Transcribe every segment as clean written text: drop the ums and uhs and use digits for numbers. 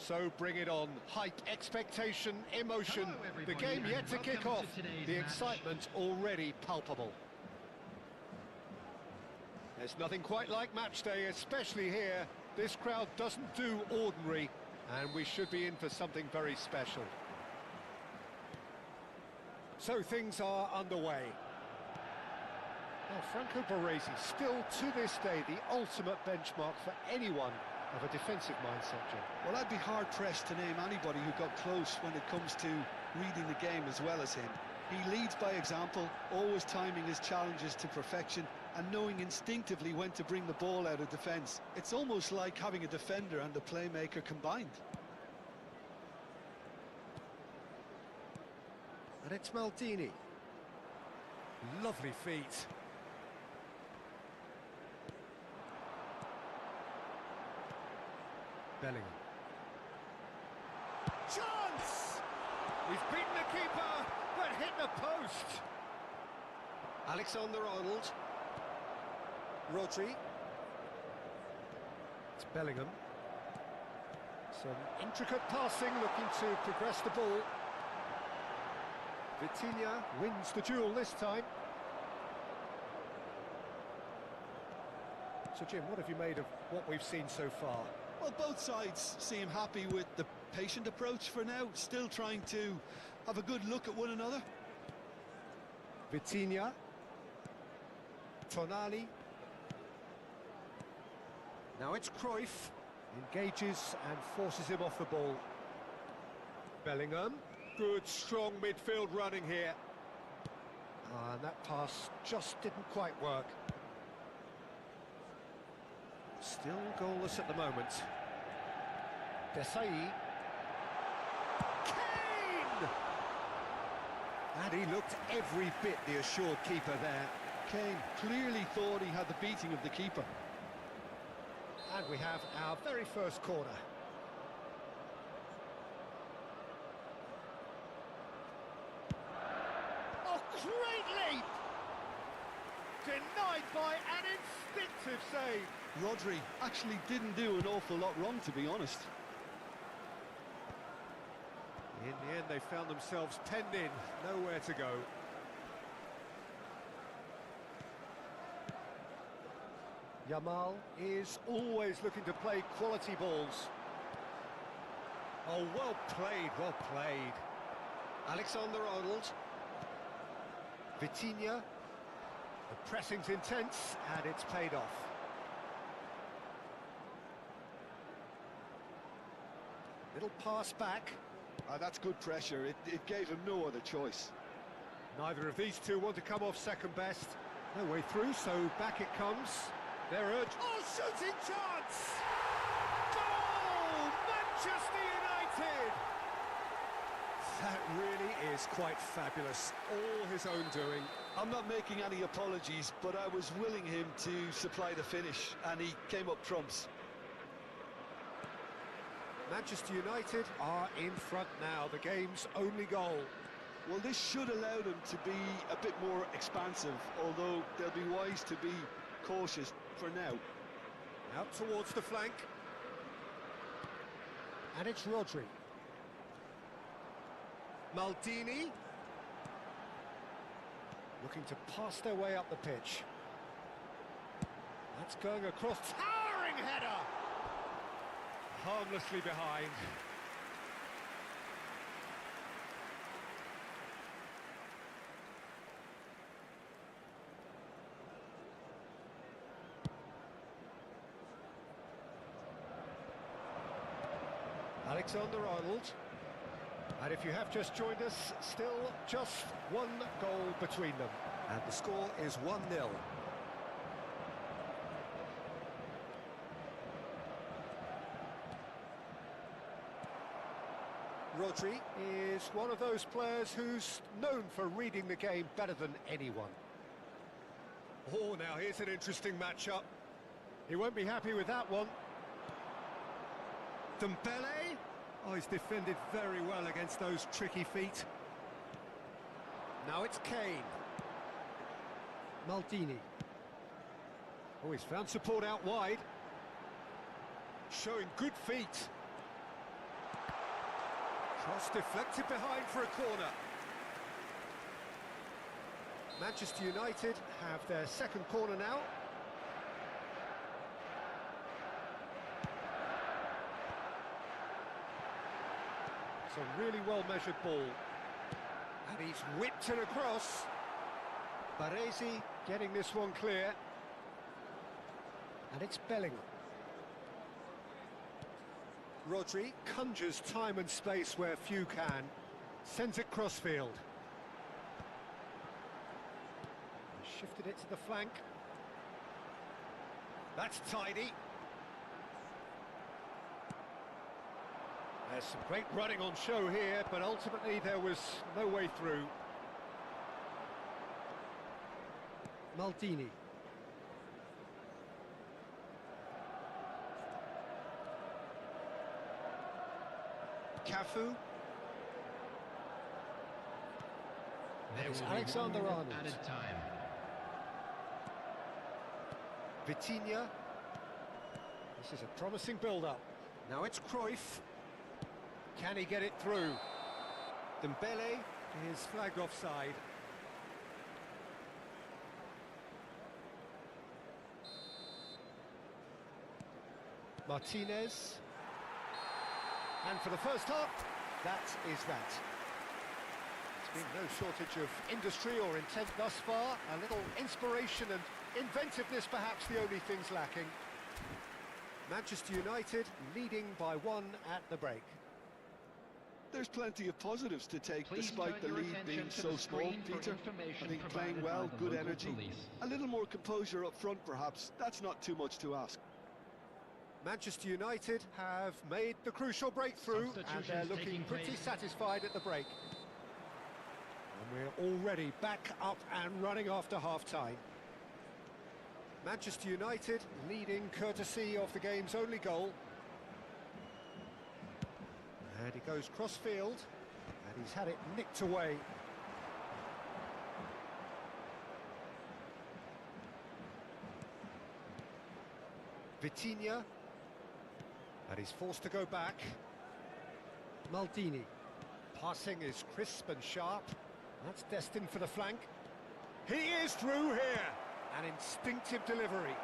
So bring it on. Hype, expectation, emotion. Hello, the game yet to kick off. The excitement already palpable. There's nothing quite like match day, especially here. This crowd doesn't do ordinary, and we should be in for something very special. So things are underway. Now, Franco Baresi, still to this day, the ultimate benchmark for anyone of a defensive mindset, Jim. Well, I'd be hard-pressed to name anybody who got close when it comes to reading the game as well as him. He leads by example, always timing his challenges to perfection and knowing instinctively when to bring the ball out of defence. It's almost like having a defender and a playmaker combined. And it's Maldini. Lovely feet. Bellingham. Chance! He's beaten the keeper, but hit the post. Alexander-Arnold. Rodri. It's Bellingham. Some intricate passing, looking to progress the ball. Vitinha wins the duel this time. So, Jim, what have you made of what we've seen so far? Well, both sides seem happy with the patient approach for now, still trying to have a good look at one another. Vitinha. Tonali. Now it's Cruyff. Engages and forces him off the ball. Bellingham. Good, strong midfield running here. And that pass just didn't quite work. Still goalless at the moment. Desai. Kane! And he looked every bit the assured keeper there. Kane clearly thought he had the beating of the keeper. And we have our very first corner. Oh, great leap! Denied by an instinctive save. Rodri actually didn't do an awful lot wrong, to be honest. In the end, they found themselves penned in, nowhere to go. Yamal is always looking to play quality balls. Oh, well played, well played. Alexander-Arnold. Vitinha. The pressing's intense, and it's paid off. Little pass back. That's good pressure. It gave him no other choice. Neither of these two want to come off second best. No way through, so back it comes. They're urged. Oh, shooting chance! Goal! Manchester United! That really is quite fabulous. All his own doing. I'm not making any apologies, but I was willing him to supply the finish, and he came up trumps. Manchester United are in front now, the game's only goal. Well, this should allow them to be a bit more expansive, although they'll be wise to be cautious for now. Out towards the flank. And it's Rodri. Maldini. Looking to pass their way up the pitch. That's going across. Towering header! Harmlessly behind. Alexander-Arnold. And if you have just joined us, still just one goal between them. And the score is 1-0. Rodri is one of those players who's known for reading the game better than anyone. Oh, now here's an interesting matchup. He won't be happy with that one. Dembele. Oh, he's defended very well against those tricky feet. Now it's Kane. Maldini. Oh, he's found support out wide. Showing good feet. Cross deflected behind for a corner. Manchester United have their second corner now. It's a really well-measured ball. And he's whipped it across. Baresi getting this one clear. And it's Bellingham. Rodri conjures time and space where few can. Sends it crossfield. Shifted it to the flank. That's tidy. There's some great running on show here, but ultimately there was no way through. Maldini. Cafu. There's Alexander-Arnold. Added time. Vitinha. This is a promising build-up. Now it's Cruyff. Can he get it through? Dembele is flagged offside. Martinez. And for the first half, that is that. There's been no shortage of industry or intent thus far. A little inspiration and inventiveness perhaps the only things lacking. Manchester United leading by 1 at the break. There's plenty of positives to take despite the lead being so small, Peter. I think playing well, good energy, a little more composure up front perhaps. That's not too much to ask. Manchester United have made the crucial breakthrough and they're looking pretty satisfied at the break. And we're already back up and running after half-time. Manchester United leading courtesy of the game's only goal. And he goes cross-field, and he's had it nicked away. Vitinha. And he's forced to go back. Maldini. Passing is crisp and sharp. That's destined for the flank. He is through here. An instinctive delivery.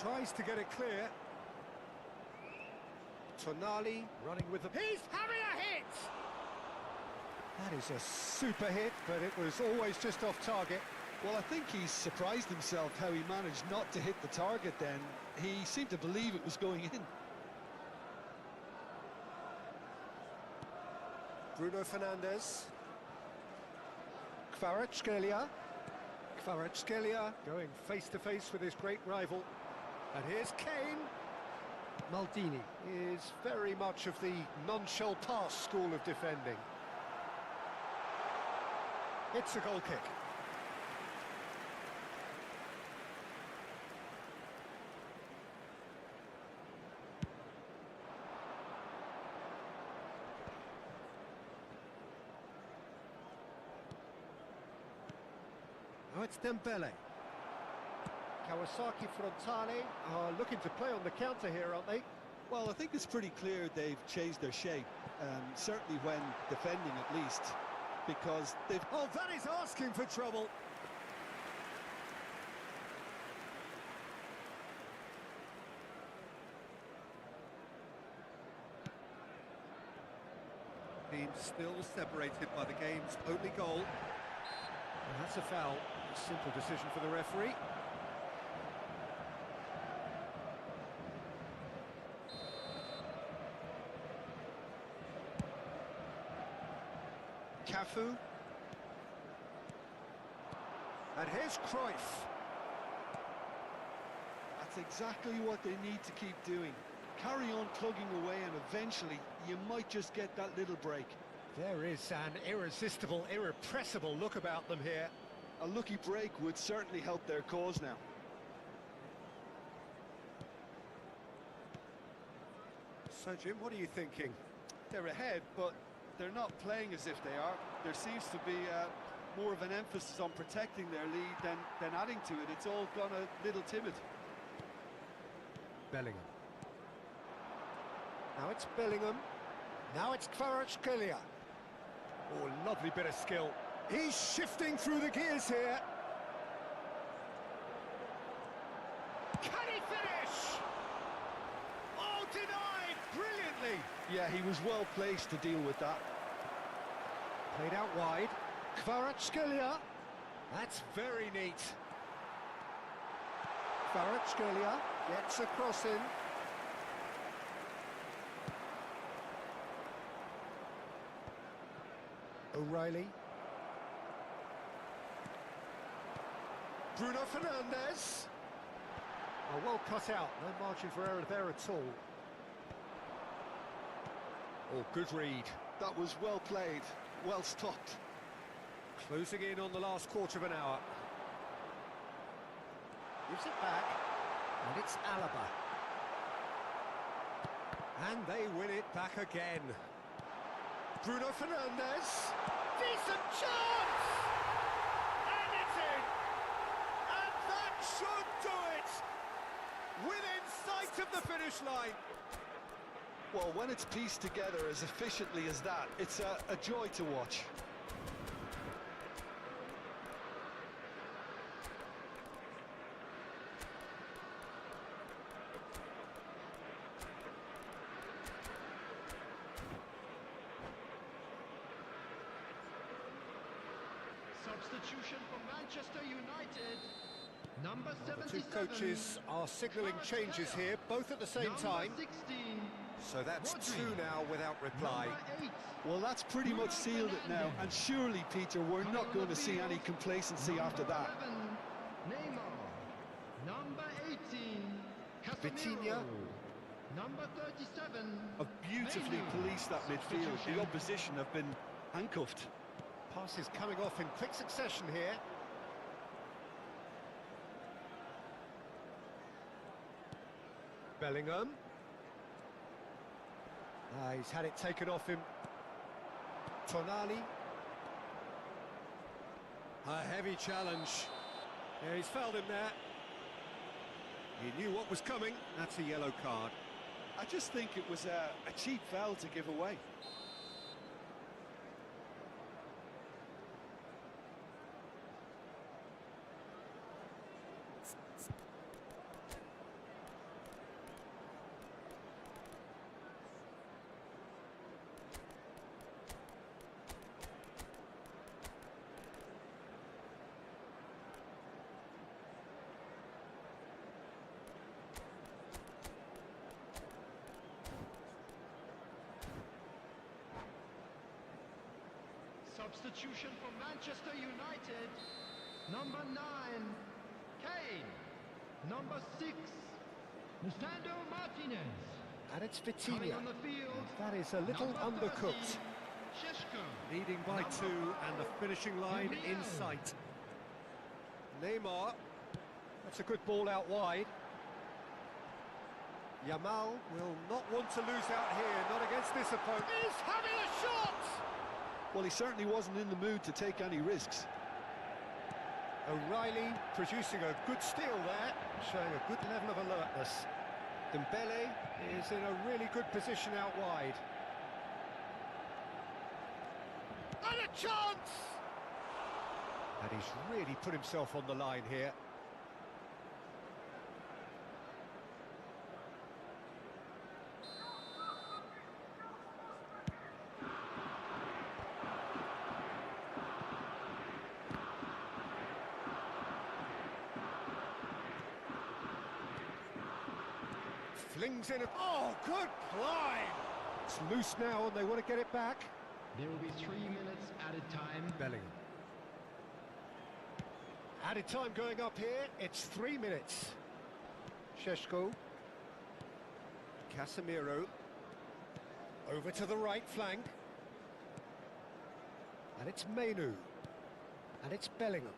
Tries to get it clear. Tonali running with the... He's having a hit! That is a super hit, but it was always just off target. Well, I think he's surprised himself how he managed not to hit the target then. He seemed to believe it was going in. Bruno Fernandes. Kvaratskhelia. Kvaratskhelia going face-to-face with his great rival. And here's Kane. Maldini is very much of the non-shell pass school of defending. It's a goal kick. Now it's Dembele. Kawasaki Frontale are looking to play on the counter here, aren't they? Well, I think it's pretty clear they've changed their shape, certainly when defending at least, because they've... Oh, that is asking for trouble! Teams still separated by the game's only goal. And that's a foul. A simple decision for the referee. Cafu. And here's Cruyff. That's exactly what they need to keep doing. Carry on plugging away and eventually you might just get that little break. There is an irresistible, irrepressible look about them here. A lucky break would certainly help their cause now. So, Jim, what are you thinking? They're ahead, but they're not playing as if they are. There seems to be more of an emphasis on protecting their lead than adding to it. It's all gone a little timid. Bellingham. Now it's Bellingham. Now it's Kvaratskhelia. Oh, lovely bit of skill. He's shifting through the gears here. Can he finish? Oh, denied brilliantly. Yeah, he was well placed to deal with that. Played out wide. Kvaratskhelia. That's very neat. Kvaratskhelia gets a cross in. O'Reilly. Bruno Fernandes. Oh, well cut out. No margin for error there at all. Oh, good read. That was well played, well stopped. Closing in on the last quarter of an hour. Gives it back, and it's Alaba. And they win it back again. Bruno Fernandes. Decent chance! And it's in! And that should do it! Within sight of the finish line. Well, when it's pieced together as efficiently as that, it's a joy to watch. Substitution for Manchester United. Number The 77. two coaches are signalling changes here, both at the same time. Number 16. So that's Rodri. two now without reply. Number 8. Well, that's pretty much sealed it now, and surely, Peter, we're not going to see any complacency after that. 11, Neymar. Number 18, Vitinha. Casemiro. Number 37. Have beautifully Mendy. policed that midfield. The Substitution. opposition have been handcuffed. Passes coming off in quick succession here. Bellingham. He's had it taken off him. Tonali. A heavy challenge. Yeah, he's fouled him there. He knew what was coming. That's a yellow card. I just think it was a cheap foul to give away. Substitution for Manchester United. Number 9, Kane. Number 6, Lisandro Martinez. And it's Coming Vitinha. on the field. That is a little Number 30, undercooked. Šeško. Leading by Number 2 and the 4, finishing line in Gabriel. sight. Neymar. That's a good ball out wide. Yamal will not want to lose out here, not against this opponent. He's having a shot! Well, he certainly wasn't in the mood to take any risks. O'Reilly producing a good steal there, showing a good level of alertness. Dembele is in a really good position out wide. And a chance! And he's really put himself on the line here. Flings in a... Oh, good climb! It's loose now and they want to get it back. There will be 3 minutes added time. Bellingham. Added time going up here, it's 3 minutes. Šeško. Casemiro. Over to the right flank. And it's Menu. And it's Bellingham.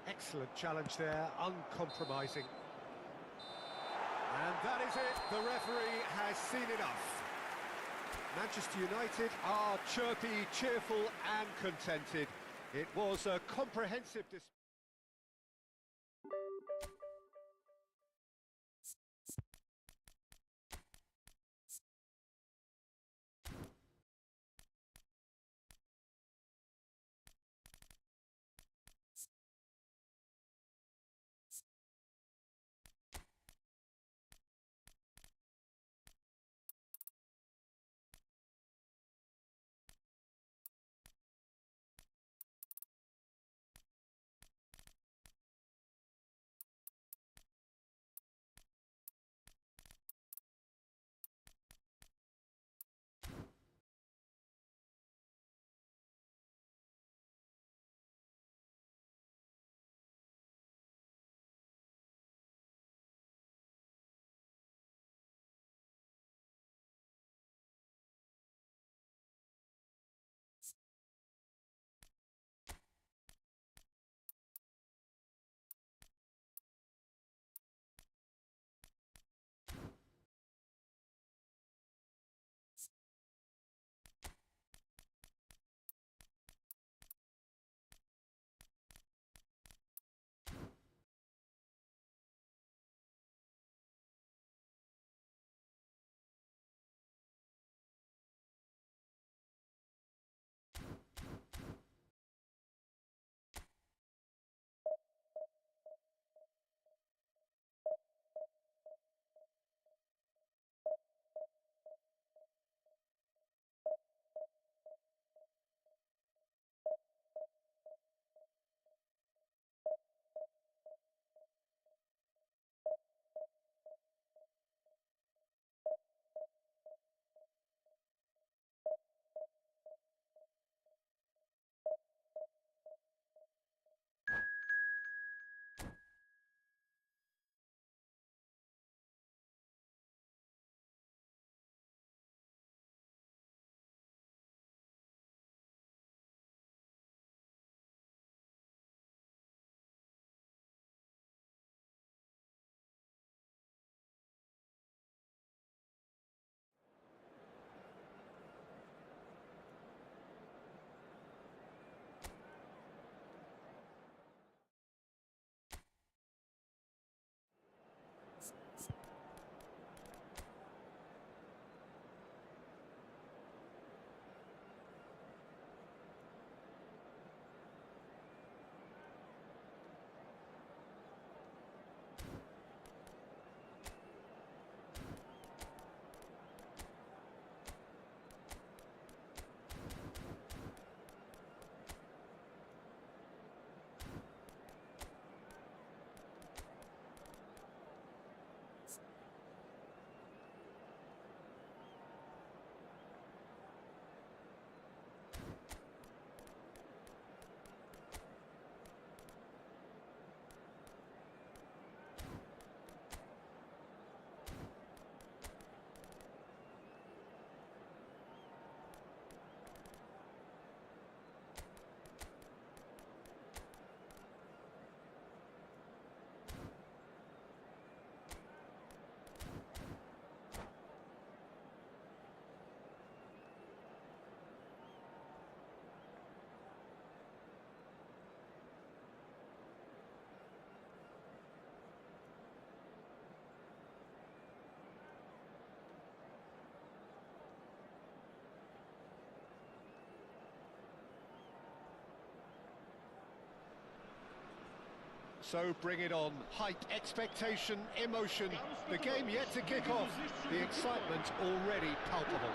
Excellent challenge there, uncompromising. And that is it, the referee has seen enough. Manchester United are chirpy, cheerful and contented. It was a comprehensive display. So bring it on. Hype, expectation, emotion. The game yet to kick off. The excitement already palpable.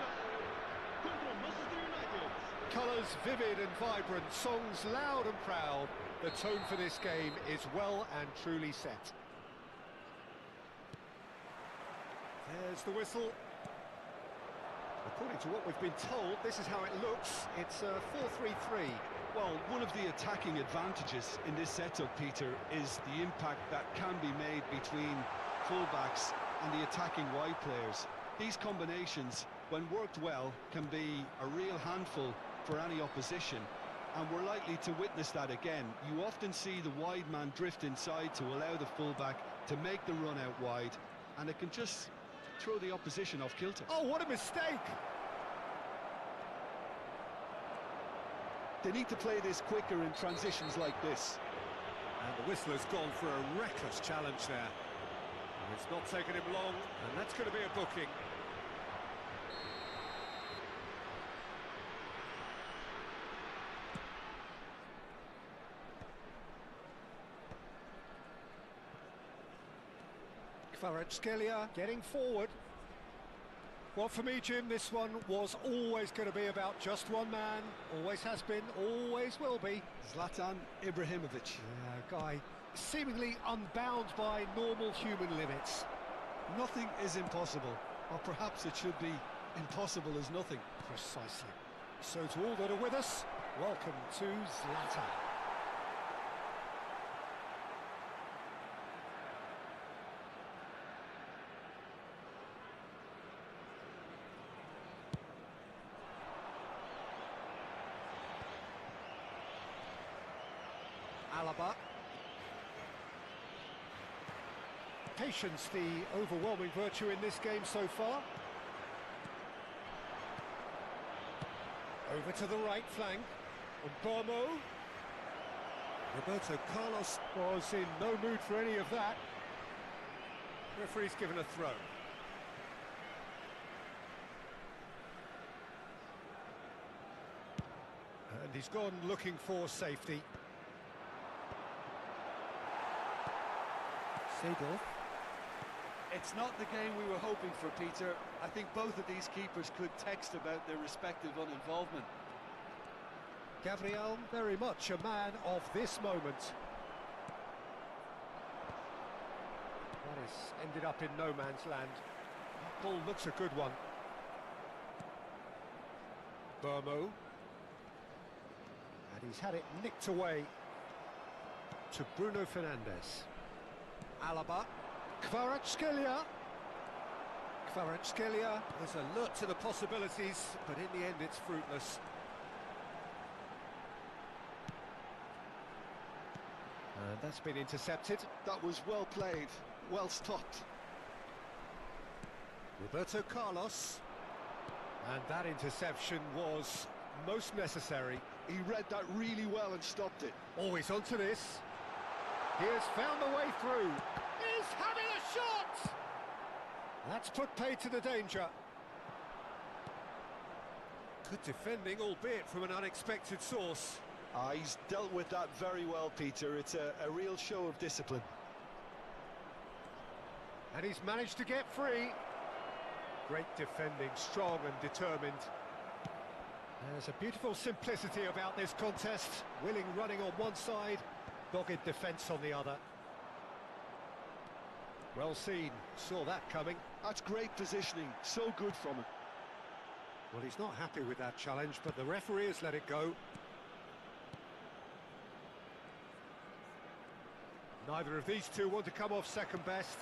Colours vivid and vibrant, songs loud and proud. The tone for this game is well and truly set. There's the whistle. According to what we've been told, this is how it looks. It's a 4-3-3. Well, one of the attacking advantages in this setup, Peter, is the impact that can be made between fullbacks and the attacking wide players. These combinations, when worked well, can be a real handful for any opposition, and we're likely to witness that again. You often see the wide man drift inside to allow the fullback to make the run out wide, and it can just throw the opposition off kilter. Oh, what a mistake! They need to play this quicker in transitions like this. And the whistler's gone for a reckless challenge there. And it's not taken him long, and that's going to be a booking. Kvaratskhelia getting forward. Well, for me, Jim, this one was always going to be about just one man. Always has been, always will be. Zlatan Ibrahimovic. Yeah, guy seemingly unbound by normal human limits. Nothing is impossible, or perhaps it should be impossible as nothing. Precisely. So to all that are with us, welcome to Zlatan. Alaba. Patience, the overwhelming virtue in this game so far. Over to the right flank. Bomo. Roberto Carlos was in no mood for any of that. Referee's given a throw. And he's gone looking for safety. Seedorf. It's not the game we were hoping for, Peter. I think both of these keepers could text about their respective uninvolvement. Gabriel, very much a man of this moment. That has ended up in no man's land. That ball looks a good one. Bomo. And he's had it nicked away to Bruno Fernandes. Alaba. Kvaratskhelia. Kvaratskhelia is alert to the possibilities, but in the end it's fruitless. And that's been intercepted. That was well played, well stopped. Roberto Carlos. And that interception was most necessary. He read that really well and stopped it. Always onto this. He has found the way through. He's having a shot! That's put paid to the danger. Good defending, albeit from an unexpected source. He's dealt with that very well, Peter. It's a real show of discipline. And he's managed to get free. Great defending, strong and determined. There's a beautiful simplicity about this contest. Willing running on one side, dogged defence on the other. Well seen, saw that coming. That's great positioning, so good from him. Well, he's not happy with that challenge, but the referee has let it go. Neither of these two want to come off second best.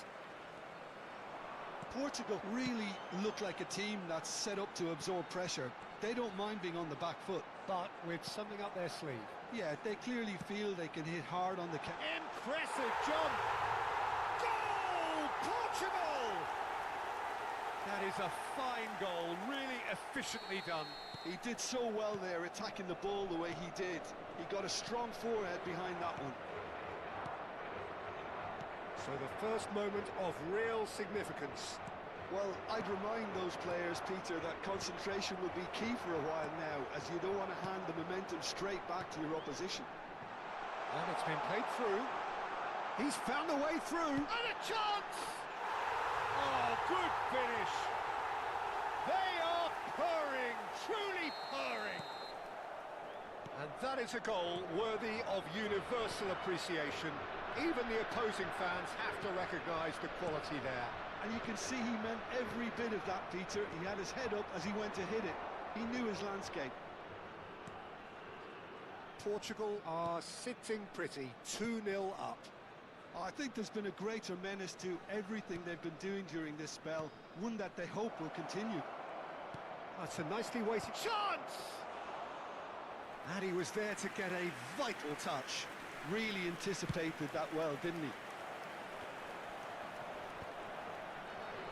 Portugal really look like a team that's set up to absorb pressure. They don't mind being on the back foot. But with something up their sleeve. Yeah, they clearly feel they can hit hard on the... Impressive jump! Goal! Portugal! That is a fine goal, really efficiently done. He did so well there, attacking the ball the way he did. He got a strong forehead behind that one. So the first moment of real significance. Well, I'd remind those players, Peter, that concentration will be key for a while now, as you don't want to hand the momentum straight back to your opposition. And it's been played through. He's found a way through. And a chance! Oh, good finish. They are purring, truly purring. And that is a goal worthy of universal appreciation. Even the opposing fans have to recognise the quality there. And you can see he meant every bit of that, Peter. He had his head up as he went to hit it. He knew his landscape. Portugal are sitting pretty, 2-0 up. I think there's been a greater menace to everything they've been doing during this spell, one that they hope will continue. That's a nicely weighted chance! And he was there to get a vital touch. Really anticipated that well, didn't he?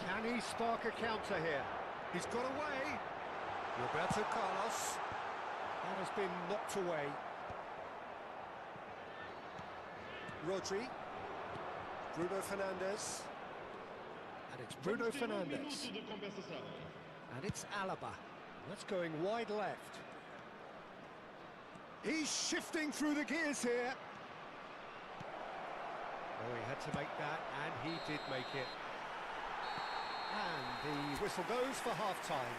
Can he spark a counter here? He's got away. Roberto Carlos. That has been knocked away. Rodri. Bruno Fernandes. And it's Bruno Fernandes. And it's Alaba. That's going wide left. He's shifting through the gears here. Oh, he had to make that, and he did make it. And the whistle goes for half-time.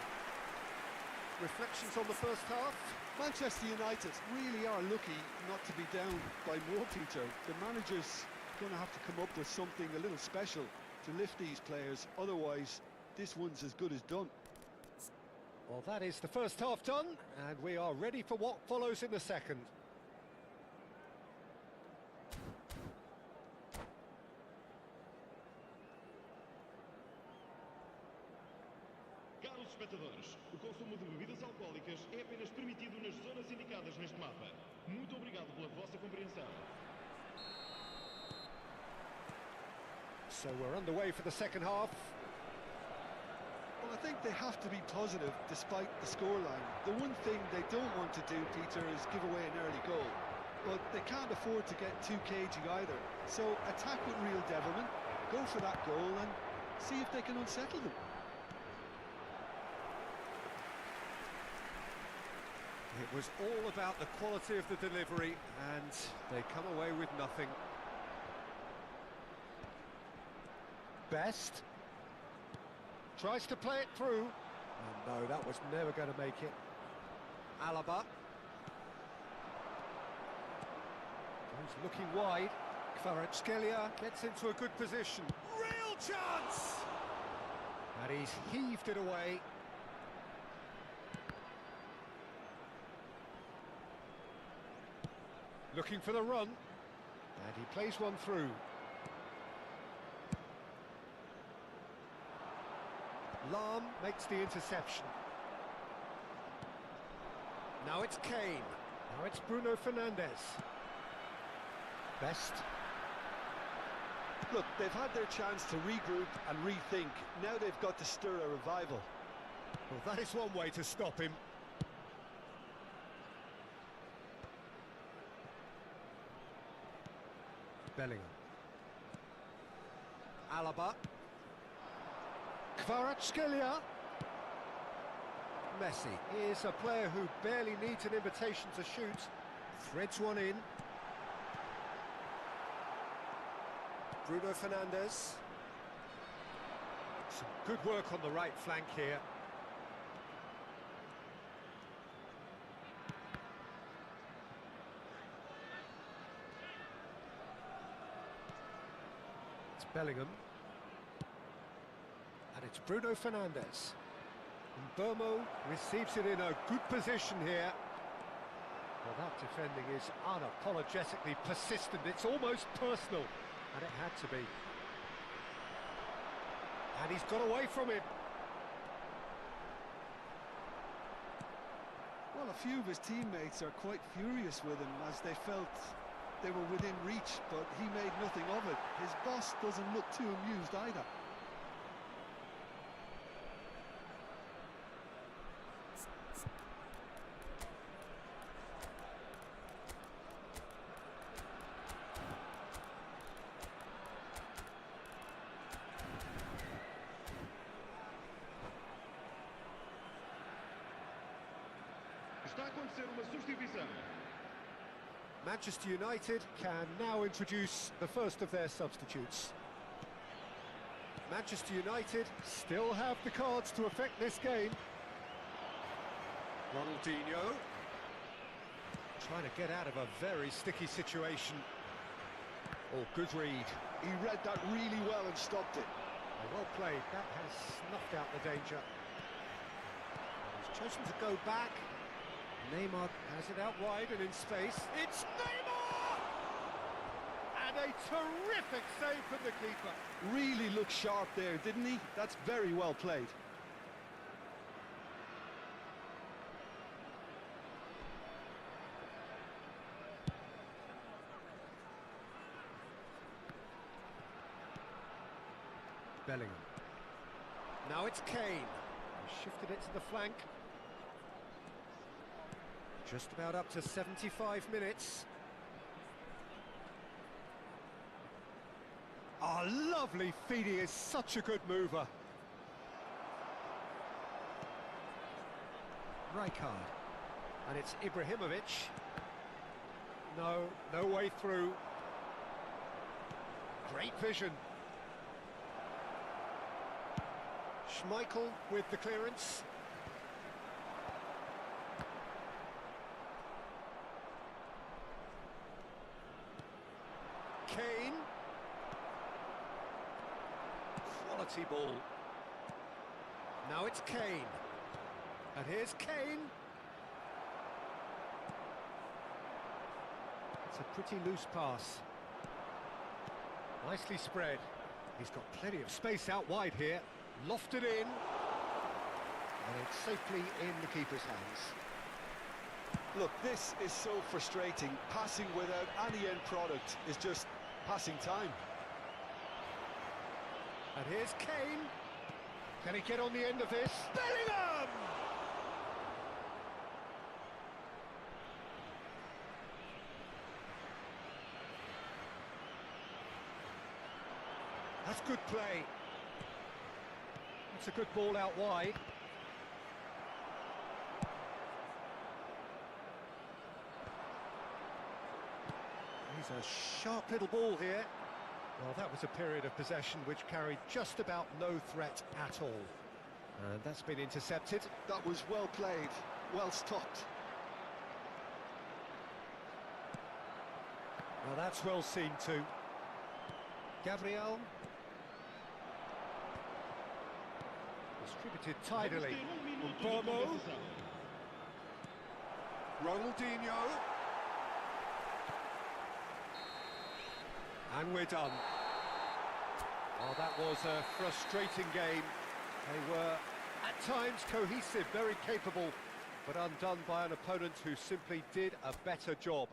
Reflections on the first half? Manchester United really are lucky not to be down by more, Peter. The manager's going to have to come up with something a little special to lift these players. Otherwise, this one's as good as done. Well, that is the first half done, and we are ready for what follows in the second. Caros espectadores, o consumo de bebidas alcoólicas é apenas permitido nas zonas indicadas neste mapa. Muito obrigado pela vossa compreensão. So we're underway for the second half. Well, I think they have to be positive despite the scoreline. The one thing they don't want to do, Peter, is give away an early goal. But they can't afford to get too cagey either. So attack with real devilment, go for that goal and see if they can unsettle them. It was all about the quality of the delivery, and they come away with nothing. Best tries to play it through. Oh no, that was never going to make it. Alaba. He's looking wide. Kvaratskhelia gets into a good position. Real chance! And he's heaved it away. Looking for the run. And he plays one through. Lahm makes the interception. Now it's Kane. Now it's Bruno Fernandes. Best. Look, they've had their chance to regroup and rethink. Now they've got to stir a revival. Well, that is one way to stop him. Bellingham. Alaba. Kvaratskhelia. Messi is a player who barely needs an invitation to shoot. Threads one in. Bruno Fernandes. Some good work on the right flank here. It's Bellingham. And it's Bruno Fernandes. And Burmo receives it in a good position here. Well, that defending is unapologetically persistent. It's almost personal. And it had to be. And he's got away from him. Well, a few of his teammates are quite furious with him as they felt they were within reach, but he made nothing of it. His boss doesn't look too amused either. Está a acontecer uma substituição. Manchester United can now introduce the first of their substitutes. Manchester United still have the cards to affect this game. Ronaldinho trying to get out of a very sticky situation. Oh, good read. He read that really well and stopped it. Oh, well played. That has snuffed out the danger. He's chosen to go back. Neymar has it out wide and in space. It's Neymar! And a terrific save from the keeper. Really looked sharp there, didn't he? That's very well played. Bellingham. Now it's Kane. He shifted it to the flank. Just about up to 75 minutes. Oh, lovely feed. He is such a good mover. Rijkaard. And it's Ibrahimovic. No way through. Great vision. Schmeichel with the clearance. Kane. Quality ball. Now it's Kane. And here's Kane. It's a pretty loose pass. Nicely spread. He's got plenty of space out wide here. Lofted in. And it's safely in the keeper's hands. Look, this is so frustrating. Passing without any end product is just passing time. And here's Kane. Can he get on the end of this? Bellingham! That's good play. It's a good ball out wide. He's a sharp little ball here. Well, that was a period of possession which carried just about no threat at all. And that's been intercepted. That was well played, well stopped. Well, that's well seen too. Gabriel. Distributed tidily. Bomo. Ronaldinho. And we're done. Oh, that was a frustrating game. They were, at times, cohesive, very capable, but undone by an opponent who simply did a better job.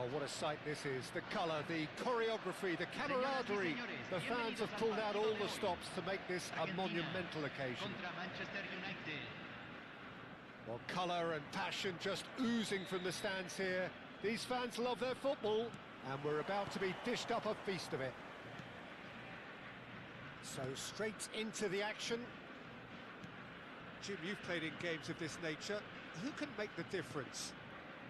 Oh, what a sight this is. The colour, the choreography, the camaraderie. The fans have pulled out all the stops to make this a monumental occasion. Well, colour and passion just oozing from the stands here. These fans love their football, and we're about to be dished up a feast of it. So straight into the action. Jim, you've played in games of this nature. Who can make the difference?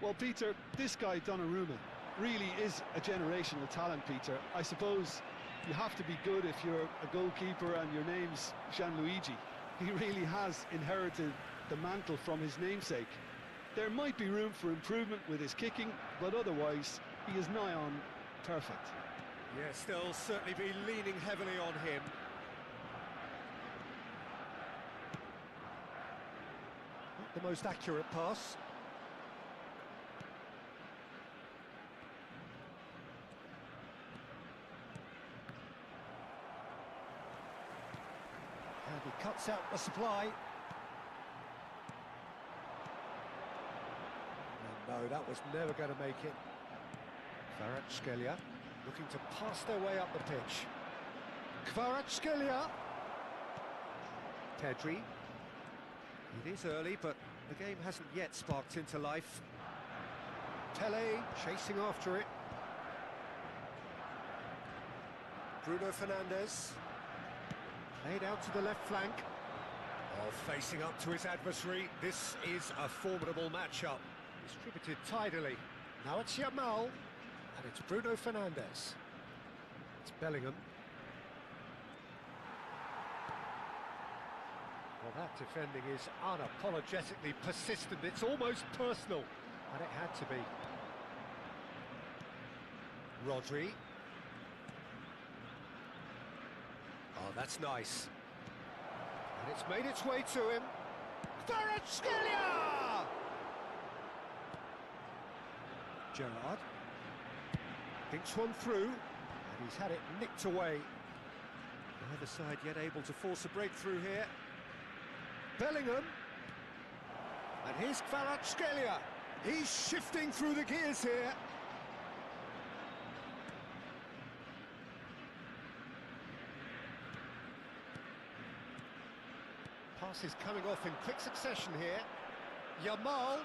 Well, Peter, this guy, Donnarumma, really is a generational talent, Peter. I suppose you have to be good if you're a goalkeeper and your name's Gianluigi. He really has inherited the mantle from his namesake. There might be room for improvement with his kicking, but otherwise, he is nigh on perfect. Yeah, still certainly be leaning heavily on him. Not the most accurate pass. And he cuts out the supply. No, that was never going to make it. Kvaratskhelia looking to pass their way up the pitch. Kvaratskhelia. Pedri. It is early, but the game hasn't yet sparked into life. Pele chasing after it. Bruno Fernandes. Played out to the left flank. Oh, facing up to his adversary. This is a formidable matchup. Distributed tidily. Now it's Yamal. And it's Bruno Fernandes. It's Bellingham. Well, that defending is unapologetically persistent. It's almost personal. And it had to be. Rodri. Oh, that's nice. And it's made its way to him. Kvaratskhelia! Gerrard. Thinks one through, and he's had it nicked away. Neither side yet able to force a breakthrough here. Bellingham. And here's Kvaratskhelia. He's shifting through the gears here. Pass is coming off in quick succession here. Yamal.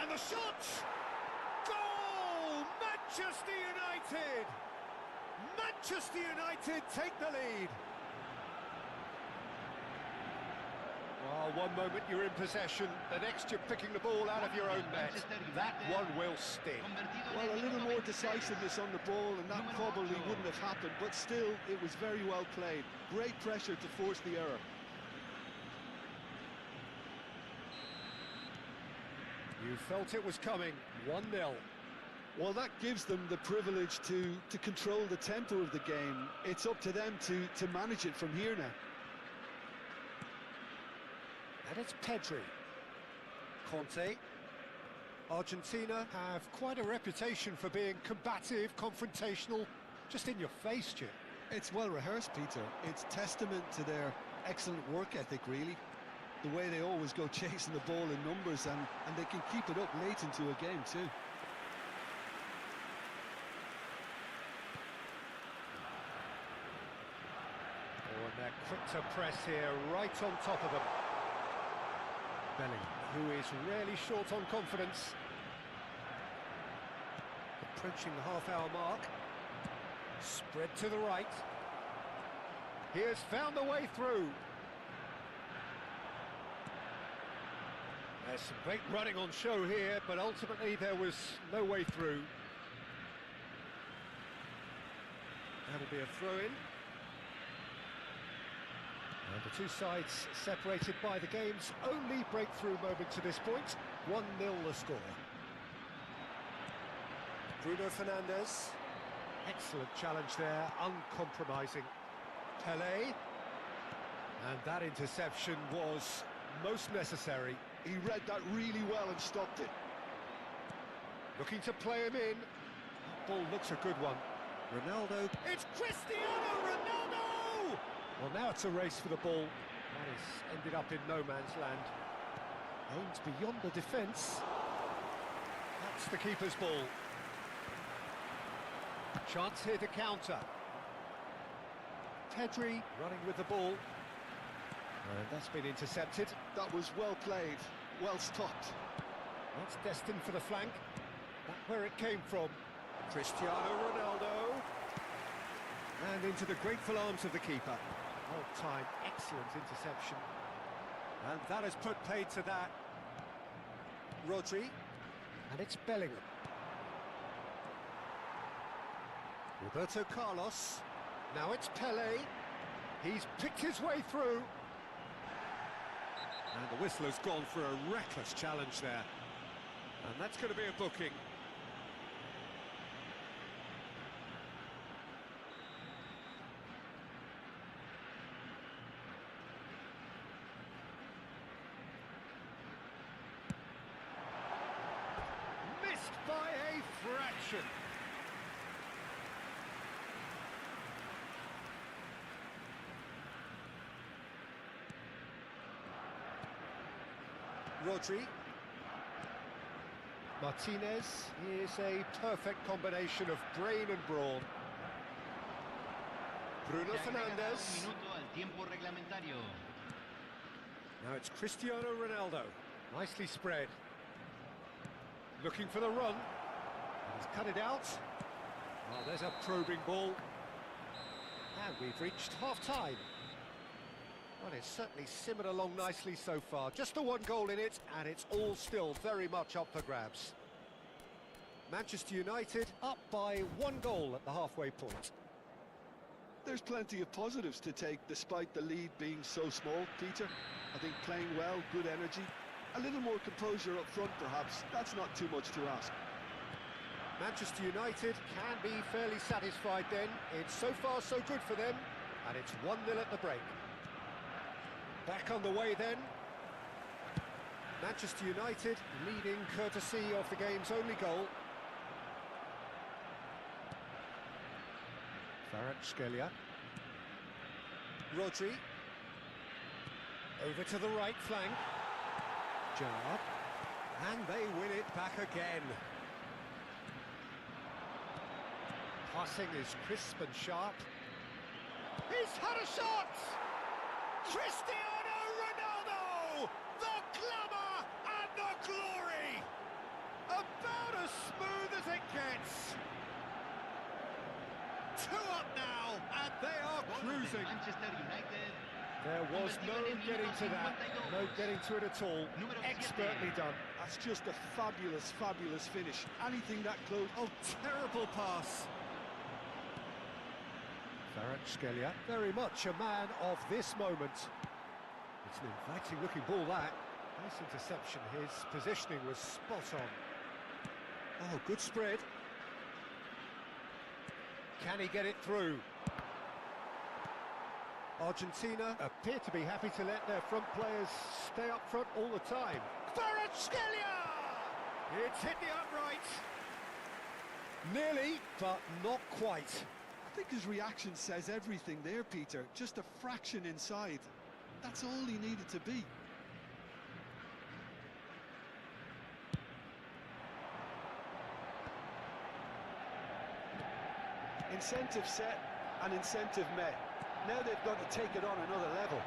And the shot! Goal! Manchester United! Manchester United take the lead. Well, one moment you're in possession, the next you're picking the ball out of your own net. That one will sting. Well, a little more decisiveness on the ball, and that probably wouldn't have happened, but still, it was very well played. Great pressure to force the error. You felt it was coming, 1-0. Well, that gives them the privilege to control the tempo of the game. It's up to them to manage it from here now. And it's Pedri. Conte. Argentina have quite a reputation for being combative, confrontational, just in your face, Jim. It's well rehearsed, Peter. It's testament to their excellent work ethic, really. The way they always go chasing the ball in numbers, and they can keep it up late into a game too. Oh, and they're quick to press here, right on top of them. Bellingham, who is rarely short on confidence. Approaching the half-hour mark. Spread to the right. He has found the way through. There's some great running on show here, but ultimately there was no way through. That'll be a throw-in. And the two sides separated by the game's only breakthrough moment to this point. 1-0 the score. Bruno Fernandes. Excellent challenge there, uncompromising. Pele. And that interception was most necessary. He read that really well and stopped it. Looking to play him in. Ball looks a good one. Ronaldo. It's Cristiano Ronaldo! Well, now it's a race for the ball. That has ended up in no man's land. Aims beyond the defence. That's the keeper's ball. Chance here to counter. Pedri running with the ball. And that's been intercepted. That was well played, well stopped. That's destined for the flank. That's where it came from. Cristiano Ronaldo. And into the grateful arms of the keeper. Well-timed, excellent interception. And that has put paid to that. Rodri. And it's Bellingham. Roberto Carlos. Now it's Pele. He's picked his way through. And the whistle has gone for a reckless challenge there. And that's going to be a booking. Missed by a fraction. Rodri. Martinez is a perfect combination of brain and brawn. Bruno Fernandes. Now it's Cristiano Ronaldo. Nicely spread. Looking for the run. And he's cut it out. Well, there's a probing ball. And we've reached half-time. Well, it's certainly simmered along nicely so far. Just the one goal in it, and it's all still very much up for grabs. Manchester United up by 1 goal at the halfway point. There's plenty of positives to take despite the lead being so small, Peter. I think playing well, good energy, a little more composure up front perhaps. That's not too much to ask. Manchester United can be fairly satisfied then. It's so far so good for them, and it's 1-0 at the break. Back on the way then. Manchester United leading courtesy of the game's only goal. Kvaratskhelia. Rodri. Over to the right flank. Gerrard. And they win it back again. Passing is crisp and sharp. He's had a shot! Cristiano Ronaldo! The glamour and the glory! About as smooth as it gets. 2 up now, and they are cruising. There was no getting to that, no getting to it at all. Expertly done. That's just a fabulous, fabulous finish. Anything that close. Oh, terrible pass. Kvaratskhelia, very much a man of this moment. It's an inviting looking ball, that. Nice interception, his positioning was spot on. Oh, good spread. Can he get it through? Argentina appear to be happy to let their front players stay up front all the time. Kvaratskhelia! It's hit the upright. Nearly, but not quite. I think his reaction says everything there, Peter. Just a fraction inside. That's all he needed to be. Incentive set and incentive met. Now they've got to take it on another level.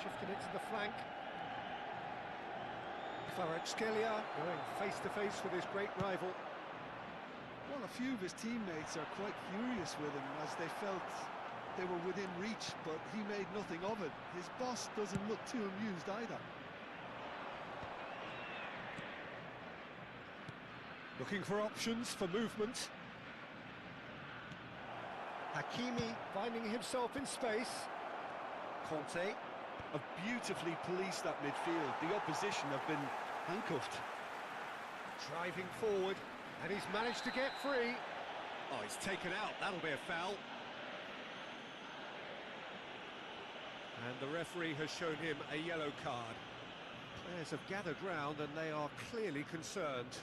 Shifting it to the flank. Kvaratskhelia going face-to-face with his great rival. Well, a few of his teammates are quite furious with him as they felt they were within reach, but he made nothing of it. His boss doesn't look too amused either. Looking for options for movement. Hakimi finding himself in space. Conte Have beautifully policed that midfield. The opposition have been handcuffed. driving forward, and he's managed to get free. Oh, he's taken out. That'll be a foul. And the referee has shown him a yellow card. Players have gathered round and they are clearly concerned.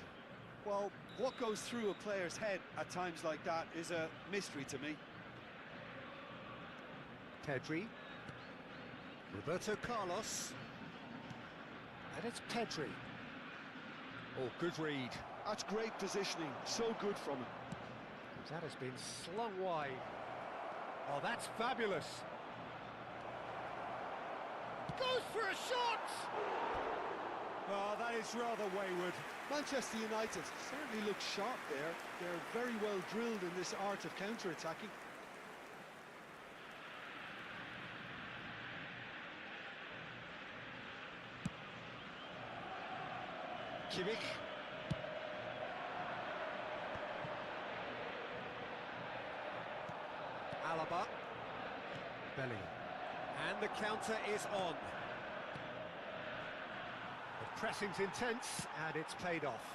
Well, what goes through a player's head at times like that is a mystery to me. Pedri. Roberto Carlos. And it's Pedri. Oh, good read. That's great positioning, so good from him. That has been slung wide. Oh, that's fabulous. Goes for a shot! Oh, that is rather wayward. Manchester United certainly look sharp there. They're very well drilled in this art of counter-attacking. Kimmich. Alaba. Bellingham. And the counter is on. The pressing's intense, and it's paid off.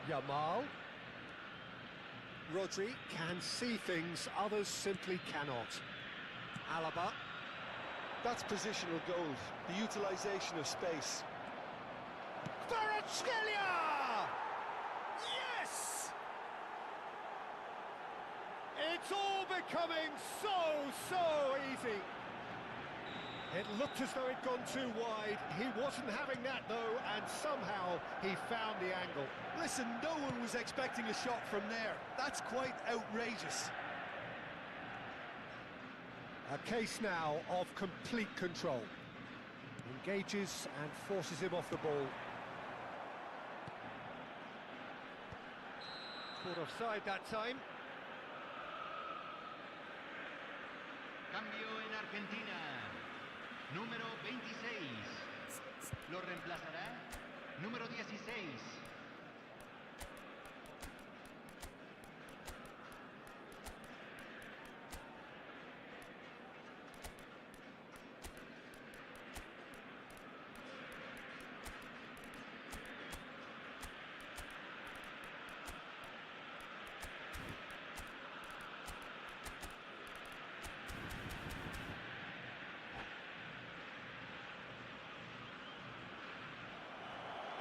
Yamal. Rodri can see things others simply cannot. Alaba. That's positional goals, the utilisation of space. Kvaratskhelia! Yes! It's all becoming so easy. It looked as though it'd gone too wide. He wasn't having that, though, and somehow he found the angle. Listen, no one was expecting a shot from there. That's quite outrageous. A case now of complete control. Engages and forces him off the ball. Caught offside that time. Cambio en Argentina. Número 26. Lo reemplazará. Número 16.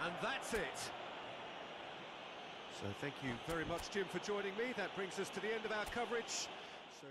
And that's it. So thank you very much, Jim, for joining me. That brings us to the end of our coverage. So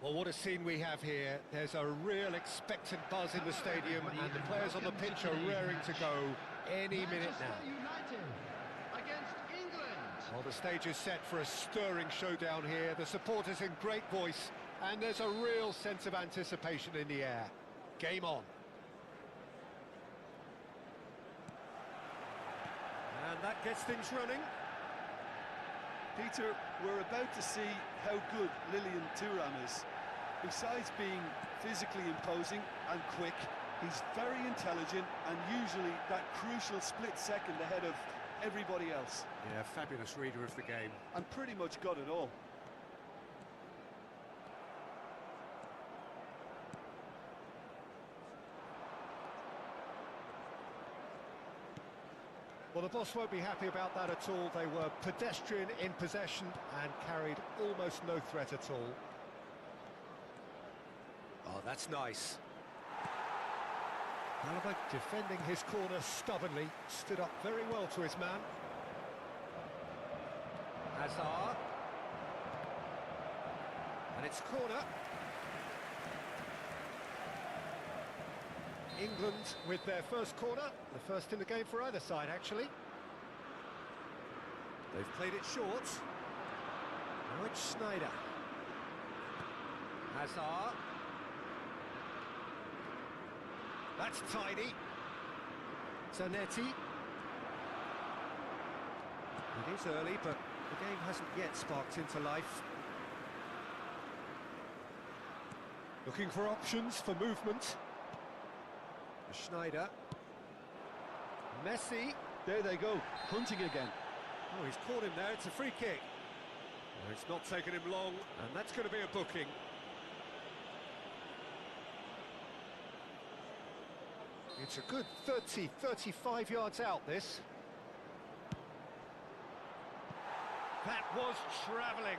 Well, what a scene we have here. There's a real expectant buzz in the stadium, and the players on the pitch are raring to go any minute now. Manchester United against England. Well, the stage is set for a stirring showdown here. The supporters in great voice, and there's a real sense of anticipation in the air. Game on. And that gets things running. Peter, we're about to see how good Lilian Thuram is. Besides being physically imposing and quick, he's very intelligent and usually that crucial split second ahead of everybody else. Yeah, fabulous reader of the game. And pretty much got it all. Well, the boss won't be happy about that at all. They were pedestrian in possession and carried almost no threat at all. Oh, that's nice. Alaba defending his corner stubbornly, stood up very well to his man. Hazard. And it's corner. England with their first corner, the first in the game for either side, actually. They've played it short. Now it's Schneider. Hazard. That's tidy. Zanetti. It is early, but the game hasn't yet sparked into life. Looking for options for movement. Schneider. Messi. There they go, hunting again. Oh, he's caught him there, it's a free kick. Well, it's not taken him long, and that's going to be a booking. It's a good 30, 35 yards out, this. That was travelling.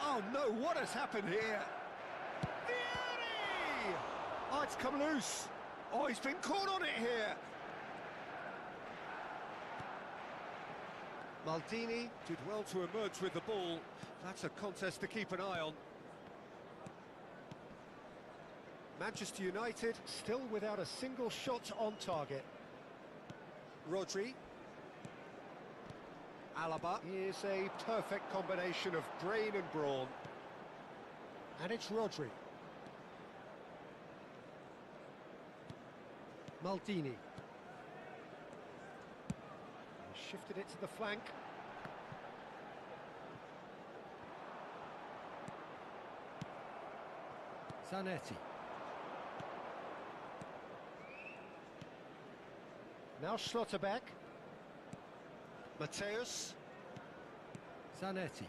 Oh no, what has happened here? Vieri! Oh, it's come loose. Oh, he's been caught on it here. Maldini did well to emerge with the ball. That's a contest to keep an eye on. Manchester United still without a single shot on target. Rodri. Alaba is a perfect combination of brain and brawn. And it's Rodri. Maldini. He shifted it to the flank. Zanetti. Now Schlotterbeck. Mateus. Zanetti.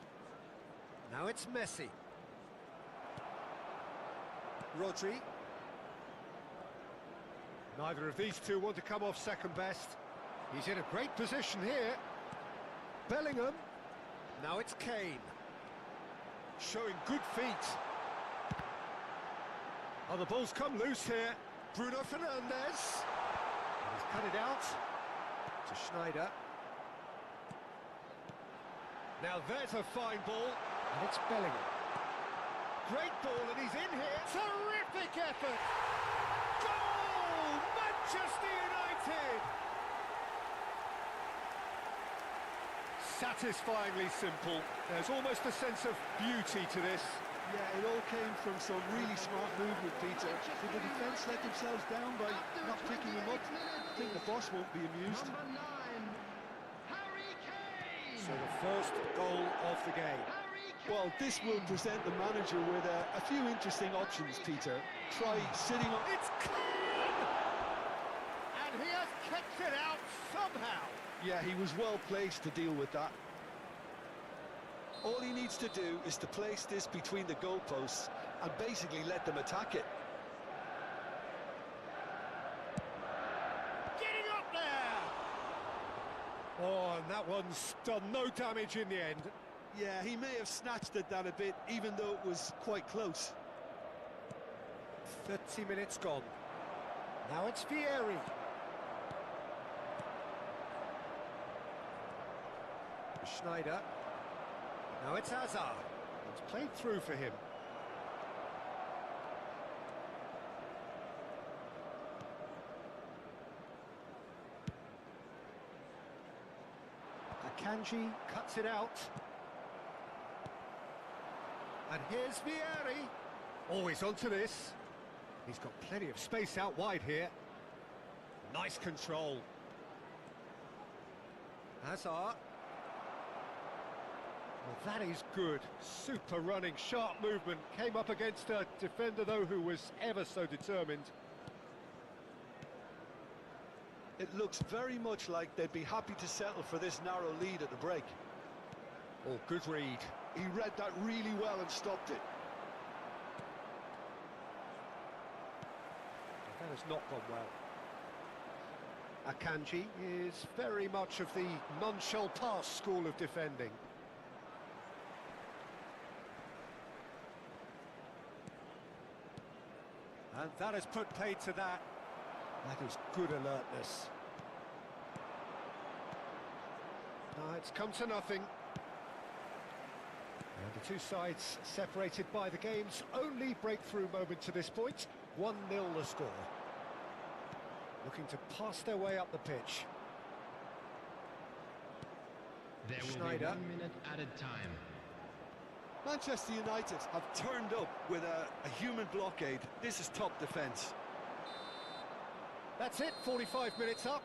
Now it's Messi. Rodri. Neither of these two want to come off second best. He's in a great position here. Bellingham. Now it's Kane. Showing good feet. Oh, the ball's come loose here. Bruno Fernandes. He's cut it out to Schneider. Now there's a fine ball, and it's Bellingham. Great ball, and he's in here. Terrific effort! Goal! Manchester United! Satisfyingly simple. There's almost a sense of beauty to this. Yeah, it all came from some really smart movement, Peter. Did the defence let themselves down by not picking him up? I think the boss won't be amused. Number 9, Harry Kane. So the first goal of the game. Harry Kane. Well, this will present the manager with a few interesting options, Peter. Try sitting on... It's Kane! And he has kicked it out somehow. Yeah, he was well placed to deal with that. All he needs to do is to place this between the goalposts and basically let them attack it. Getting up there! Oh, and that one's done no damage in the end. Yeah, he may have snatched at that a bit, even though it was quite close. 30 minutes gone. Now it's Vieri. Schneider. Now it's Hazard. It's played through for him. Akanji cuts it out. And here's Vieri. Always onto this. He's got plenty of space out wide here. Nice control. Hazard. Well, that is good. Super running, sharp movement. Came up against a defender, though, who was ever so determined. It looks very much like they'd be happy to settle for this narrow lead at the break. Oh, good read. He read that really well and stopped it. That has not gone well. Akanji is very much of the non-shell pass school of defending. And that has put paid to that. That is good alertness. It's come to nothing. And the two sides separated by the game's only breakthrough moment to this point. 1-0 the score. Looking to pass their way up the pitch. There will Schneider. be 1 minute added time. Manchester United have turned up with a human blockade. This is top defence. That's it, 45 minutes up.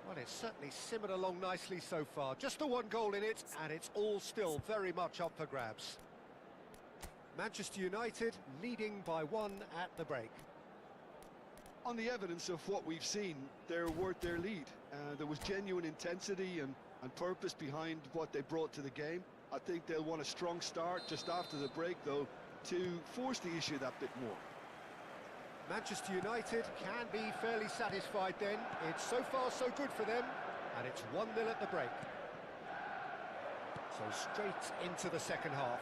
Well, it's certainly simmered along nicely so far. Just the one goal in it, and it's all still very much up for grabs. Manchester United leading by 1 at the break. On the evidence of what we've seen, they're worth their lead. There was genuine intensity and purpose behind what they brought to the game. I think they'll want a strong start just after the break, though, to force the issue that bit more. Manchester United can be fairly satisfied then. It's so far so good for them, and it's 1-0 at the break. So straight into the second half.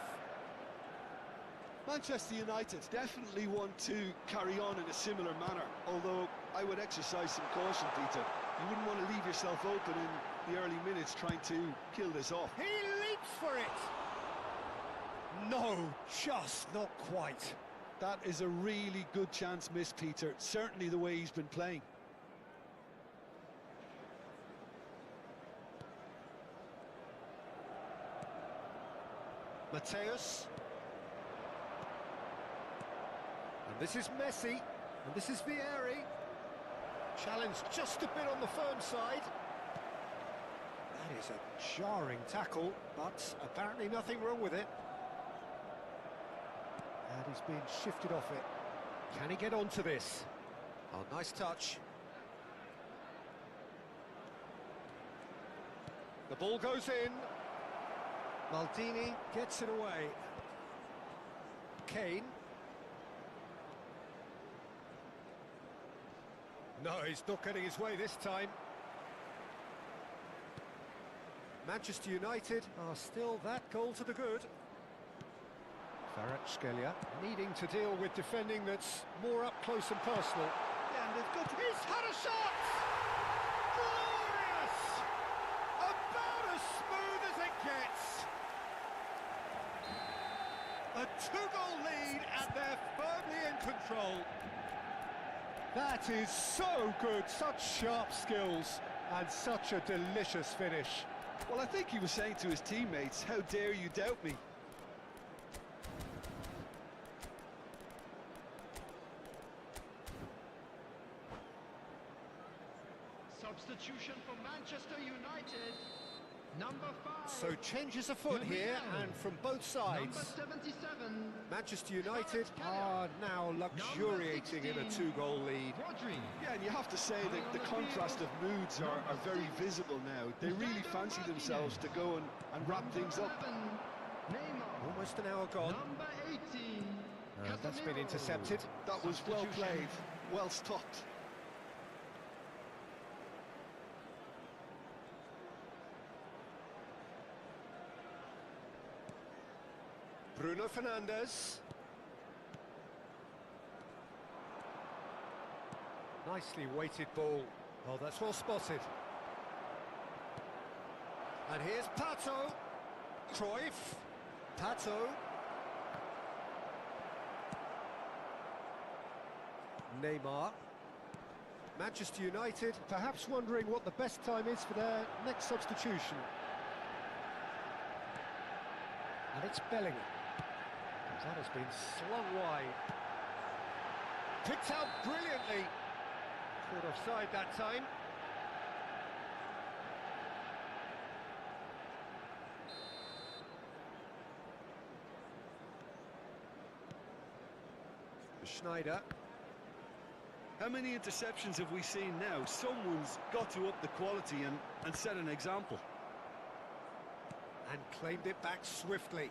Manchester United definitely want to carry on in a similar manner, although I would exercise some caution, Peter. You wouldn't want to leave yourself open in the early minutes trying to kill this off. He leaps for it! No, just not quite. That is a really good chance missed, Peter. Certainly the way he's been playing. Mateus. And this is Messi. And this is Vieri. Challenge just a bit on the firm side. That is a jarring tackle, but apparently nothing wrong with it. And he's being shifted off it. Can he get onto this? Oh, nice touch. The ball goes in. Maldini gets it away. Kane. No, he's not getting his way this time. Manchester United are still that goal to the good. Kvaratskhelia needing to deal with defending that's more up close and personal. Yeah, and they've got to... He's had a shot! Glorious! About as smooth as it gets! A 2-goal lead, and they're firmly in control. That is so good, such sharp skills, and such a delicious finish. Well, I think he was saying to his teammates, how dare you doubt me? Substitution for Manchester United. Number 5. So changes afoot here, and from both sides. Number 77. Manchester United are now luxuriating in a 2-goal lead. Rodri. Yeah, and you have to say that the contrast of moods are very visible now. They really fancy themselves to go and wrap things up. 11. Neymar. Almost an hour gone. Number 18. That's been Casemiro. intercepted. That was well played, well stopped. Bruno Fernandes. Nicely weighted ball. Oh, that's well spotted. And here's Pato. Cruyff. Pato. Neymar. Manchester United perhaps wondering what the best time is for their next substitution. And it's Bellingham. That has been slung wide. Picked out brilliantly. Caught offside that time. Schneider. How many interceptions have we seen now? Someone's got to up the quality and set an example. And claimed it back swiftly.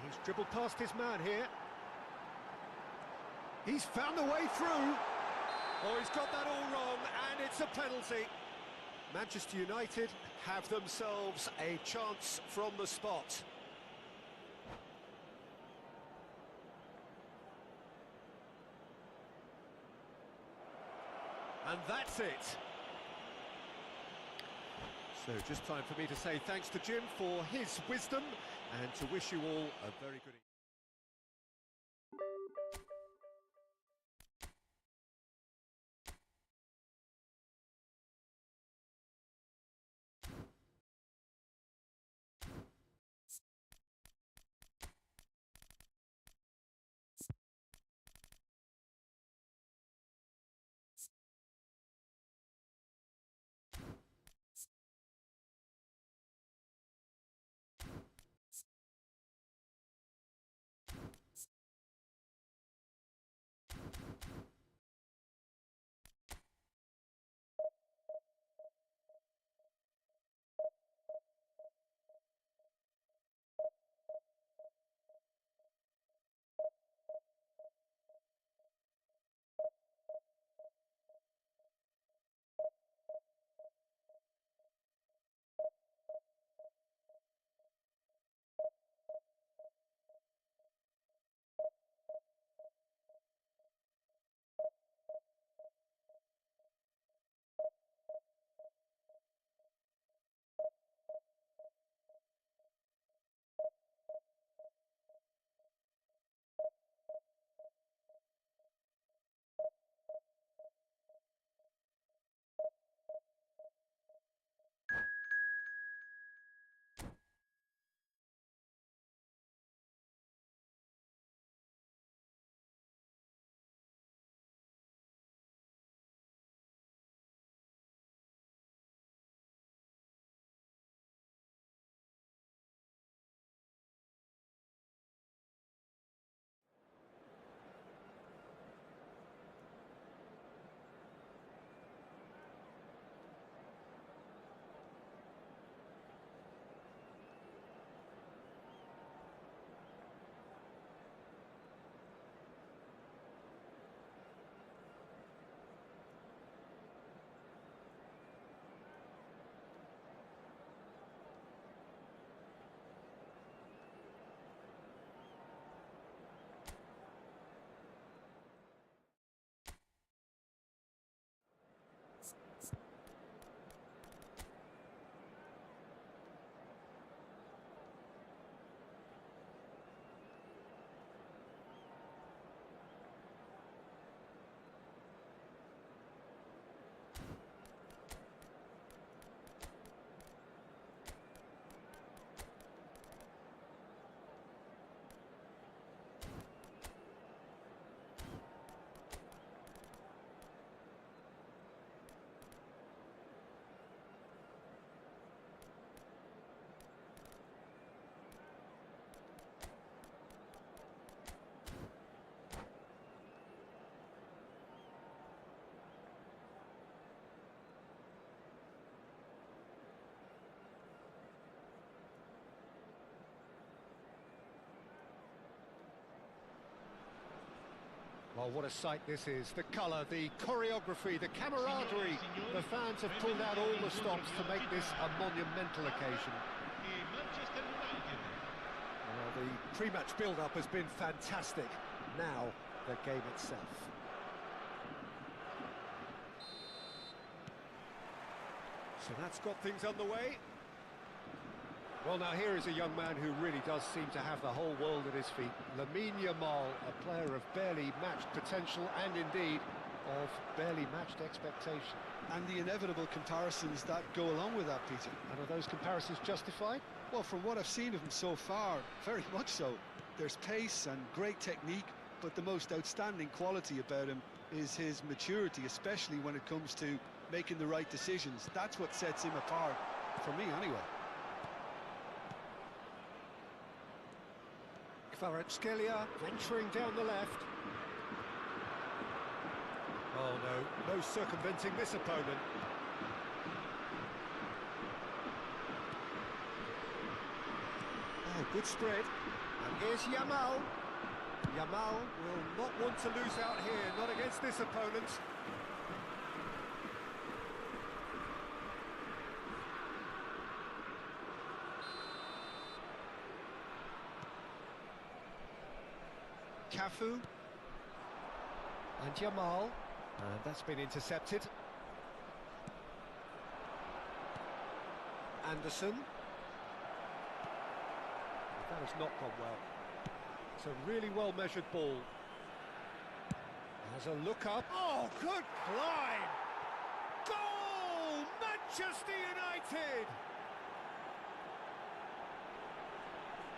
He's dribbled past his man here. He's found a way through. Oh, he's got that all wrong, and it's a penalty. Manchester United have themselves a chance from the spot. And that's it. So just time for me to say thanks to Jim for his wisdom and to wish you all a very good evening. Well, what a sight this is. The colour, the choreography, the camaraderie. The fans have pulled out all the stops to make this a monumental occasion. Well, the pre-match build-up has been fantastic. Now, the game itself. So that's got things underway. Well, now here is a young man who really does seem to have the whole world at his feet. Lamine Yamal, a player of barely matched potential and indeed of barely matched expectation. And the inevitable comparisons that go along with that, Peter. And are those comparisons justified? Well, from what I've seen of him so far, very much so. There's pace and great technique, but the most outstanding quality about him is his maturity, especially when it comes to making the right decisions. That's what sets him apart, for me anyway. Kvaratskhelia venturing down the left. Oh no, no circumventing this opponent. Oh, good spread. And here's Yamal. Yamal will not want to lose out here, not against this opponent. Cafu. And Yamal. And that's been intercepted. Anderson. That has not gone well. It's a really well-measured ball. Has a look up. Oh, good climb! Goal! Manchester United!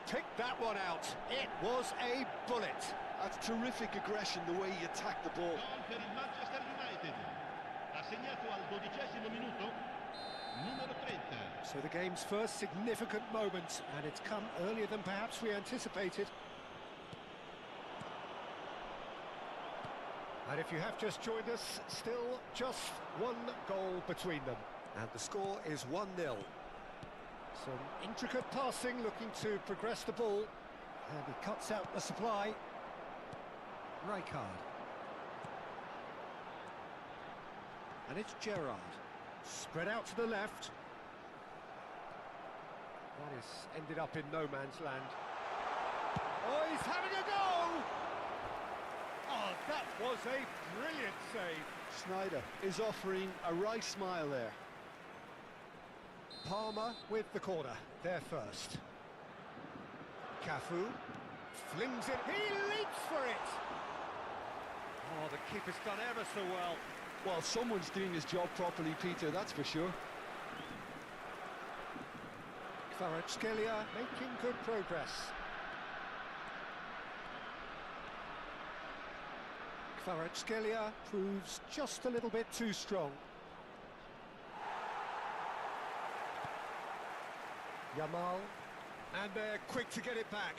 Pick that one out. It was a bullet. That's terrific aggression, the way he attacked the ball. Gol per il Manchester United. Ha segnato al 12° minuto, numero 30. So the game's first significant moment, and it's come earlier than perhaps we anticipated. And if you have just joined us, still just one goal between them. And the score is 1-0. Some intricate passing, looking to progress the ball. And he cuts out the supply. Rijkaard. And it's Gerrard. Spread out to the left. That is ended up in no man's land. Oh, he's having a go! Oh, that was a brilliant save. Sneijder is offering a right smile there. Palmer with the corner, there first. Cafu flings it, he leaps for it! Oh, the keeper's done ever so well. Well, someone's doing his job properly, Peter, that's for sure. Kvaratskhelia making good progress. Kvaratskhelia proves just a little bit too strong. Yamal, and they're quick to get it back.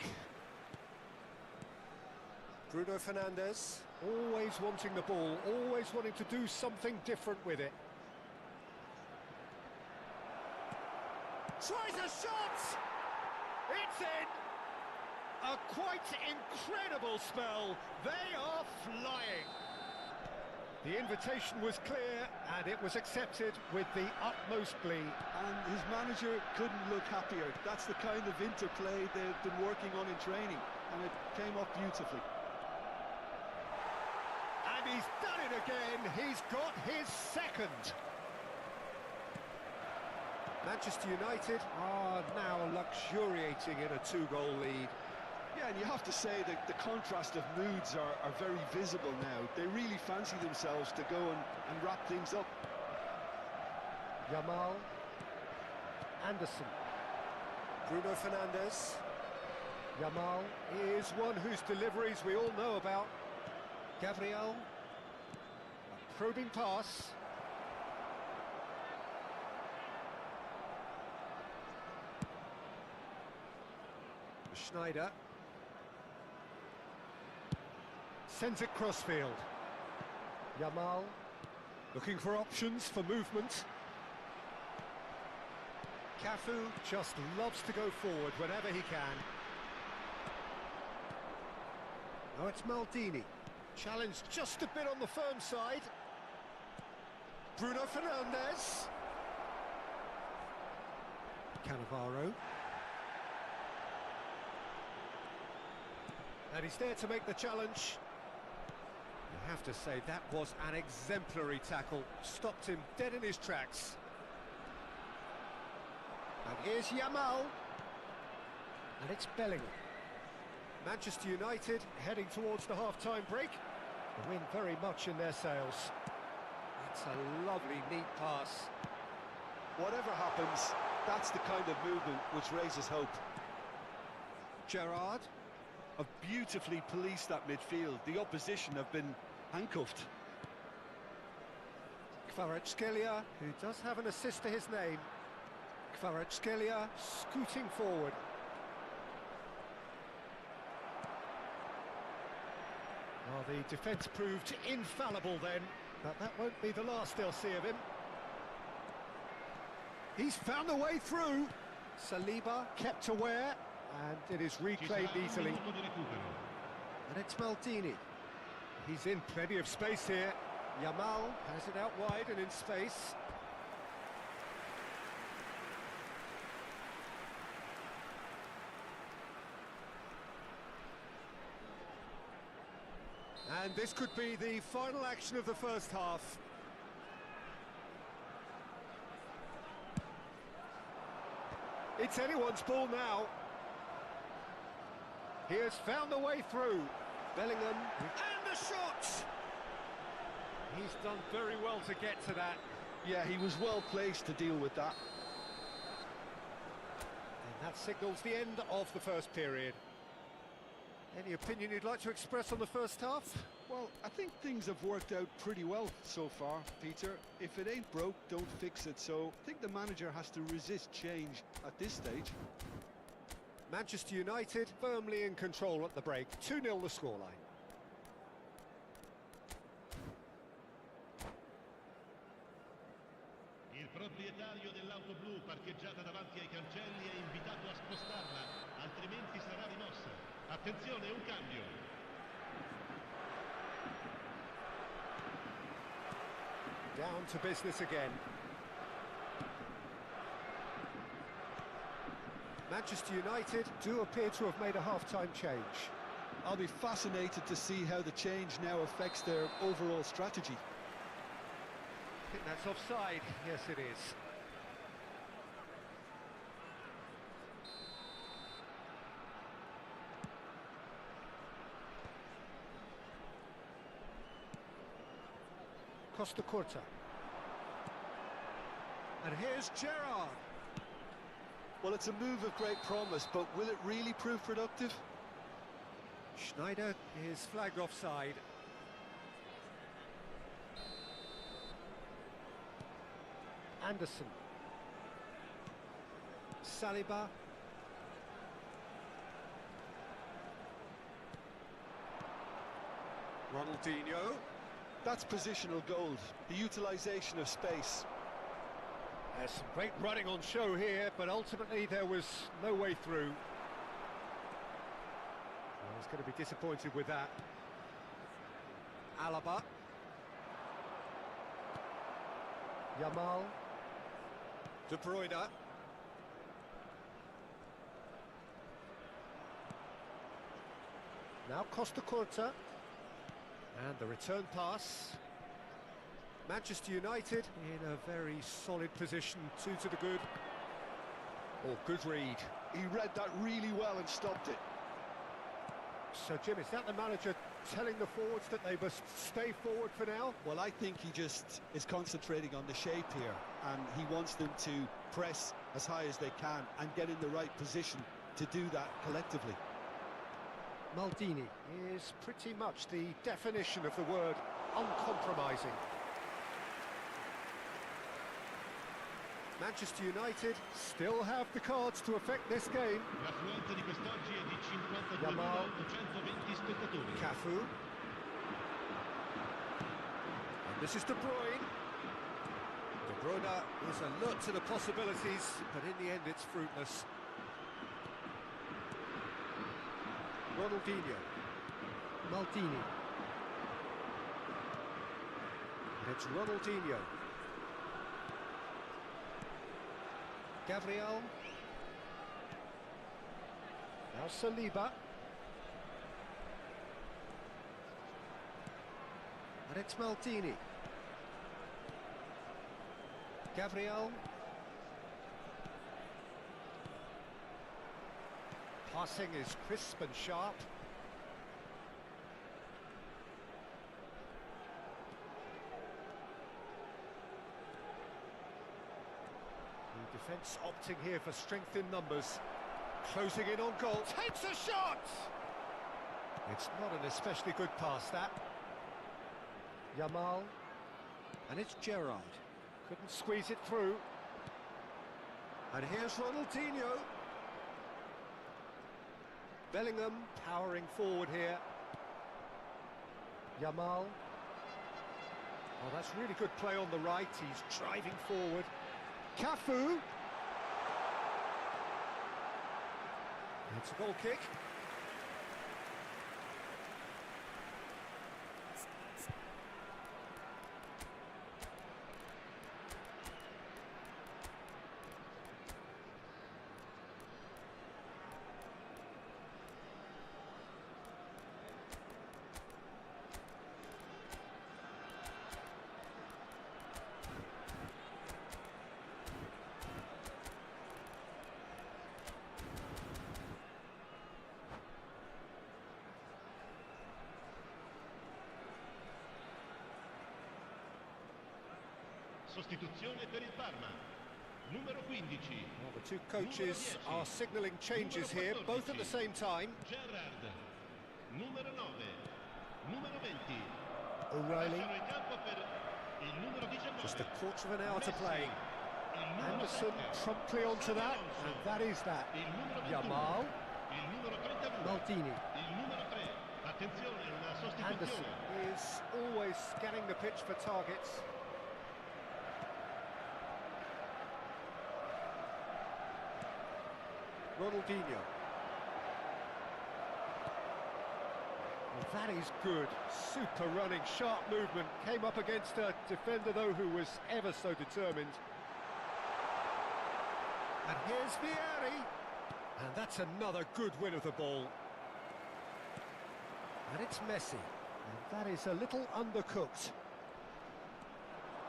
Bruno Fernandes, always wanting the ball, always wanting to do something different with it. Tries a shot! It's in! A quite incredible spell. They are flying. The invitation was clear, and it was accepted with the utmost glee. And his manager couldn't look happier. That's the kind of interplay they've been working on in training, and it came off beautifully. And he's done it again. He's got his second. Manchester United are now luxuriating in a two-goal lead. Yeah, and you have to say that the contrast of moods are very visible now. They really fancy themselves to go and wrap things up. Yamal. Anderson. Bruno Fernandes. Yamal is one whose deliveries we all know about. Gabriel. A probing pass. Sneijder. Sends it crossfield. Yamal looking for options for movement. Cafu just loves to go forward whenever he can. Now it's Maldini. Challenged just a bit on the firm side. Bruno Fernandes. Cannavaro. And he's there to make the challenge. You have to say that was an exemplary tackle. Stopped him dead in his tracks. Here's Yamal. And it's Bellingham. Manchester United heading towards the half-time break. The wind very much in their sails. That's a lovely, neat pass. Whatever happens, that's the kind of movement which raises hope. Gerrard. Have beautifully policed that midfield. The opposition have been handcuffed. Kvaratskhelia, who does have an assist to his name. Kvaratskhelia scooting forward. Well, the defence proved infallible then, but that won't be the last they'll see of him. He's found a way through. Saliba kept aware, and it is reclaimed easily. And it's Maldini. He's in plenty of space here. Yamal has it out wide and in space. And this could be the final action of the first half. It's anyone's ball now. He has found a way through. Bellingham, and the shot! He's done very well to get to that. Yeah, he was well placed to deal with that. And that signals the end of the first period. Any opinion you'd like to express on the first half? Well, I think things have worked out pretty well so far, Peter. If it ain't broke, don't fix it. So I think the manager has to resist change at this stage. Manchester United firmly in control at the break. 2-0 the scoreline. Il proprietario dell'auto blu parcheggiata davanti ai cancelli è invitato a spostarla, altrimenti sarà rimossa. Attenzione, un cambio. Down to business again. Manchester United do appear to have made a half-time change. I'll be fascinated to see how the change now affects their overall strategy. I think that's offside. Yes, it is. Costa Curta. And here's Gerrard. Well, it's a move of great promise, but will it really prove productive? Schneider is flagged offside. Anderson. Saliba. Ronaldinho. That's positional gold, the utilisation of space. There's some great running on show here, but ultimately there was no way through. Well, he's going to be disappointed with that. Alaba. Yamal. De Bruyne. Now Costa Curta. And the return pass. Manchester United in a very solid position, 2 to the good. Oh, good read. He read that really well and stopped it. So, Jim, is that the manager telling the forwards that they must stay forward for now? Well, I think he just is concentrating on the shape here, and he wants them to press as high as they can and get in the right position to do that collectively. Maldini is pretty much the definition of the word uncompromising. Manchester United still have the cards to affect this game. L'affluenza di quest'oggi è di Yamal. 52.820 spettatori. Cafu. And this is De Bruyne. De Bruyne is alert to the possibilities, but in the end it's fruitless. Ronaldinho. Maldini. And it's Ronaldinho. Gabriel. Now Saliba. And it's Maldini. Gabriel. Passing is crisp and sharp. The defence opting here for strength in numbers. Closing in on goal. Takes a shot! It's not an especially good pass, that. Yamal. And it's Gerrard. Couldn't squeeze it through. And here's Ronaldinho. Bellingham powering forward here. Yamal. Oh, that's really good play on the right. He's driving forward. Cafu. It's a goal kick. Sostituzione per il Parma. Numero 15. Well, the two coaches are signalling changes here, both at the same time. Gerrard. Numero 9. Numero 20. O'Reilly. Lasciano il campo per il numero 19. Just a quarter of an hour to play. Il numero Anderson 7. promptly onto that, and that is that. Il numero 21. Yamal. Il numero 32. Maldini. Il numero 3. Attenzione, una Anderson sostituzione. is always scanning the pitch for targets. Ronaldinho. Well, that is good. Super running, sharp movement. Came up against a defender, though, who was ever so determined. And here's Vieri. And that's another good win of the ball. And it's Messi. And that is a little undercooked.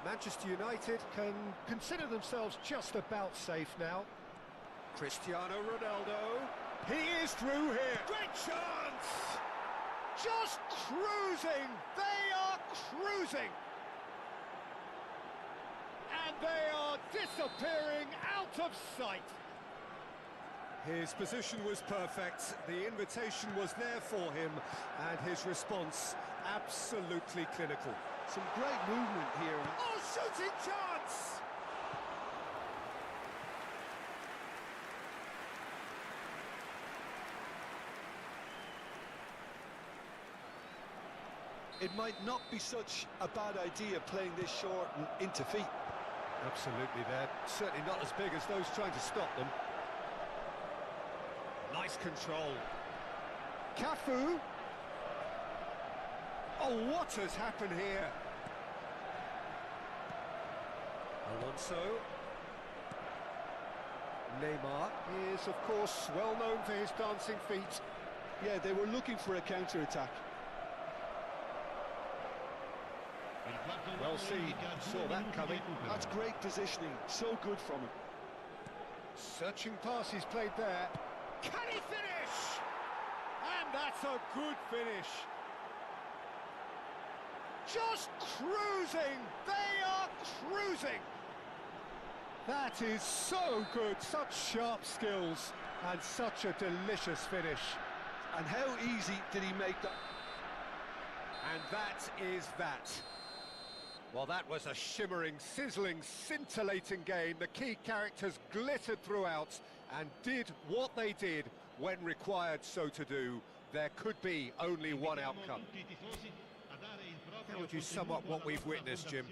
Manchester United can consider themselves just about safe now. Cristiano Ronaldo. He is through here. Great chance! Just cruising. They are cruising. And they are disappearing out of sight. His position was perfect. The invitation was there for him. And his response, absolutely clinical. Some great movement here. Oh, shooting chance! It might not be such a bad idea playing this short and into feet. Absolutely, they're certainly not as big as those trying to stop them. Nice control. Cafu. Oh, what has happened here? Alonso. Neymar is, of course, well known for his dancing feet. Yeah, they were looking for a counter-attack. Well seen, saw that coming. That's great positioning, so good from him. Searching pass he's played there. Can he finish? And that's a good finish. Just cruising! They are cruising! That is so good, such sharp skills and such a delicious finish. And how easy did he make that? And that is that. Well, that was a shimmering, sizzling, scintillating game. The key characters glittered throughout and did what they did when required so to do. There could be only one outcome. How would you sum up what we've witnessed, Jim?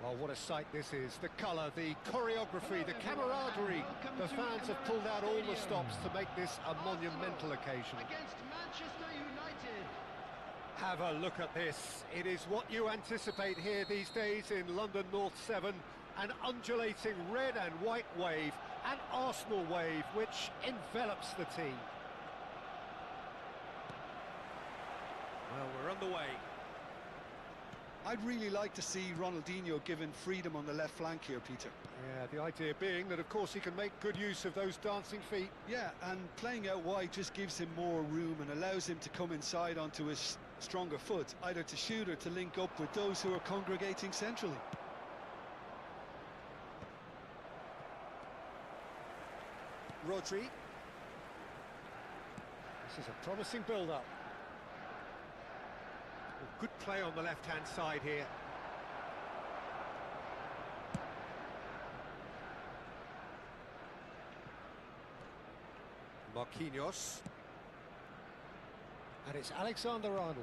Oh, what a sight this is. The colour, the choreography, the camaraderie. The fans have pulled out all the stops to make this a monumental occasion. Against Manchester United. Have a look at this. It is what you anticipate here these days in London North 7. An undulating red and white wave, an Arsenal wave which envelops the team. Well, we're underway. I'd really like to see Ronaldinho given freedom on the left flank here, Peter. Yeah, the idea being that, of course, he can make good use of those dancing feet. Yeah, and playing out wide just gives him more room and allows him to come inside onto his stronger foot, either to shoot or to link up with those who are congregating centrally. Rodri. This is a promising build-up. Good play on the left-hand side here. Marquinhos. And it's Alexander-Arnold.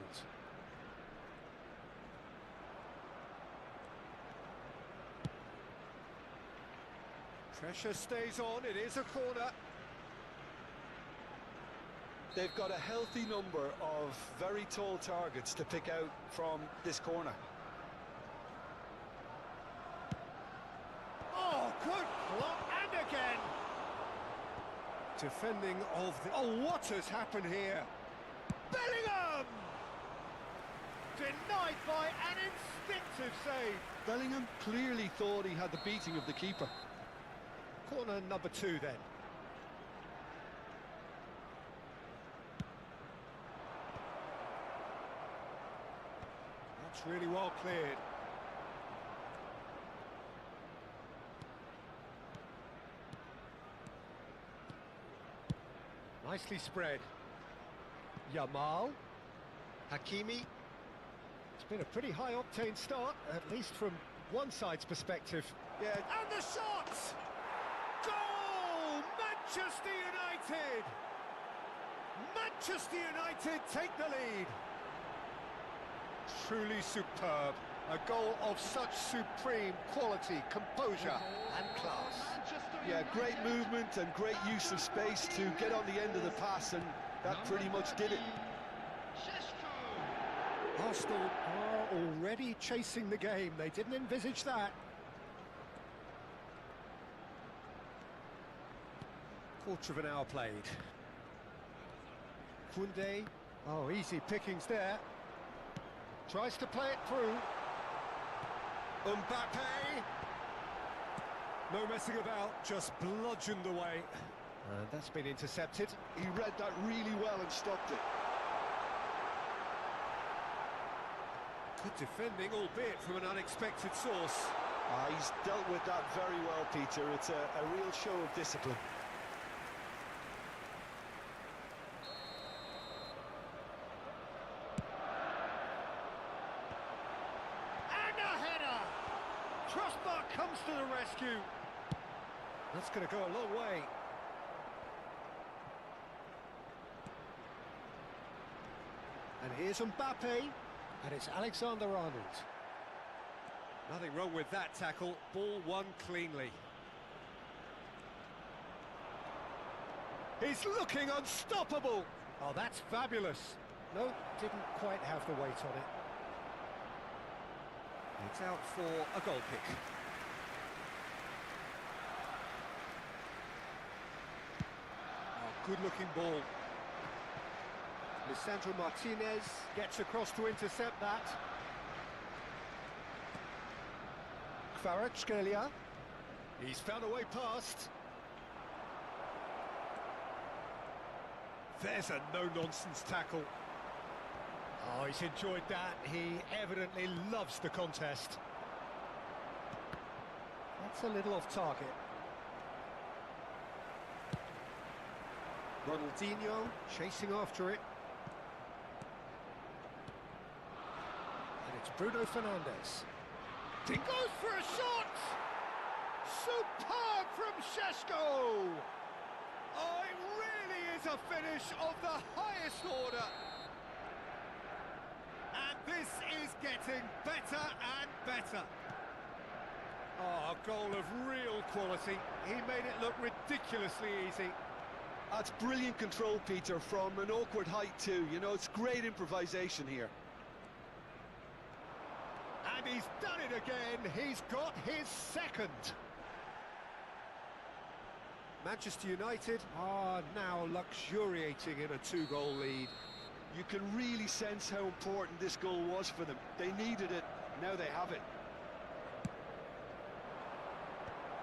Pressure stays on, it is a corner. They've got a healthy number of very tall targets to pick out from this corner. Oh, good block, and again! Defending of the... Oh, what has happened here? Bellingham! Denied by an instinctive save. Bellingham clearly thought he had the beating of the keeper. Corner number 2 then. That's really well cleared. Nicely spread. Yamal. Hakimi. It's been a pretty high-octane start, at least from one side's perspective. Yeah, and the shot! Goal! Manchester United! Manchester United take the lead. Truly superb. A goal of such supreme quality, composure and class. Yeah, great movement and great use of space to get on the end of the pass, and that pretty much did it. Arsenal are already chasing the game. They didn't envisage that. Quarter of an hour played. Koundé. Oh, easy pickings there. Tries to play it through. Mbappe. No messing about, just bludgeoned away. And that's been intercepted. He read that really well and stopped it. Good defending, albeit from an unexpected source. He's dealt with that very well, Peter. It's a real show of discipline. And a header! Crossbar comes to the rescue. That's going to go a long way. And here's Mbappe. And it's Alexander-Arnold. Nothing wrong with that tackle. Ball won cleanly. He's looking unstoppable. Oh, that's fabulous. No, didn't quite have the weight on it. It's out for a goal kick. Oh, good-looking ball. Lisandro Martinez gets across to intercept that. Kvaratskhelia. He's found a way past. There's a no-nonsense tackle. Oh, he's enjoyed that. He evidently loves the contest. That's a little off target. Ronaldinho chasing after it. And it's Bruno Fernandes. He goes for a shot! Superb from Šeško! Oh, it really is a finish of the highest order. And this is getting better and better. Oh, a goal of real quality. He made it look ridiculously easy. That's brilliant control, Peter, from an awkward height too. You know, it's great improvisation here. And he's done it again. He's got his second. Manchester United are now luxuriating in a two-goal lead. You can really sense how important this goal was for them. They needed it, now they have it.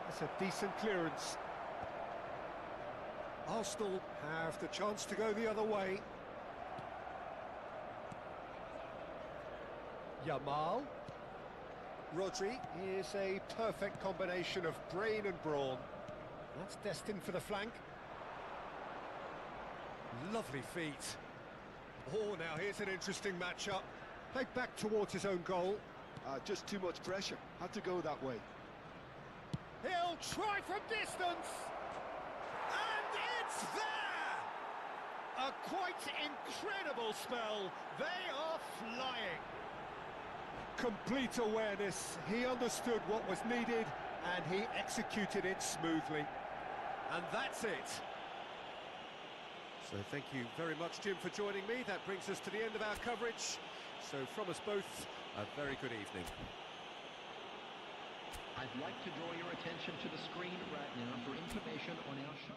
That's a decent clearance. Arsenal have the chance to go the other way. Yamal. Rodri is a perfect combination of brain and brawn. That's destined for the flank. Lovely feet. Oh, now here's an interesting matchup. Played back towards his own goal. Just too much pressure. Had to go that way. He'll try from distance. And it's there! A quite incredible spell. They are flying. Complete awareness. He understood what was needed and he executed it smoothly. And that's it. So thank you very much, Jim, for joining me. That brings us to the end of our coverage. So from us both, a very good evening. I'd like to draw your attention to the screen right now for information on our show.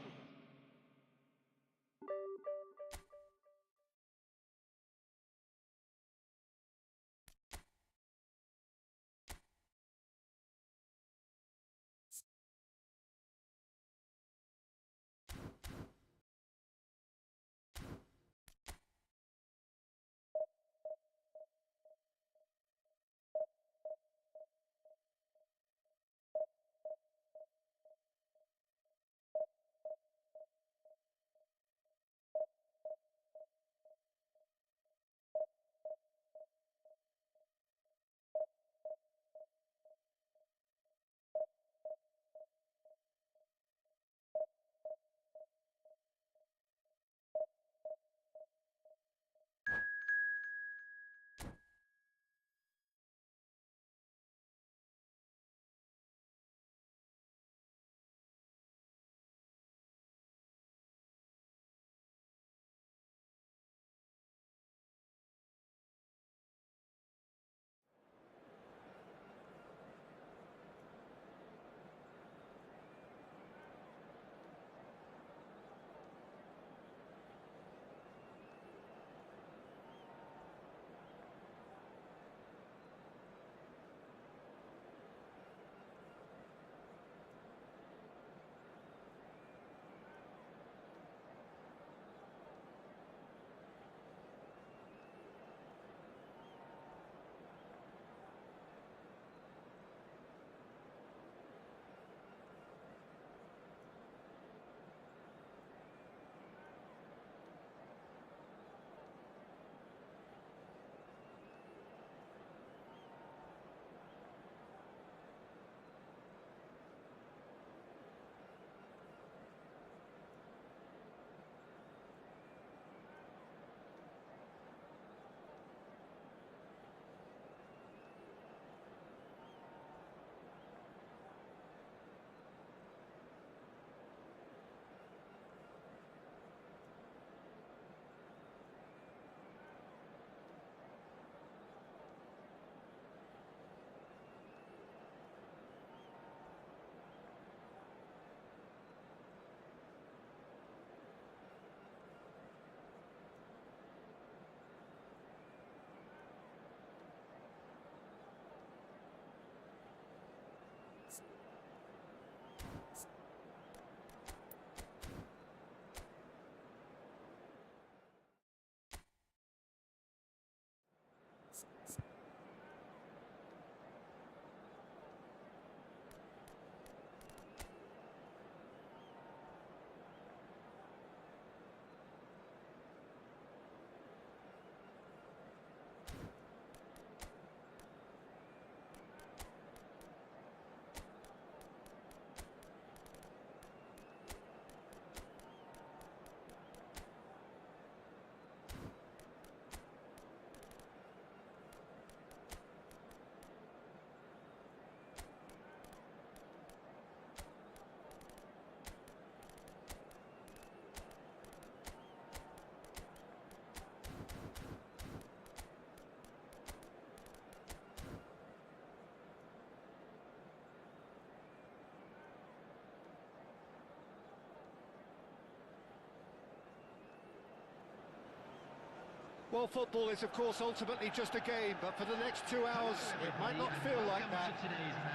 Well, football is, of course, ultimately just a game, but for the next 2 hours, it might not feel like that.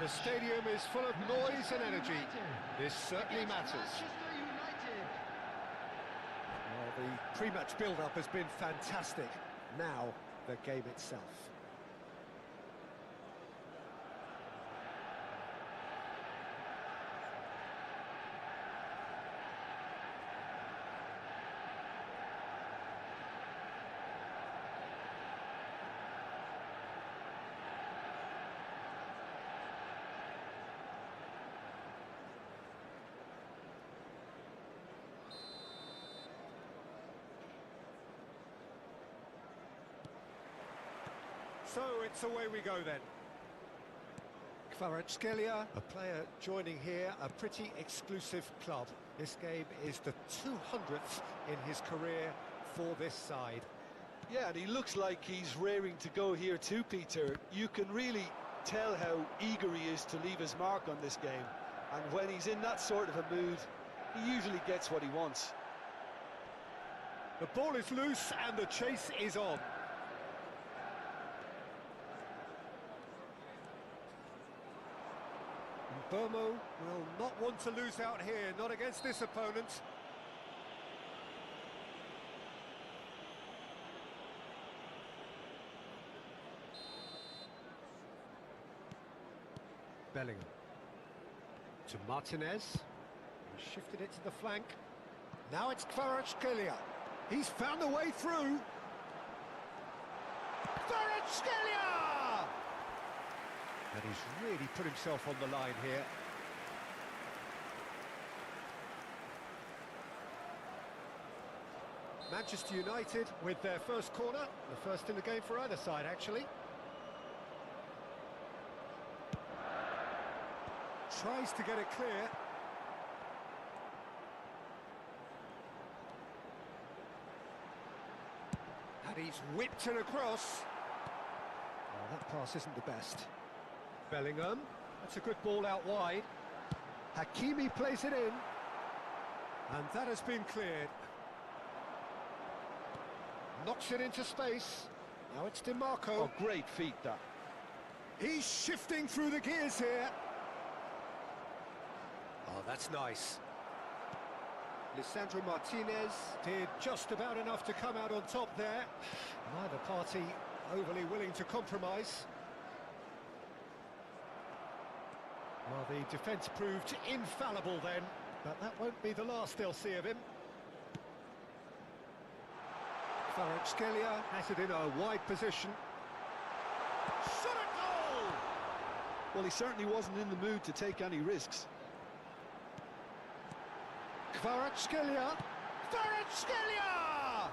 The stadium is full of noise and energy. This certainly matters. Well, the pre-match build-up has been fantastic. Now, the game itself. So it's away we go then. Kvaratskhelia, a player joining here, a pretty exclusive club. This game is the 200th in his career for this side. Yeah, and he looks like he's raring to go here too, Peter. You can really tell how eager he is to leave his mark on this game. And when he's in that sort of a mood, he usually gets what he wants. The ball is loose and the chase is on. Burmo will not want to lose out here, not against this opponent. Bellingham. To Martinez. He shifted it to the flank. Now it's Kvaratskhelia. He's found a way through. Kvaratskhelia! And he's really put himself on the line here. Manchester United with their first corner, the first in the game for either side, actually. Tries to get it clear. And he's whipped it across. Oh, that pass isn't the best. Bellingham, that's a good ball out wide. Hakimi plays it in. And that has been cleared. Knocks it into space. Now it's DiMarco. Oh, great feat, that. He's shifting through the gears here. Oh, that's nice. Lisandro Martinez did just about enough to come out on top there. Neither party overly willing to compromise. Well, the defence proved infallible then, but that won't be the last they'll see of him. Kvaratskhelia has it in a wide position. Shot at goal! Well, he certainly wasn't in the mood to take any risks. Kvaratskhelia! Kvaratskhelia!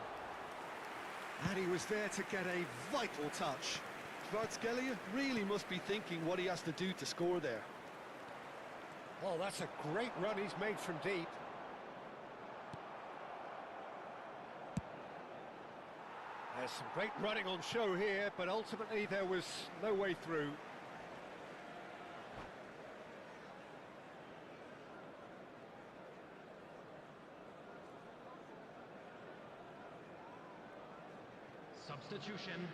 And he was there to get a vital touch. Kvaratskhelia really must be thinking what he has to do to score there. Oh, that's a great run he's made from deep. There's some great running on show here, but ultimately there was no way through. Substitution.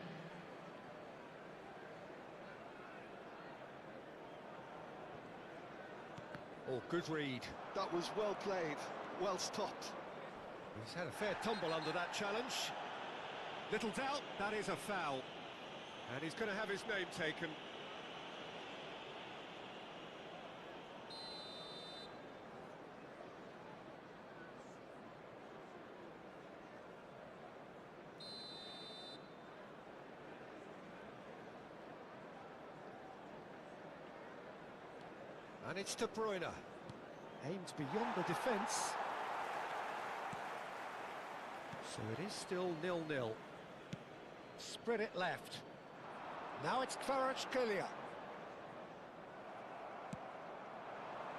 Oh, good read. That was well played, well stopped. He's had a fair tumble under that challenge. Little doubt, that is a foul. And he's going to have his name taken. And it's De Bruyne. Aims beyond the defence. So it is still 0-0. Spread it left. Now it's Kvaratskhelia.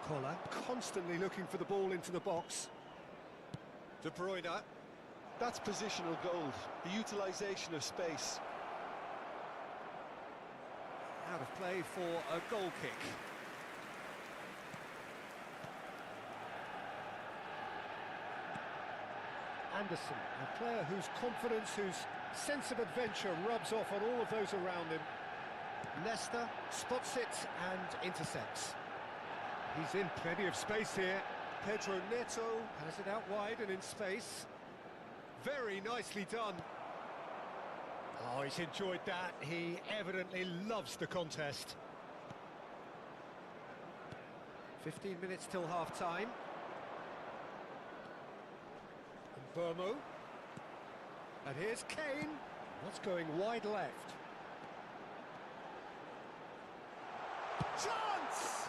Collar constantly looking for the ball into the box. De Bruyne. That's positional gold, the utilisation of space. Out of play for a goal kick. Anderson, a player whose confidence, whose sense of adventure rubs off on all of those around him. Leicester spots it and intercepts. He's in plenty of space here. Pedro Neto has it out wide and in space. Very nicely done. Oh, he's enjoyed that. He evidently loves the contest. 15 minutes till half-time. Burmo. And here's Kane. What's going wide left? Chance!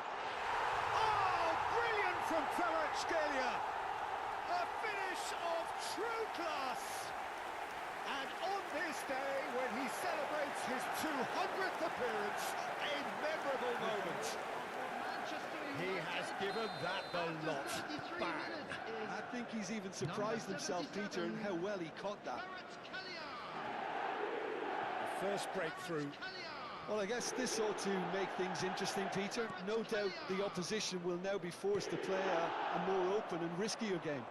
Oh, brilliant from Kvaratskhelia! A finish of true class! And on this day, when he celebrates his 200th appearance, a memorable moment. He has given that the lot. Bang! I think he's even surprised himself, Peter, in how well he caught that. First breakthrough. Well, I guess this ought to make things interesting, Peter. No doubt the opposition will now be forced to play a more open and riskier game.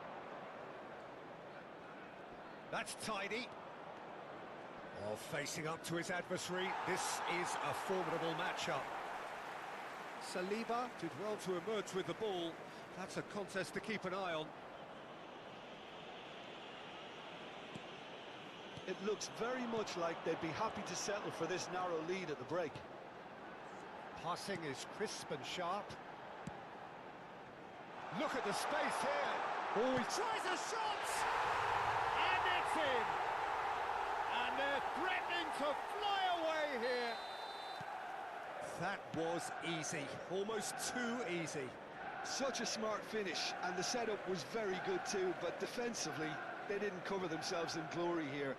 That's tidy. Oh, facing up to his adversary, this is a formidable matchup. Saliba did well to emerge with the ball. That's a contest to keep an eye on. It looks very much like they'd be happy to settle for this narrow lead at the break. Passing is crisp and sharp. Look at the space here. Oh, he tries a shot! And it's in! And they're threatening to fly away here. That was easy, almost too easy. Such a smart finish, and the setup was very good too, but defensively, they didn't cover themselves in glory here.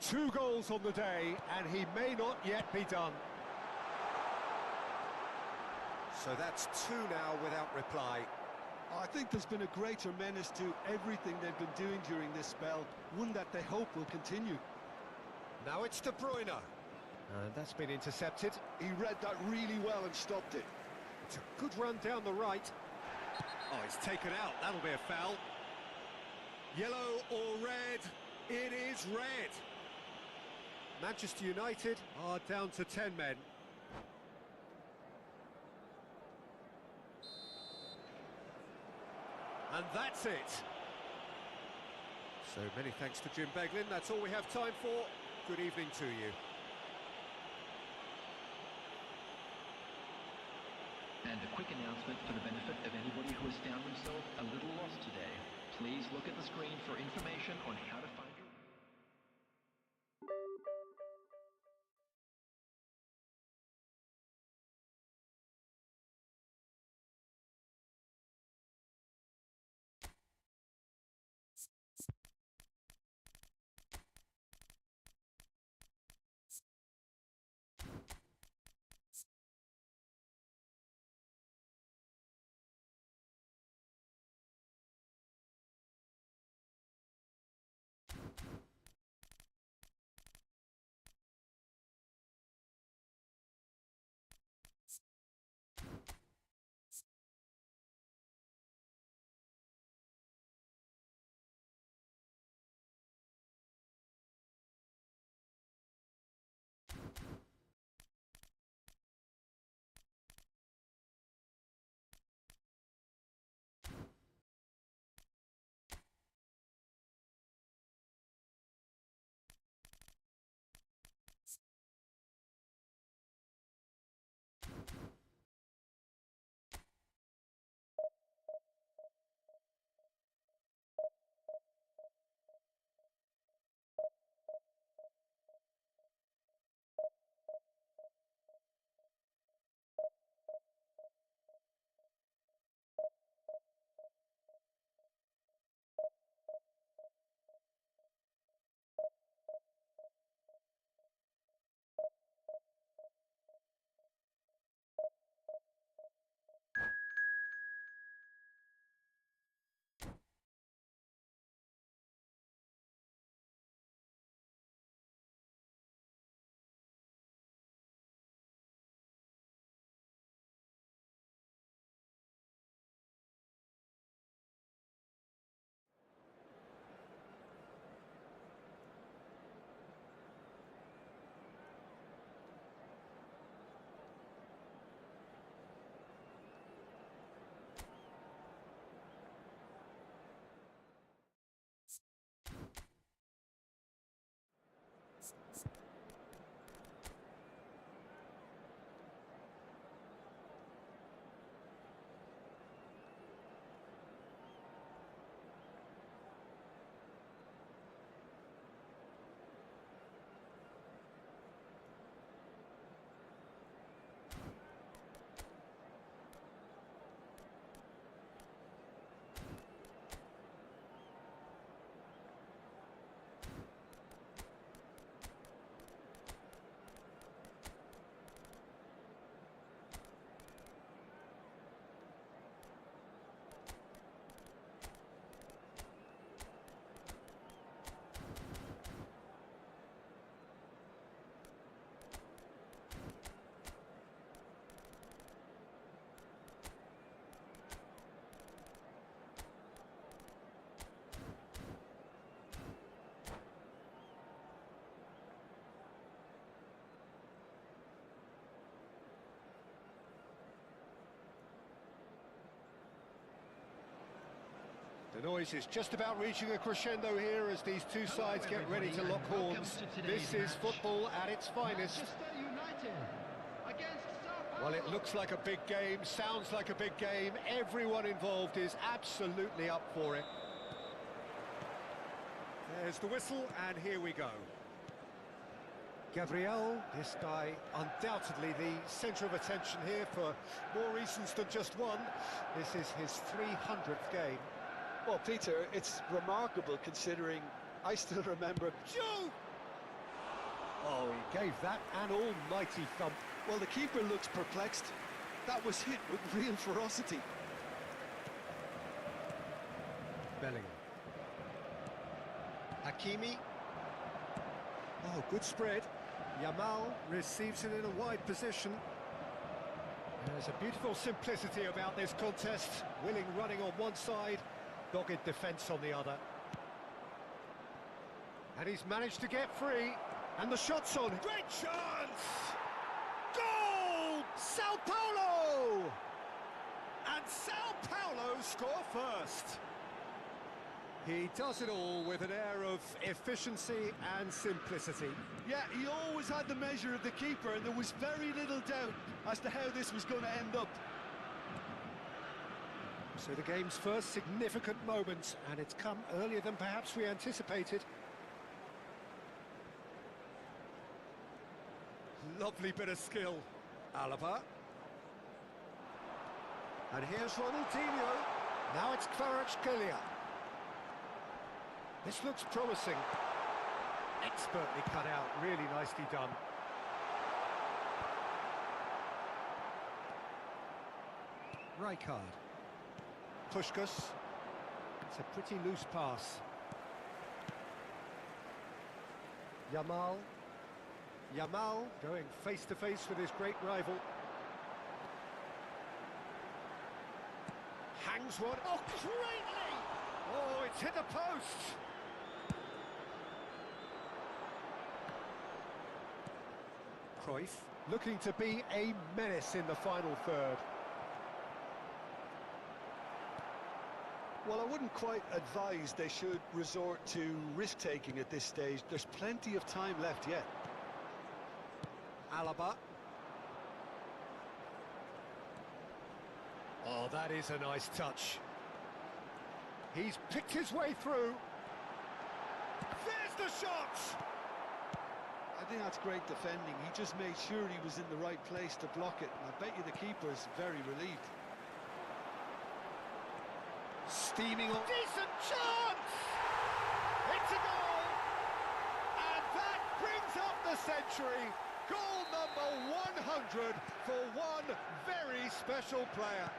2 goals on the day, and he may not yet be done. So that's 2 now without reply. I think there's been a greater menace to everything they've been doing during this spell, one that they hope will continue. Now it's De Bruyne. And that's been intercepted. He read that really well and stopped it. It's a good run down the right. Oh, it's taken out. That'll be a foul. Yellow or red? It is red. Manchester United are down to 10 men. And that's it. So many thanks to Jim Beglin. That's all we have time for. Good evening to you. And a quick announcement for the benefit of anybody who has found themselves a little lost today. Please look at the screen for information on how to find your... The noise is just about reaching a crescendo here as these two sides get ready to lock horns. This is football at its finest. Well, it looks like a big game, sounds like a big game. Everyone involved is absolutely up for it. There's the whistle, and here we go. Gabriel, this guy undoubtedly the centre of attention here for more reasons than just one. This is his 300th game. Well, Peter, it's remarkable considering I still remember... Joe! Oh, he gave that an almighty thump. Well, the keeper looks perplexed. That was hit with real ferocity. Bellingham. Hakimi. Oh, good spread. Yamal receives it in a wide position. There's a beautiful simplicity about this contest. Willing running on one side, dogged defence on the other. And he's managed to get free. And the shot's on. Great chance! Goal! Sao Paulo! And Sao Paulo score first. He does it all with an air of efficiency and simplicity. Yeah, he always had the measure of the keeper, and there was very little doubt as to how this was going to end up. So the game's first significant moment, and it's come earlier than perhaps we anticipated. Lovely bit of skill. Alaba. And here's Ronaldinho. Now it's Kvaratskhelia. This looks promising. Expertly cut out, really nicely done. Rijkaard. Puskás. It's a pretty loose pass. Yamal. Yamal going face-to-face with his great rival. Hangs one. Oh, greatly! Oh, it's hit the post! Cruyff looking to be a menace in the final third. Well, I wouldn't quite advise they should resort to risk-taking at this stage. There's plenty of time left yet. Alaba. Oh, that is a nice touch. He's picked his way through. There's the shot! I think that's great defending. He just made sure he was in the right place to block it. And I bet you the keeper's very relieved. Steaming on. Decent chance! It's a goal! And that brings up the century. Goal number 100 for one very special player.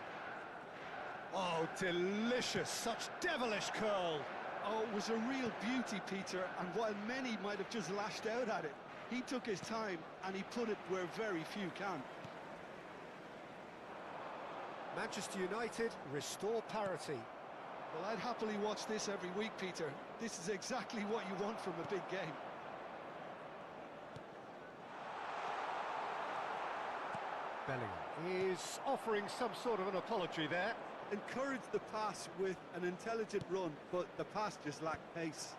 Oh, delicious. Such devilish curl. Oh, it was a real beauty, Peter, and while many might have just lashed out at it, he took his time and he put it where very few can. Manchester United restore parity. Well, I'd happily watch this every week, Peter. This is exactly what you want from a big game. Bellingham is offering some sort of an apology there. Encouraged the pass with an intelligent run, but the pass just lacked pace.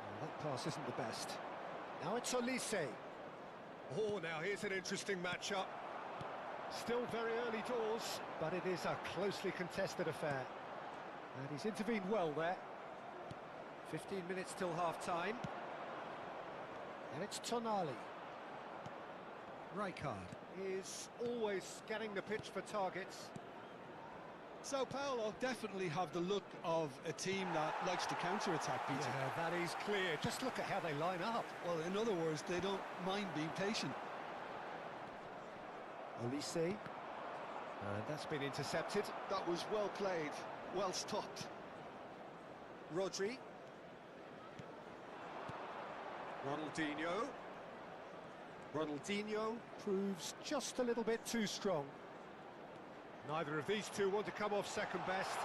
Well, that pass isn't the best. Now it's Olise. Oh, now here's an interesting matchup. Still very early doors, but it is a closely contested affair. And he's intervened well there. 15 minutes till half-time. And it's Tonali. Rijkaard is always scanning the pitch for targets. Sao Paulo definitely have the look of a team that likes to counter-attack, Peter. Yeah, that is clear. Just look at how they line up. Well, in other words, they don't mind being patient. Olise. And that's been intercepted. That was well played, well stopped. Rodri. Ronaldinho. Ronaldinho proves just a little bit too strong. Neither of these two want to come off second best.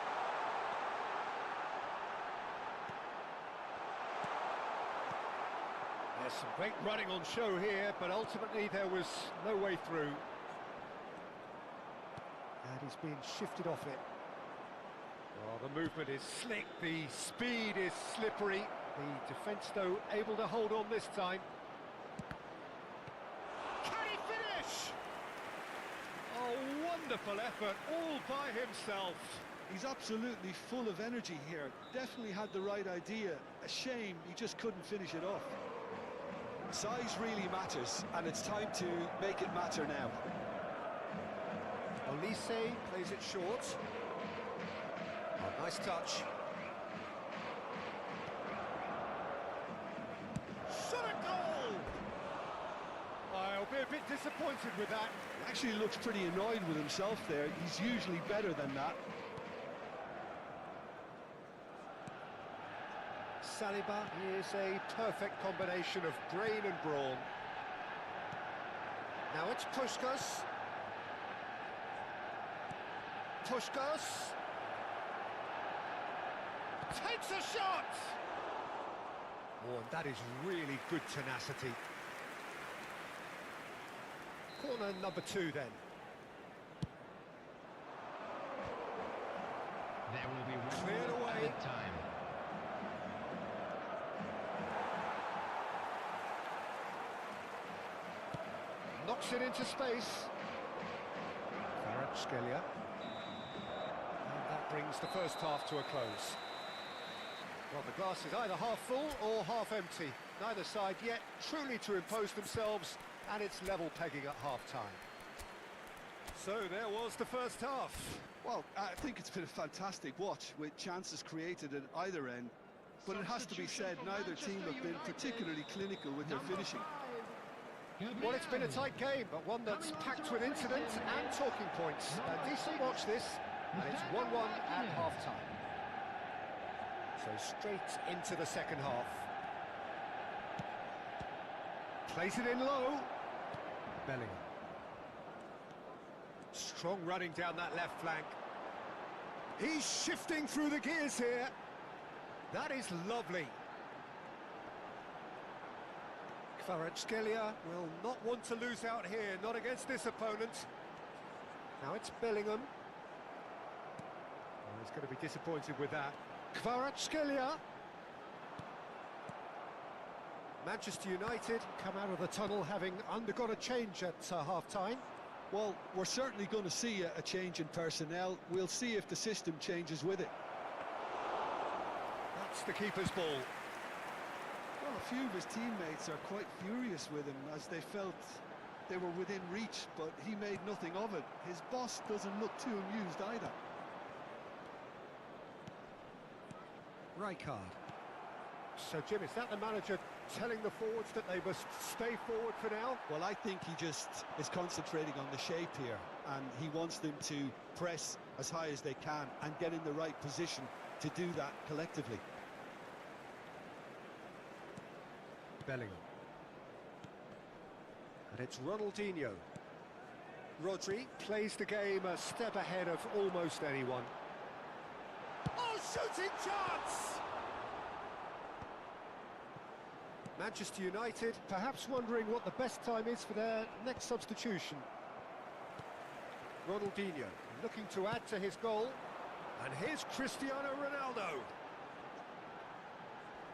There's some great running on show here, but ultimately there was no way through. And he's being shifted off it. Oh, the movement is slick, the speed is slippery. The defence, though, able to hold on this time. Can he finish? Oh, wonderful effort, all by himself. He's absolutely full of energy here. Definitely had the right idea. A shame he just couldn't finish it off. Size really matters, and it's time to make it matter now. Olise plays it short. Oh, nice touch. Shot a goal! I'll be a bit disappointed with that. Actually looks pretty annoyed with himself there. He's usually better than that. Saliba is a perfect combination of brain and brawn. Now it's Puskás. Puskás takes a shot! Oh, and that is really good tenacity. Corner number 2 then. There will be one Cleared more away. added time. Knocks it into space. Kvaratskhelia. And that brings the first half to a close. Well, the glass is either half full or half empty. Neither side yet truly to impose themselves, and it's level pegging at half-time. So there was the first half. Well, I think it's been a fantastic watch with chances created at either end. But it has to be said, neither team have been particularly clinical with their finishing. Well, it's been a tight game, but one that's packed with incident and talking points. A decent watch this, and it's 1-1 at half-time. So straight into the second half. Plays it in low. Bellingham. Strong running down that left flank. He's shifting through the gears here. That is lovely. Kvaratskhelia will not want to lose out here, not against this opponent. Now it's Bellingham. Oh, he's going to be disappointed with that. Kvaratskhelia. Manchester United come out of the tunnel having undergone a change at half-time. Well, we're certainly going to see a change in personnel. We'll see if the system changes with it. That's the keeper's ball. Well, a few of his teammates are quite furious with him as they felt they were within reach, but he made nothing of it. His boss doesn't look too amused either. Rijkaard. So, Jim, is that the manager telling the forwards that they must stay forward for now? Well, I think he just is concentrating on the shape here, and he wants them to press as high as they can and get in the right position to do that collectively. Bellingham. And it's Ronaldinho. Rodri plays the game a step ahead of almost anyone. Oh, shooting chance! Manchester United perhaps wondering what the best time is for their next substitution. Ronaldinho looking to add to his goal. And here's Cristiano Ronaldo.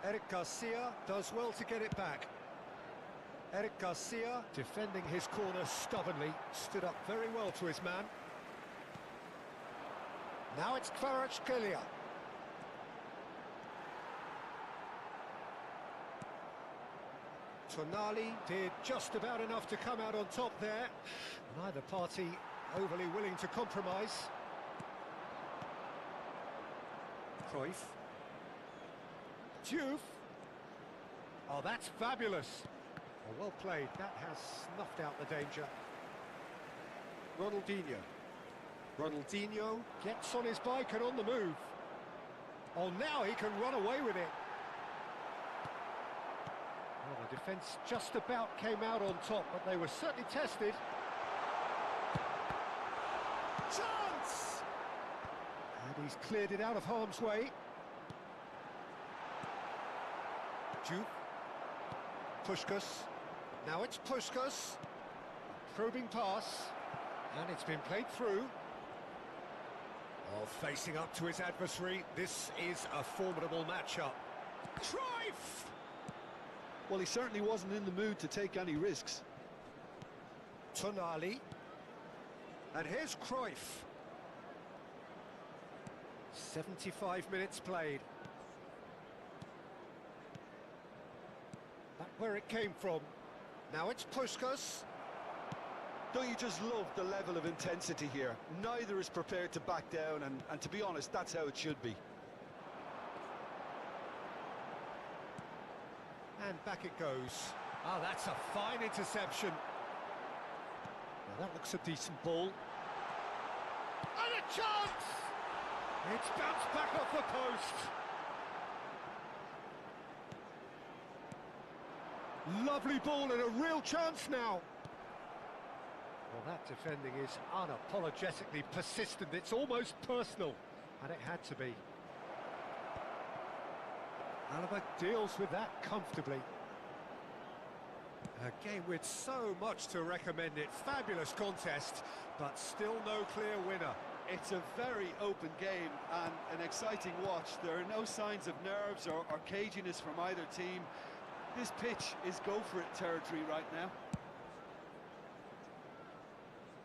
Eric Garcia does well to get it back. Eric Garcia defending his corner stubbornly, stood up very well to his man. Now it's Kvaratskhelia. Tonali did just about enough to come out on top there. Neither party overly willing to compromise. Cruyff. Diouf. Oh, that's fabulous. Oh, well played. That has snuffed out the danger. Ronaldinho. Ronaldinho gets on his bike and on the move. Oh, now he can run away with it. Well, the defence just about came out on top, but they were certainly tested. Chance! And he's cleared it out of harm's way. Diouf. Puskás. Now it's Puskás. Probing pass. And it's been played through. Well, facing up to his adversary, this is a formidable matchup. Cruyff! Well, he certainly wasn't in the mood to take any risks. Tonali. And here's Cruyff. 75 minutes played. Back where it came from. Now it's Puskas. Don't you just love the level of intensity here? Neither is prepared to back down, and to be honest, that's how it should be. And back it goes. Oh, that's a fine interception. Well, that looks a decent ball. And a chance! It's bounced back off the post. Lovely ball and a real chance now. Well, that defending is unapologetically persistent. It's almost personal, and it had to be. Alaba deals with that comfortably. A game with so much to recommend it. Fabulous contest, but still no clear winner. It's a very open game and an exciting watch. There are no signs of nerves or caginess from either team. This pitch is go-for-it territory right now.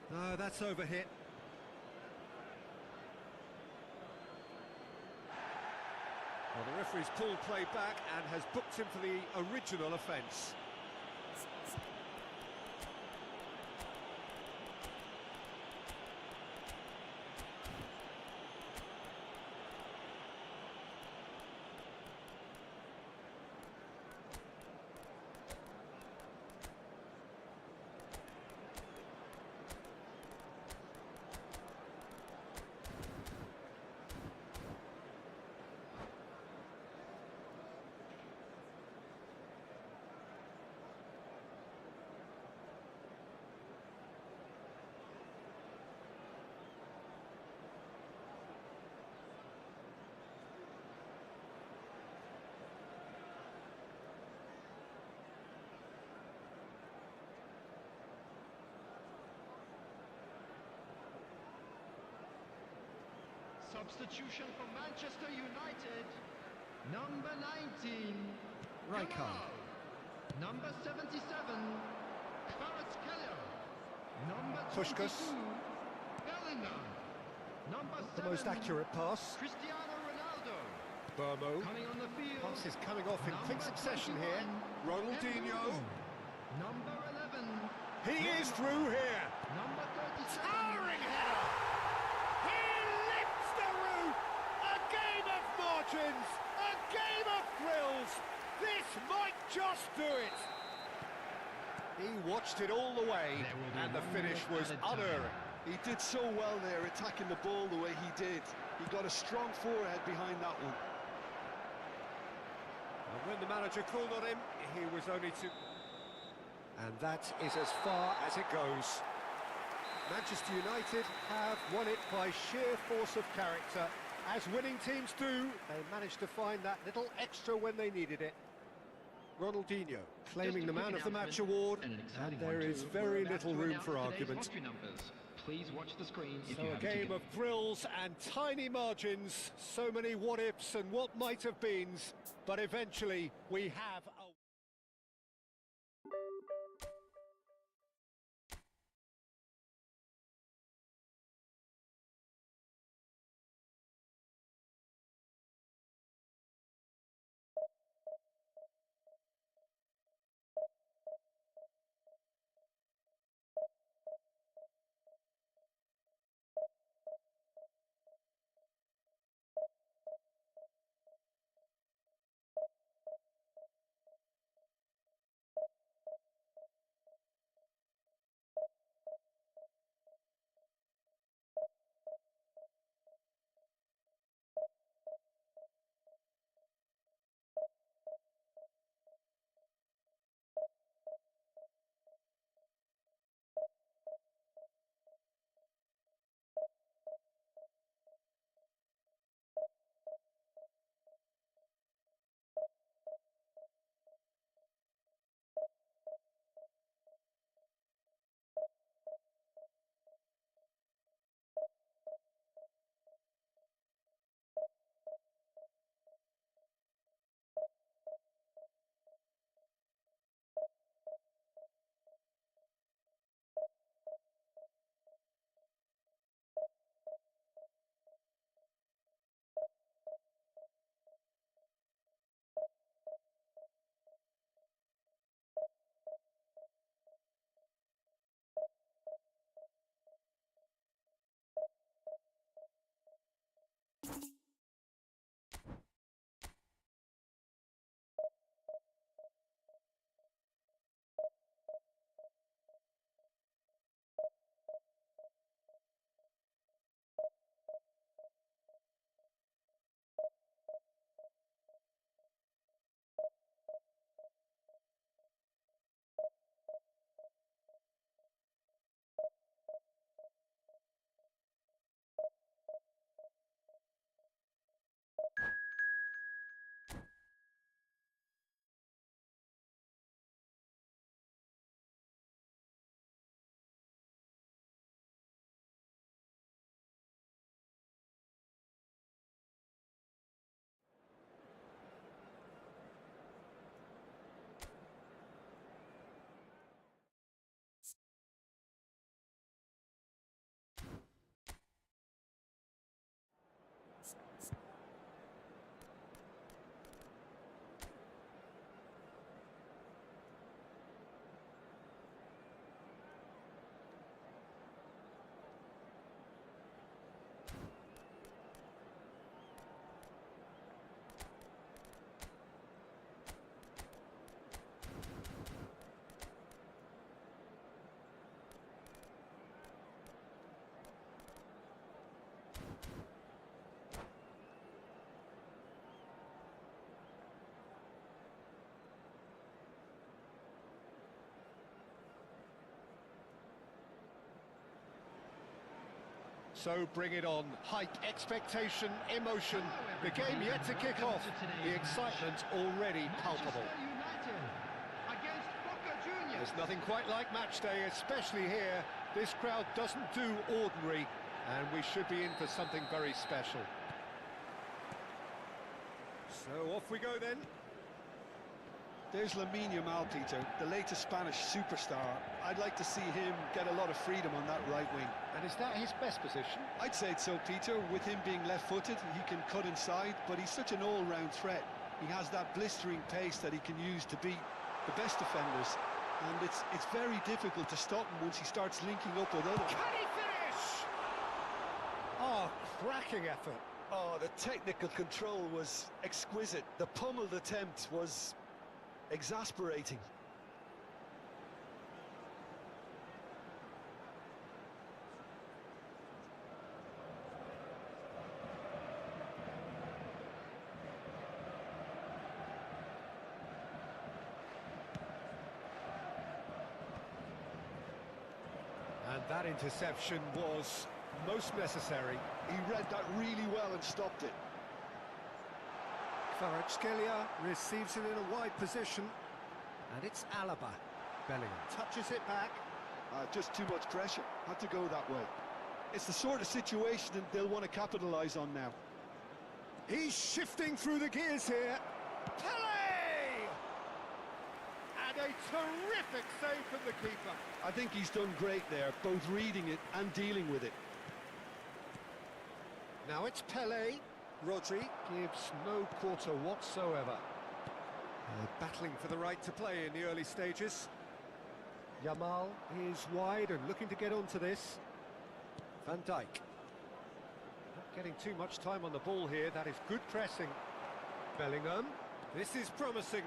No, that's overhit. Well, the referee's pulled play back and has booked him for the original offence. Substitution for Manchester United. Number 19. Rijkaard. Number 77. Kvaratskhelia. Number 22. Puskas. Bellingham. Number 7. The most accurate pass. Cristiano Ronaldo. Burmo. Coming on the field. Pass is coming off in quick succession 21. here. Ronaldinho. Number 11. He is through here. Number 37. Towering header. He lifts the roof. A game of margins. A game of thrills. This might just do it. He watched it all the way, and the finish was unerring. He did so well there, attacking the ball the way he did. He got a strong forehead behind that one. And when the manager called on him, he was only to... And that is as far as it goes. Manchester United have won it by sheer force of character. As winning teams do, they managed to find that little extra when they needed it. Ronaldinho claiming the Man of the Match award, and there is very little room for argument. Please watch the screen if So you a have game of thrills and tiny margins, so many what-ifs and what might have beens, but eventually we have a... So bring it on. Hype, expectation, emotion. The game yet to kick off. The excitement already palpable. There's nothing quite like match day, especially here. This crowd doesn't do ordinary, and we should be in for something very special. So off we go then. There's Lamine Yamal, Peter, the latest Spanish superstar. I'd like to see him get a lot of freedom on that right wing. And is that his best position? I'd say so, Peter. With him being left-footed, he can cut inside, but he's such an all-round threat. He has that blistering pace that he can use to beat the best defenders, and it's very difficult to stop him once he starts linking up with others. Can he finish? Oh, cracking effort. Oh, the technical control was exquisite. The pummeled attempt was exasperating. And that interception was most necessary. He read that really well and stopped it. Kvaratskhelia receives it in a wide position, and it's Alaba. Bellingham touches it back. Just too much pressure. Had to go that way. It's the sort of situation that they'll want to capitalise on now. He's shifting through the gears here. Pele! And a terrific save from the keeper. I think he's done great there, both reading it and dealing with it. Now it's Pele. Rodri gives no quarter whatsoever. Battling for the right to play in the early stages. Yamal is wide and looking to get onto this. Van Dijk. Not getting too much time on the ball here. That is good pressing. Bellingham. This is promising.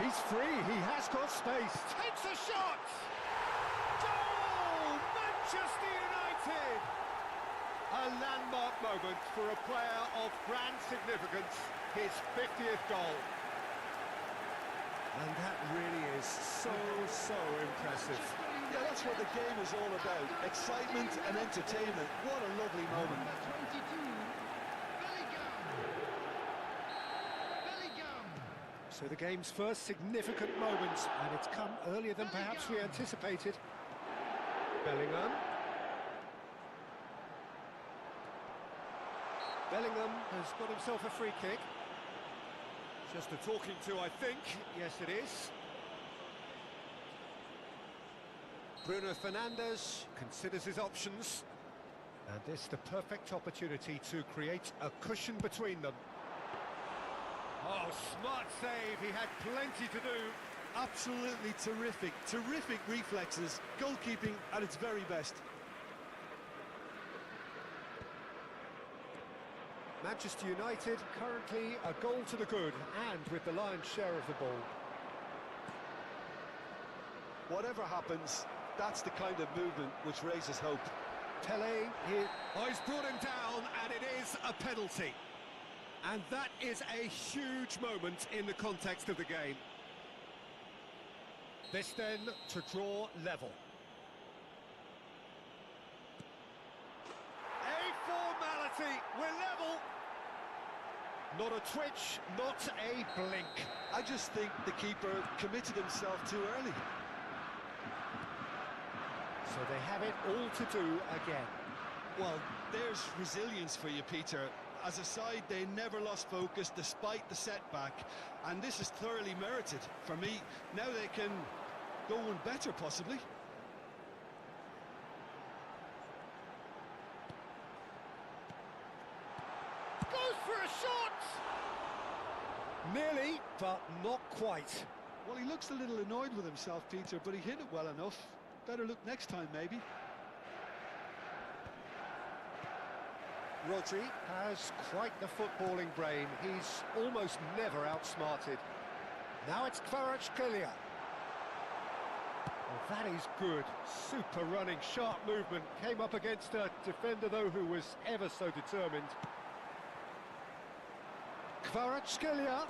He's free. He has got space. Takes a shot. Goal! Manchester United! A landmark moment for a player of grand significance, his 50th goal. And that really is so impressive. Yeah, that's what the game is all about. Excitement and entertainment. What a lovely moment. So the game's first significant moment, and it's come earlier than perhaps we anticipated. Bellingham. Bellingham has got himself a free kick. Just a talking to, I think. Yes, it is. Bruno Fernandes considers his options. And this the perfect opportunity to create a cushion between them. Oh, smart save. He had plenty to do. Absolutely terrific. Terrific reflexes. Goalkeeping at its very best. Manchester United currently a goal to the good and with the lion's share of the ball. Whatever happens, that's the kind of movement which raises hope. Pele here. Oh, he's brought him down, and it is a penalty. And that is a huge moment in the context of the game. This then to draw level. A formality, we're level. Not a twitch, not a blink. I just think the keeper committed himself too early. So they have it all to do again. Well, there's resilience for you, Peter. As a side, they never lost focus despite the setback, and this is thoroughly merited. For me, now they can go one better, possibly. Goes for a shot! Nearly, but not quite. Well, he looks a little annoyed with himself, Peter, but he hit it well enough. Better look next time, maybe. Rodri has quite the footballing brain. He's almost never outsmarted. Now it's Kvaratskhelia. Well, that is good. Super running, sharp movement. Came up against a defender, though, who was ever so determined. Kvaratskhelia.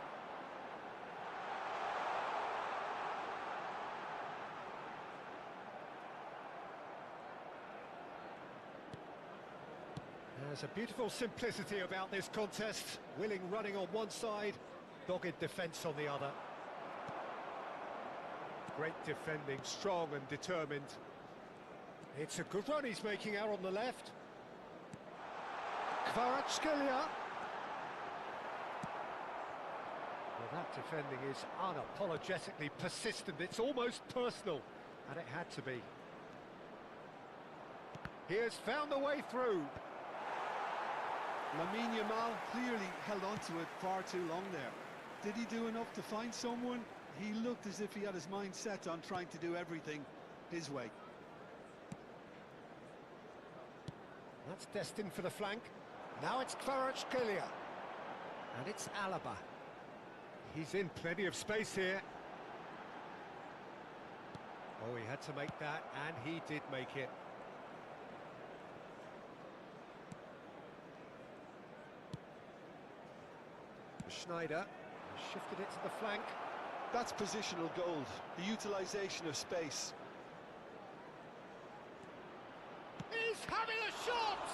There's a beautiful simplicity about this contest. Willing running on one side, dogged defence on the other. Great defending, strong and determined. It's a good run he's making out on the left. Kvaratskhelia. Well, that defending is unapologetically persistent. It's almost personal, and it had to be. He has found the way through. Lamine Yamal clearly held on to it far too long there. Did he do enough to find someone? He looked as if he had his mind set on trying to do everything his way. That's destined for the flank. Now it's Kvaratskhelia. And it's Alaba. He's in plenty of space here. Oh, he had to make that, and he did make it. Schneider shifted it to the flank. That's positional gold, the utilisation of space. He's having a shot!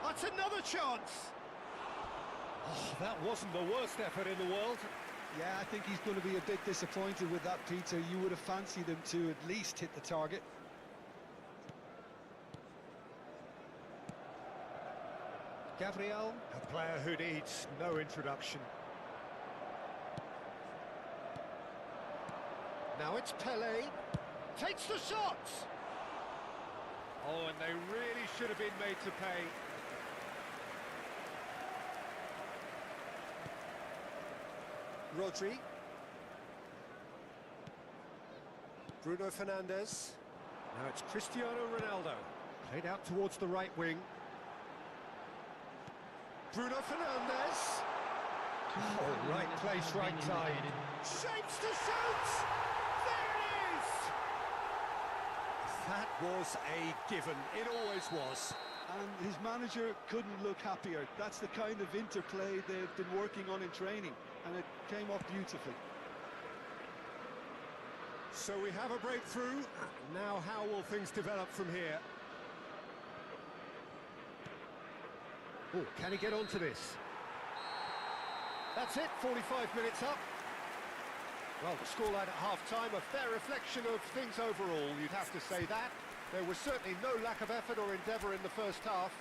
That's another chance! Oh, that wasn't the worst effort in the world. Yeah, I think he's going to be a bit disappointed with that, Peter. You would have fancied him to at least hit the target. Gabriel, a player who needs no introduction. Now it's Pelé, takes the shot! Oh, and they really should have been made to pay. Rodri. Bruno Fernandes. Now it's Cristiano Ronaldo. Played out towards the right wing. Bruno Fernandes. Oh, right place, right time. Shapes to shoot! There it is! That was a given. It always was. And his manager couldn't look happier. That's the kind of interplay they've been working on in training, and it came off beautifully. So we have a breakthrough. Now how will things develop from here? Oh, can he get onto this? That's it, 45 minutes up. Well, the scoreline at half-time, a fair reflection of things overall, you'd have to say that. There was certainly no lack of effort or endeavour in the first half.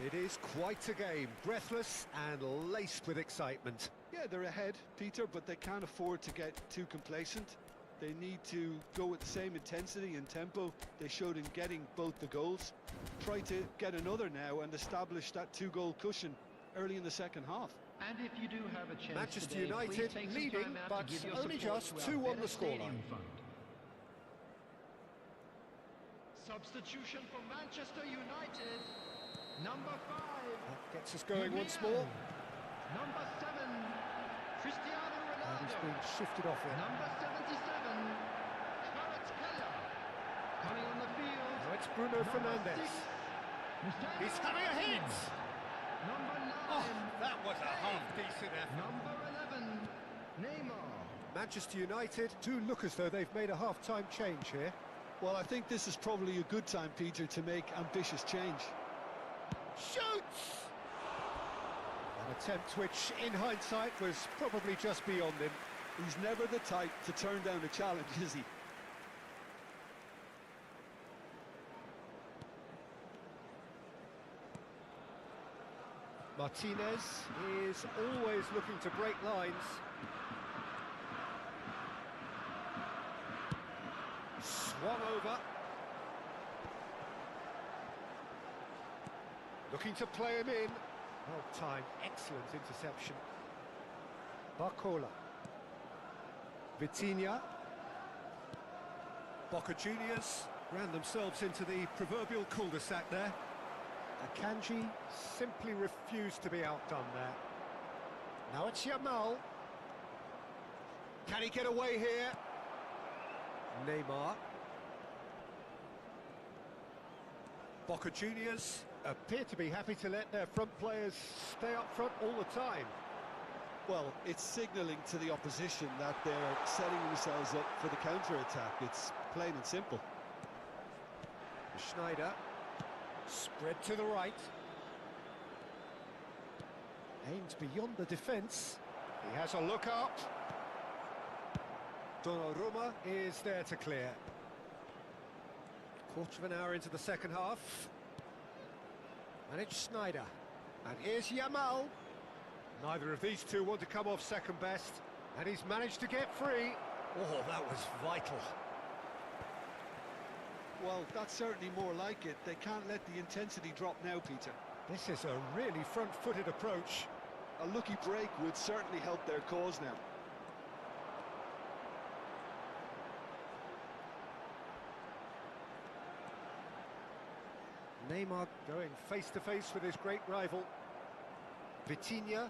It is quite a game, breathless and laced with excitement. Yeah, they're ahead, Peter, but they can't afford to get too complacent. They need to go with the same intensity and tempo they showed in getting both the goals. Try to get another now and establish that two-goal cushion early in the second half. And if you do have a chance Manchester today, United please take some leading, time out but to give your only support just to our 2 on Better the scoreline. Stadium Fund. Substitution for Manchester United. Number 5. That gets us going once more. Number 7. Cristiano And he's Ronaldo. being shifted off it. Number 77. Kvaratskhelia. Coming on the field. Now it's Bruno Number Fernandes. 6. He's having a hit! Number 9. Oh, that was a half-decent effort. Number 11. Neymar. Manchester United do look as though they've made a half-time change here. Well, I think this is probably a good time, Peter, to make ambitious change. Shoots! An attempt which, in hindsight, was probably just beyond him. He's never the type to turn down a challenge, is he? Martinez is always looking to break lines. Swung over. Looking to play him in. Well timed, excellent interception. Barcola. Vitinha. Boca Juniors ran themselves into the proverbial cul-de-sac there. Akanji simply refused to be outdone there. Now it's Yamal. Can he get away here? Neymar. Boca Juniors appear to be happy to let their front players stay up front all the time. Well, it's signalling to the opposition that they're setting themselves up for the counter-attack. It's plain and simple. Schneider. Spread to the right. Aimed beyond the defence. He has a look up. Donnarumma is there to clear. Quarter of an hour into the second half. And it's Sneijder. And here's Yamal. Neither of these two want to come off second best. And he's managed to get free. Oh, that was vital. Well, that's certainly more like it. They can't let the intensity drop now, Peter. This is a really front-footed approach. A lucky break would certainly help their cause now. Neymar going face-to-face with his great rival. Vitinha.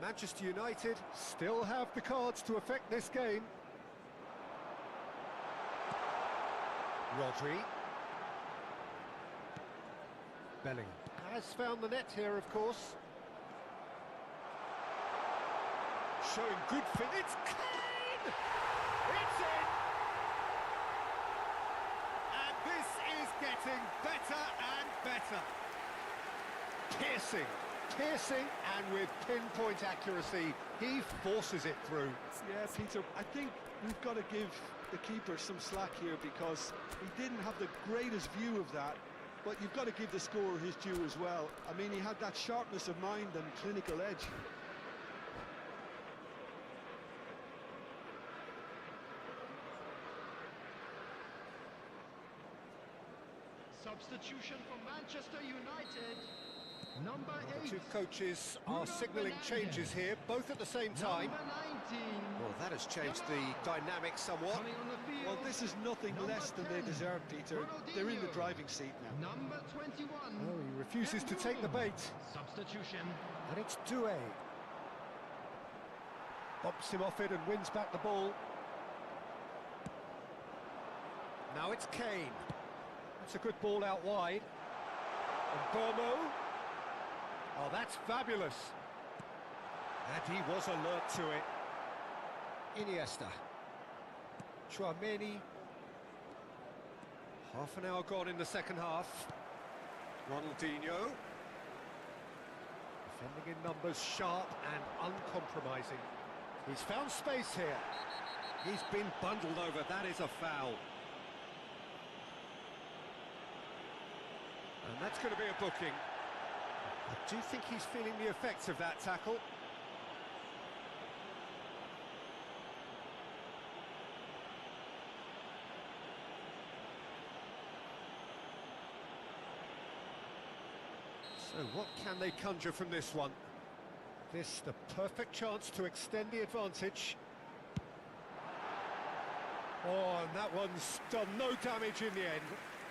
Manchester United still have the cards to affect this game. Rodri. Bellingham has found the net here, of course. Showing good fit. It's Kane! It's in! And this is getting better and better. Piercing, and with pinpoint accuracy, he forces it through. Yeah, Peter, I think we've got to give the keeper some slack here because he didn't have the greatest view of that, but you've got to give the scorer his due as well. I mean, he had that sharpness of mind and clinical edge. Substitution for Manchester United. Number 8. The two coaches are signalling changes here, both at the same time. Number 19. Well, that has changed the dynamic somewhat. Coming on the field. Well, this is nothing less than they deserve, Peter. They're in the driving seat now. Number 21. Oh, he refuses to take the bait. Substitution. And it's Doué. Bumps him off it and wins back the ball. Now it's Kane. That's a good ball out wide. And Bomo. Oh, that's fabulous. And he was alert to it. Iniesta. Tchouaméni. Half an hour gone in the second half. Ronaldinho. Defending in numbers, sharp and uncompromising. He's found space here. He's been bundled over. That is a foul. And that's going to be a booking. I do think he's feeling the effects of that tackle. So what can they conjure from this one? This the perfect chance to extend the advantage. Oh, and that one's done no damage in the end.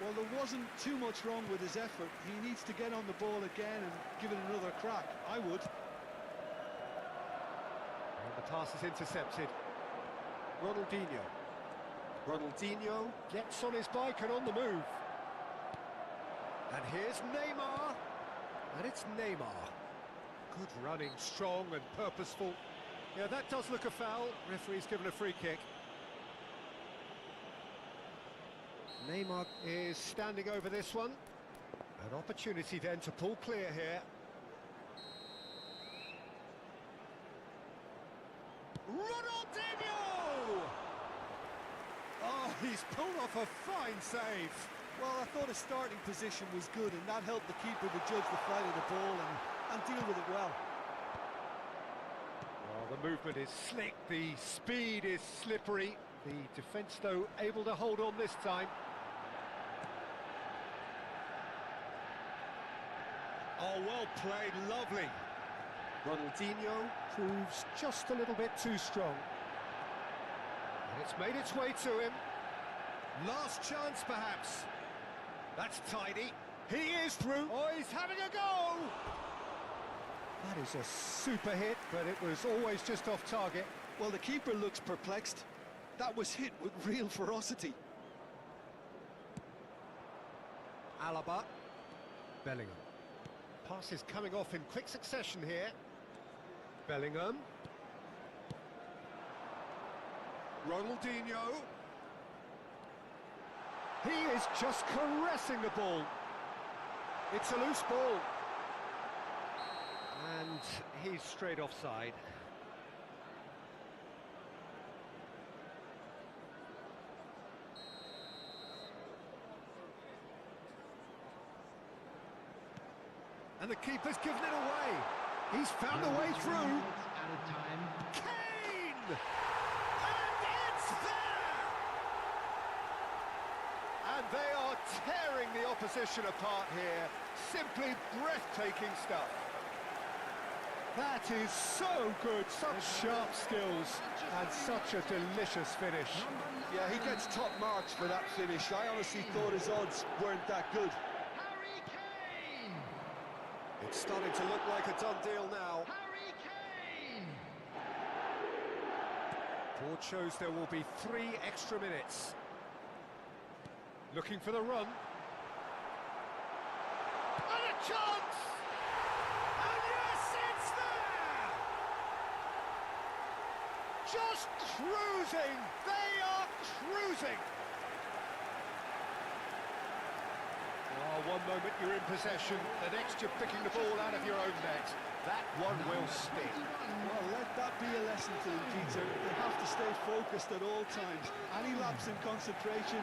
Well, there wasn't too much wrong with his effort. He needs to get on the ball again and give it another crack. I would. And the pass is intercepted. Ronaldinho. Ronaldinho gets on his bike and on the move. And here's Neymar. And it's Neymar. Good running, strong and purposeful. Yeah, that does look a foul. Referee's given a free kick. Neymar is standing over this one. An opportunity then to pull clear here. Ronaldinho! Oh, he's pulled off a fine save. Well, I thought his starting position was good, and that helped the keeper to judge the flight of the ball and deal with it well. Well, the movement is slick, the speed is slippery. The defence, though, able to hold on this time. Oh, well played, lovely. Ronaldinho proves just a little bit too strong. And it's made its way to him. Last chance, perhaps. That's tidy. He is through. Oh, he's having a go! That is a super hit, but it was always just off target. Well, the keeper looks perplexed. That was hit with real ferocity. Alaba. Bellingham. Pass is coming off in quick succession here. Bellingham. Ronaldinho. He is just caressing the ball. It's a loose ball. And he's straight offside. And the keeper's given it away. He's found a way through. Out of time. Kane! And it's there! And they are tearing the opposition apart here. Simply breathtaking stuff. That is so good, such sharp skills, and such a delicious finish. Yeah, he gets top marks for that finish. I honestly thought his odds weren't that good. Harry Kane! It's starting to look like a done deal now. Harry Kane! Board shows there will be 3 extra minutes. Looking for the run. And a chance! And yes, it's there! Just cruising! They are cruising! One moment you're in possession, the next you're picking the ball out of your own net. That one will stick. Well, let that be a lesson to them, Peter. They have to stay focused at all times. Any lapse in concentration,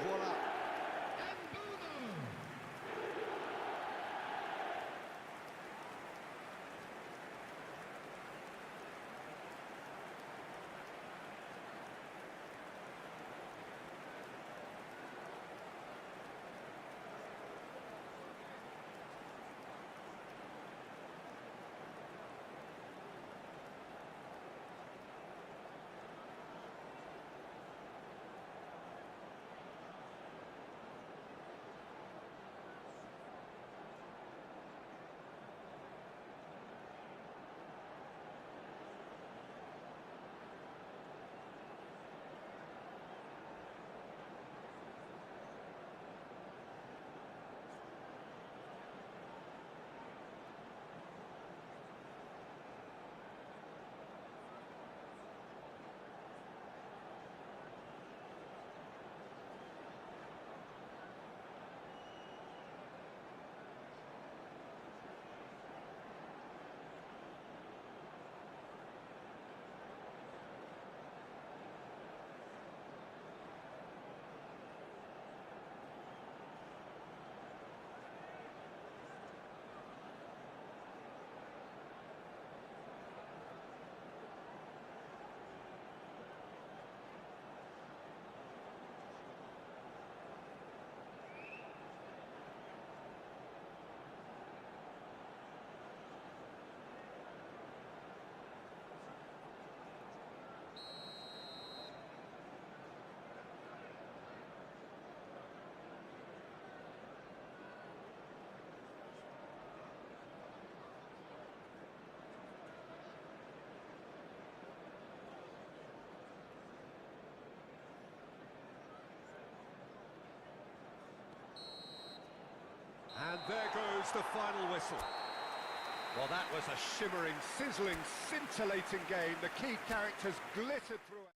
voila. And there goes the final whistle. Well, that was a shimmering, sizzling, scintillating game. The key characters glittered throughout.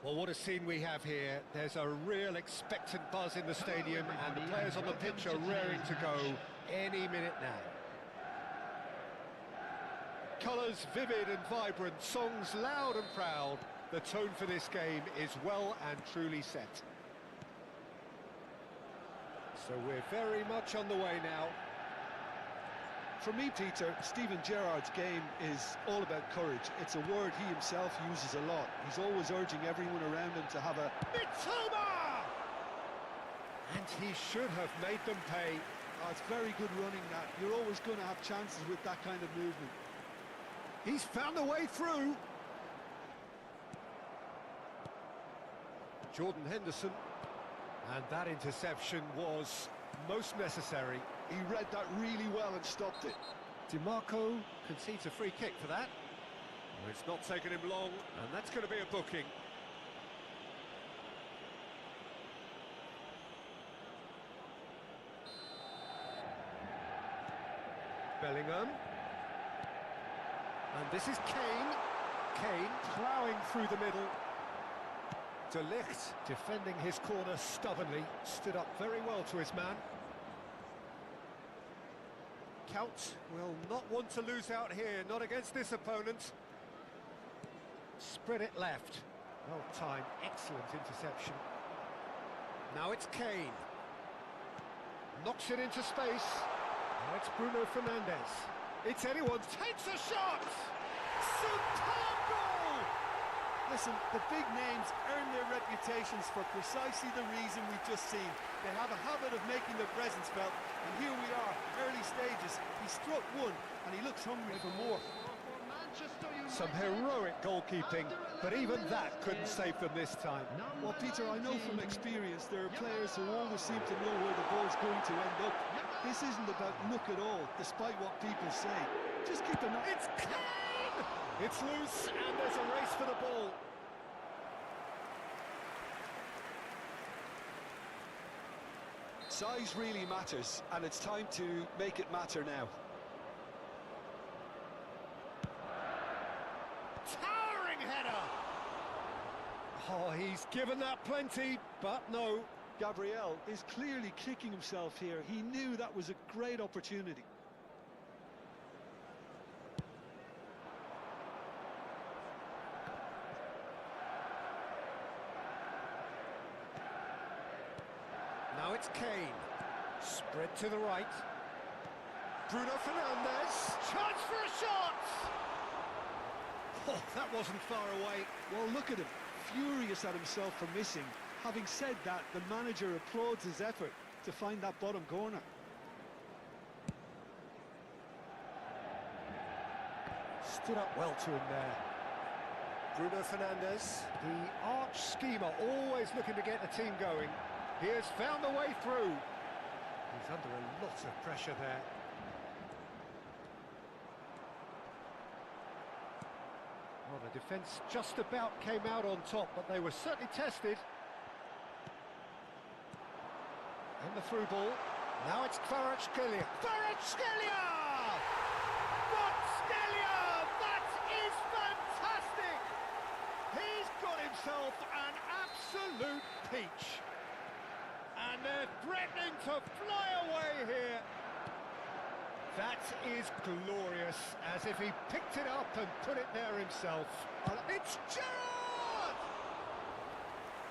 Well, what a scene we have here. There's a real expectant buzz in the stadium, and the players on the pitch are raring to go any minute now. Colours vivid and vibrant, songs loud and proud. The tone for this game is well and truly set. So we're very much on the way now. For me, Peter, Steven Gerrard's game is all about courage. It's a word he himself uses a lot. He's always urging everyone around him to have a... Mitoma! And he should have made them pay. Oh, it's very good running, that. You're always going to have chances with that kind of movement. He's found a way through. Jordan Henderson. And that interception was most necessary. He read that really well and stopped it. DiMarco concedes a free kick for that. Well, it's not taken him long, and that's going to be a booking. Bellingham. And this is Kane. Kane ploughing through the middle. De Ligt defending his corner stubbornly, stood up very well to his man. Count will not want to lose out here, not against this opponent. Spread it left. Well timed, excellent interception. Now it's Kane. Knocks it into space. Now it's Bruno Fernandes. It's anyone's, takes a shot! Superb goal! Listen, the big names earn their reputations for precisely the reason we've just seen. They have a habit of making their presence felt, and here we are, early stages. He struck one, and he looks hungry for more. Some heroic goalkeeping, but even that couldn't save them this time. Well, Peter, I know from experience there are players who always seem to know where the ball's going to end up. This isn't about luck at all, despite what people say. Just keep an eye. It's Kane! It's loose, and there's a race for the ball. Size really matters, and it's time to make it matter now. Towering header! Oh, he's given that plenty, but no. Gabriel is clearly kicking himself here. He knew that was a great opportunity. Now it's Kane. Spread to the right. Bruno Fernandes. Chance for a shot! Oh, that wasn't far away. Well, look at him, furious at himself for missing. Having said that, the manager applauds his effort to find that bottom corner. Stood up well to him there. Bruno Fernandes, the arch schemer, always looking to get the team going. He has found a way through. He's under a lot of pressure there. Well, the defence just about came out on top, but they were certainly tested. And the through ball. Now it's Kvaratskhelia. Kvaratskhelia! Kvaratskhelia! That is fantastic! He's got himself an absolute peach. And they're threatening to fly away here. That is glorious, as if he picked it up and put it there himself. It's Gerrard!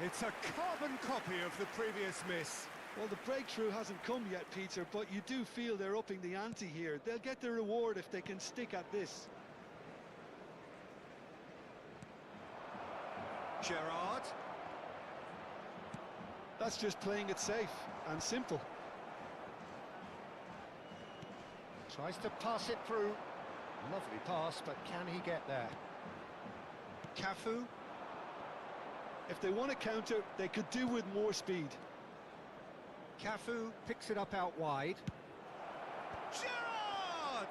It's a carbon copy of the previous miss. Well, the breakthrough hasn't come yet, Peter, but you do feel they're upping the ante here. They'll get their reward if they can stick at this. Gerrard. That's just playing it safe and simple. Tries to pass it through. Lovely pass, but can he get there? Cafu. If they want to counter, they could do with more speed. Cafu picks it up out wide. Gerrard!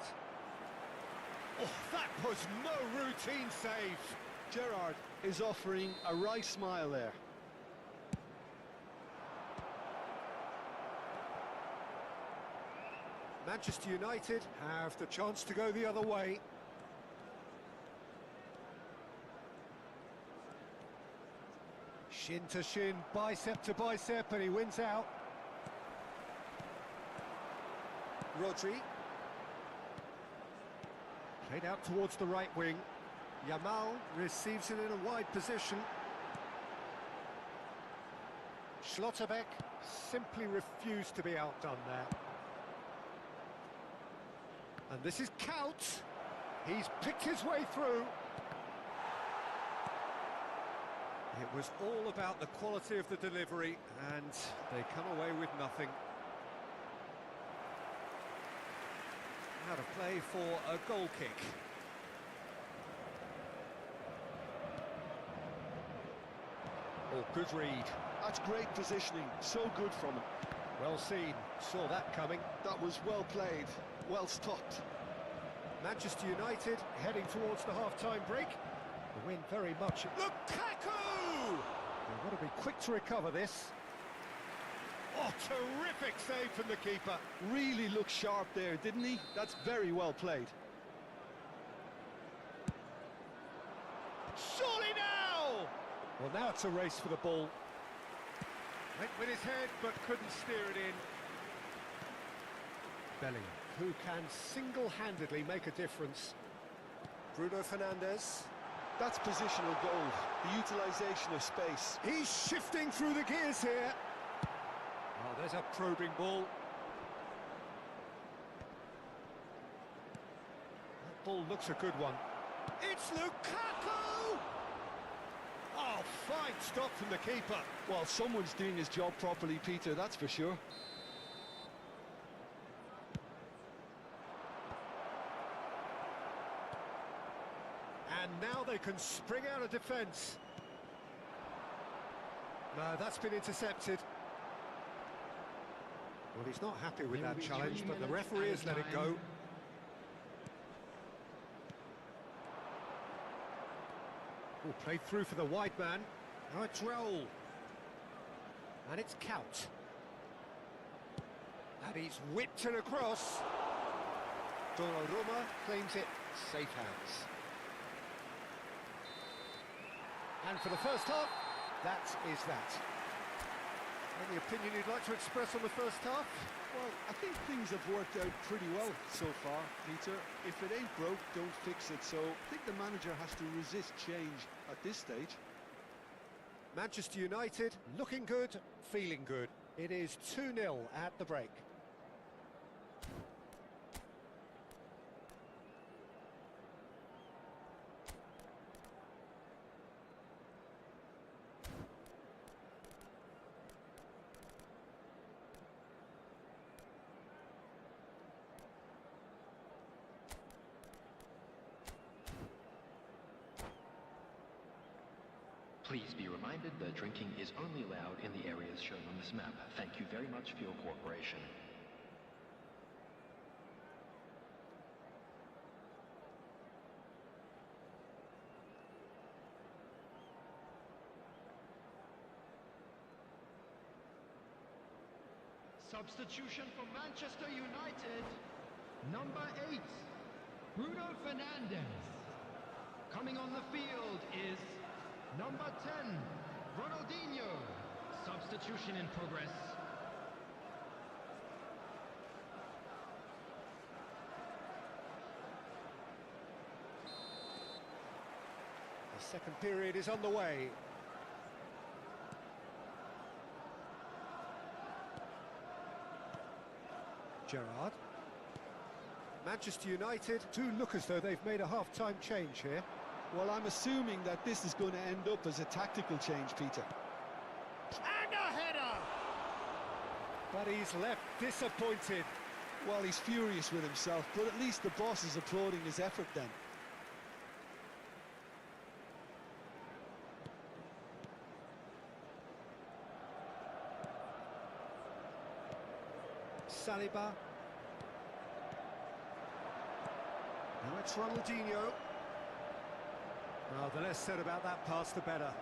Oh, that was no routine save. Gerrard is offering a right smile there. Manchester United have the chance to go the other way. Shin to shin, bicep to bicep, and he wins out. Rodri. Played out towards the right wing. Yamal receives it in a wide position. Schlotterbeck simply refused to be outdone there. And this is Kaut. He's picked his way through. It was all about the quality of the delivery, and they come away with nothing. Out of play for a goal kick. Oh, good read. That's great positioning, so good from him. Well seen, saw that coming. That was well played, well stopped. Manchester United heading towards the half-time break. The win very much... Lukaku! They've got to be quick to recover this. Oh, terrific save from the keeper. Really looked sharp there, didn't he? That's very well played. Surely now! Well, now it's a race for the ball. Went with his head, but couldn't steer it in. Bellingham, who can single-handedly make a difference. Bruno Fernandes. That's positional gold, the utilisation of space. He's shifting through the gears here. Oh, there's a probing ball. That ball looks a good one. It's Lukaku! Oh, fine stop from the keeper. Well, someone's doing his job properly, Peter, that's for sure. And now they can spring out of defence. No, that's been intercepted. Well, he's not happy with that challenge, but the referee has let it go. Oh, played through for the wide man. Now it's Raul. And it's Kaut. And he's whipped it across. Donnarumma claims it. Safe hands. And for the first half, that is that. Any opinion you'd like to express on the first half? Well, I think things have worked out pretty well so far, Peter. If it ain't broke, don't fix it. So I think the manager has to resist change at this stage. Manchester United looking good, feeling good. It is 2-0 at the break. Please be reminded that drinking is only allowed in the areas shown on this map. Thank you very much for your cooperation. Substitution for Manchester United. Number 8, Bruno Fernandes. Coming on the field is number 10, Ronaldinho. Substitution in progress. The second period is underway. Gerrard. Manchester United do look as though they've made a half-time change here. Well, I'm assuming that this is going to end up as a tactical change, Peter. And a header! But he's left disappointed. Well, he's furious with himself, but at least the boss is applauding his effort then. Saliba. Now it's Ronaldinho. Well, the less said about that pass, the better.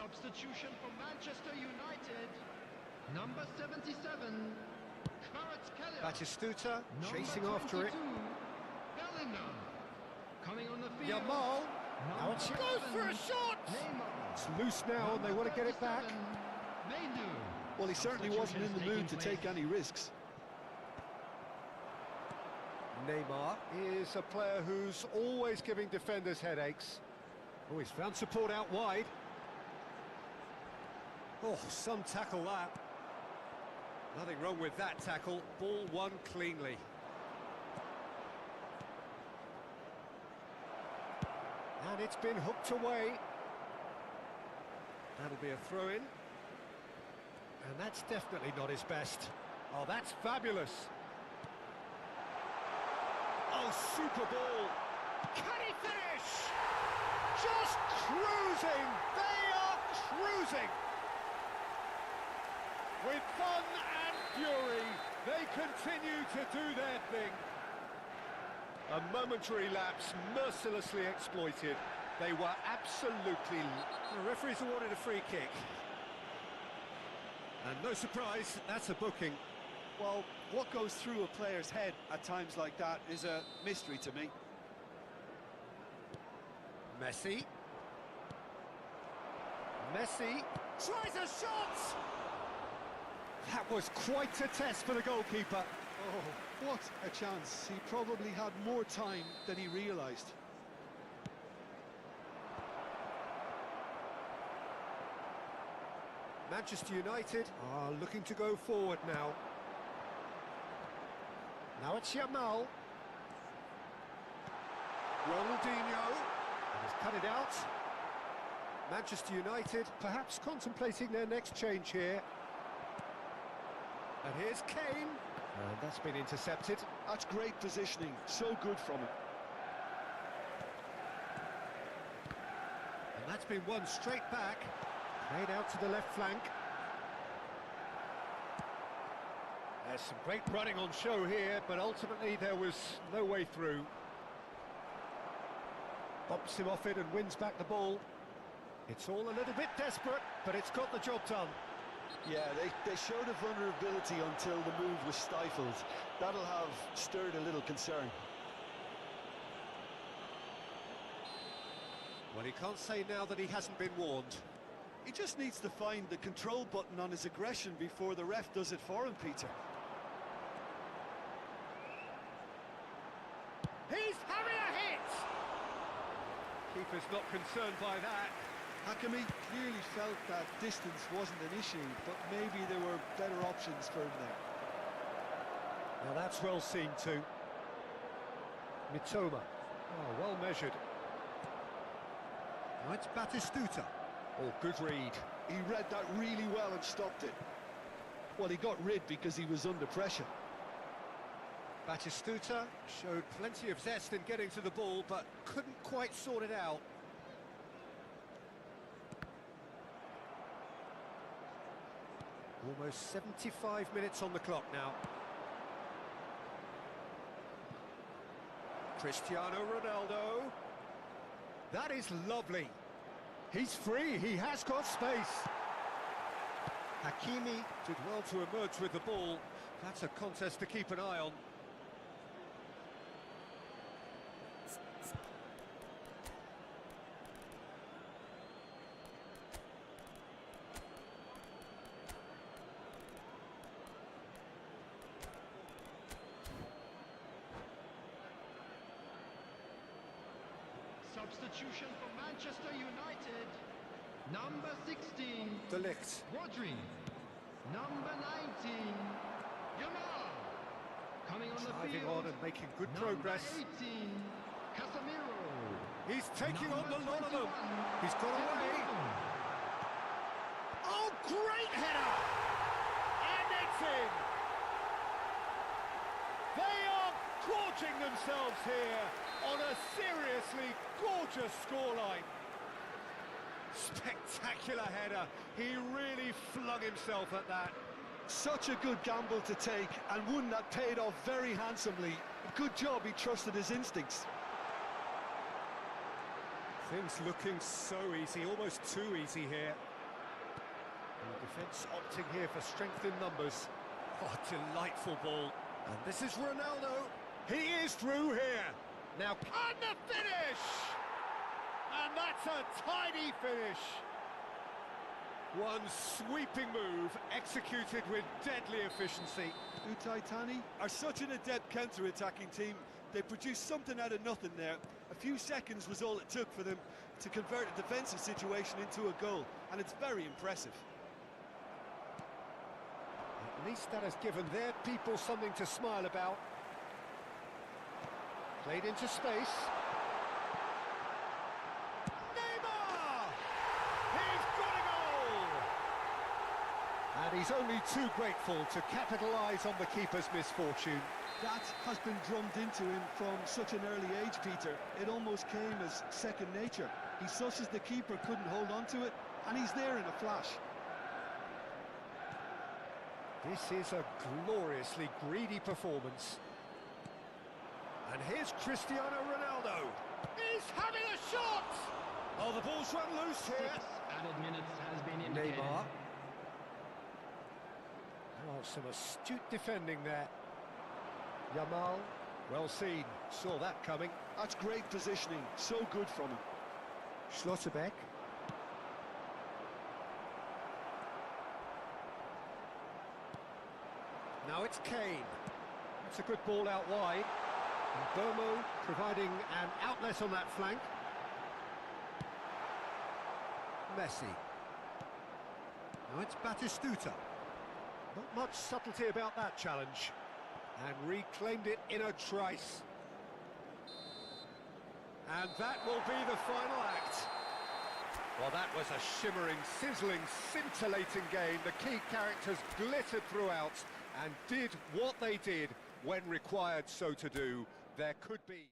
Substitution for Manchester United. Number 77, Kvaratskhelia. Batistuta Number chasing after it. 22, Bellingham. Coming on the field. Yamal. Now Number she goes for a 11, shot. Neymar. It's loose now and they want to get it back. 37, Menu. Well, he certainly wasn't in the mood to take any risks. Neymar is a player who's always giving defenders headaches. Oh, he's found support out wide. Oh, some tackle that. Nothing wrong with that tackle. Ball won cleanly. And it's been hooked away. That'll be a throw-in. And that's definitely not his best. Oh, that's fabulous. Oh, super ball. Can he finish? Just cruising. They are cruising. With fun and fury, they continue to do their thing. A momentary lapse mercilessly exploited. They were absolutely... The referee's awarded a free kick. And no surprise, that's a booking. Well, what goes through a player's head at times like that is a mystery to me. Messi. Messi tries a shot! That was quite a test for the goalkeeper. Oh, what a chance. He probably had more time than he realised. Manchester United are looking to go forward now. Now it's Yamal. Ronaldinho. He's cut it out. Manchester United perhaps contemplating their next change here. And here's Kane. And that's been intercepted. That's great positioning. So good from him. And that's been won straight back. Played out to the left flank. There's some great running on show here, but ultimately there was no way through. Bumps him off it and wins back the ball. It's all a little bit desperate, but it's got the job done. Yeah, they showed a vulnerability until the move was stifled. That'll have stirred a little concern. Well, he can't say now that he hasn't been warned. He just needs to find the control button on his aggression before the ref does it for him, Peter. He's having a hit! Keeper's not concerned by that. Hakimi clearly felt that distance wasn't an issue, but maybe there were better options for him there. Now that's well seen too. Mitoma. Oh, well measured. Now it's Batistuta. Oh, good read. He read that really well and stopped it. Well, he got rid because he was under pressure. Batistuta showed plenty of zest in getting to the ball, but couldn't quite sort it out. Almost 75 minutes on the clock now. Cristiano Ronaldo. That is lovely. He's free, he has got space. Hakimi did well to emerge with the ball. That's a contest to keep an eye on. Substitution for Manchester United. Number 16, De Ligt. Rodri. Number 19, Yamal. Coming on the Driving field. on and making good Number progress. 18, Casemiro. He's taking on Number the lot of them. 21, He's got away. Oh, great header! And it's in! They are gorging themselves here on a seriously gorgeous scoreline. Spectacular header. He really flung himself at that. Such a good gamble to take, and one that paid off very handsomely. Good job he trusted his instincts. Things looking so easy, almost too easy here. Defence opting here for strength in numbers. Oh, delightful ball. And this is Ronaldo. He is through here. Now, and the finish! And that's a tidy finish. One sweeping move, executed with deadly efficiency. Utai Tani are such an adept counter-attacking team. They produced something out of nothing there. A few seconds was all it took for them to convert a defensive situation into a goal, and it's very impressive. At least that has given their people something to smile about. Played into space. Neymar! He's got a goal! And he's only too grateful to capitalise on the keeper's misfortune. That has been drummed into him from such an early age, Peter. It almost came as second nature. He susses the keeper couldn't hold on to it, and he's there in a flash. This is a gloriously greedy performance. And here's Cristiano Ronaldo. He's having a shot! Oh, the ball's run loose here. 6 added minutes has been indicated. Neymar. Oh, some astute defending there. Yamal, well seen, saw that coming. That's great positioning, so good from him. Schlotterbeck. Now it's Kane. That's a good ball out wide. And Burmo providing an outlet on that flank. Messi. Now it's Batistuta. Not much subtlety about that challenge. And reclaimed it in a trice. And that will be the final act. Well, that was a shimmering, sizzling, scintillating game. The key characters glittered throughout and did what they did when required so to do. There could be...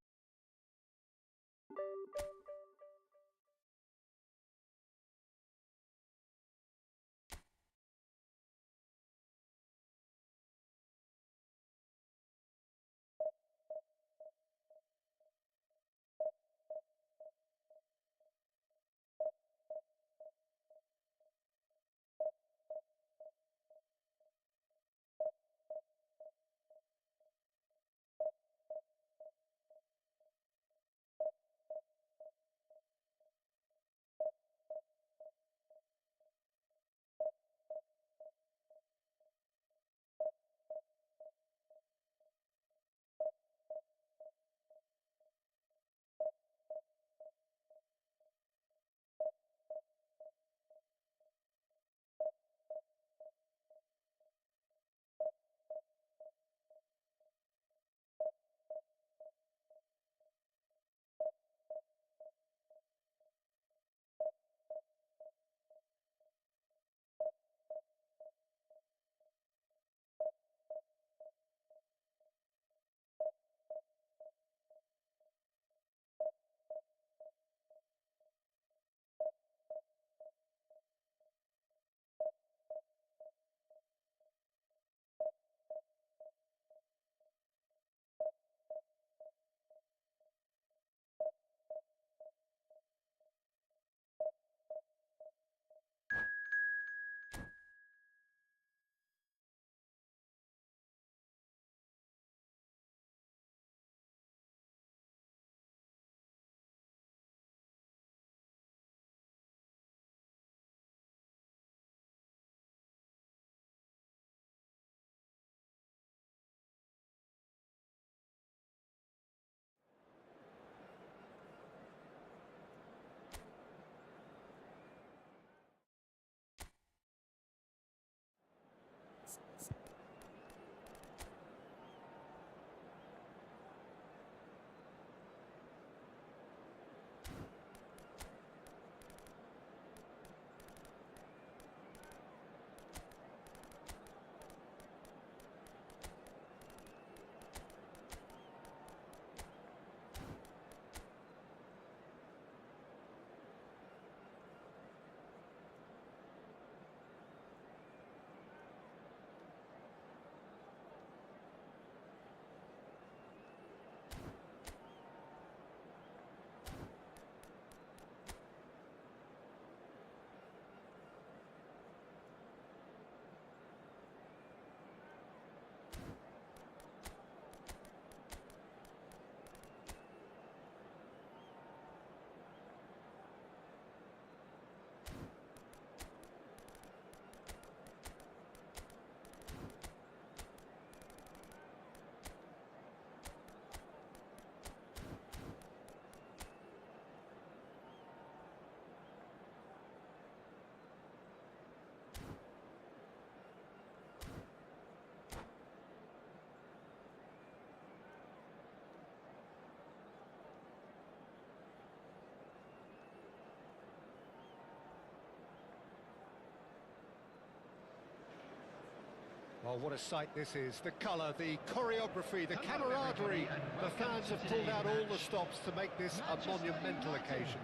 Oh, what a sight this is. The colour, the choreography, the camaraderie. The fans have pulled out all the stops to make this a monumental occasion.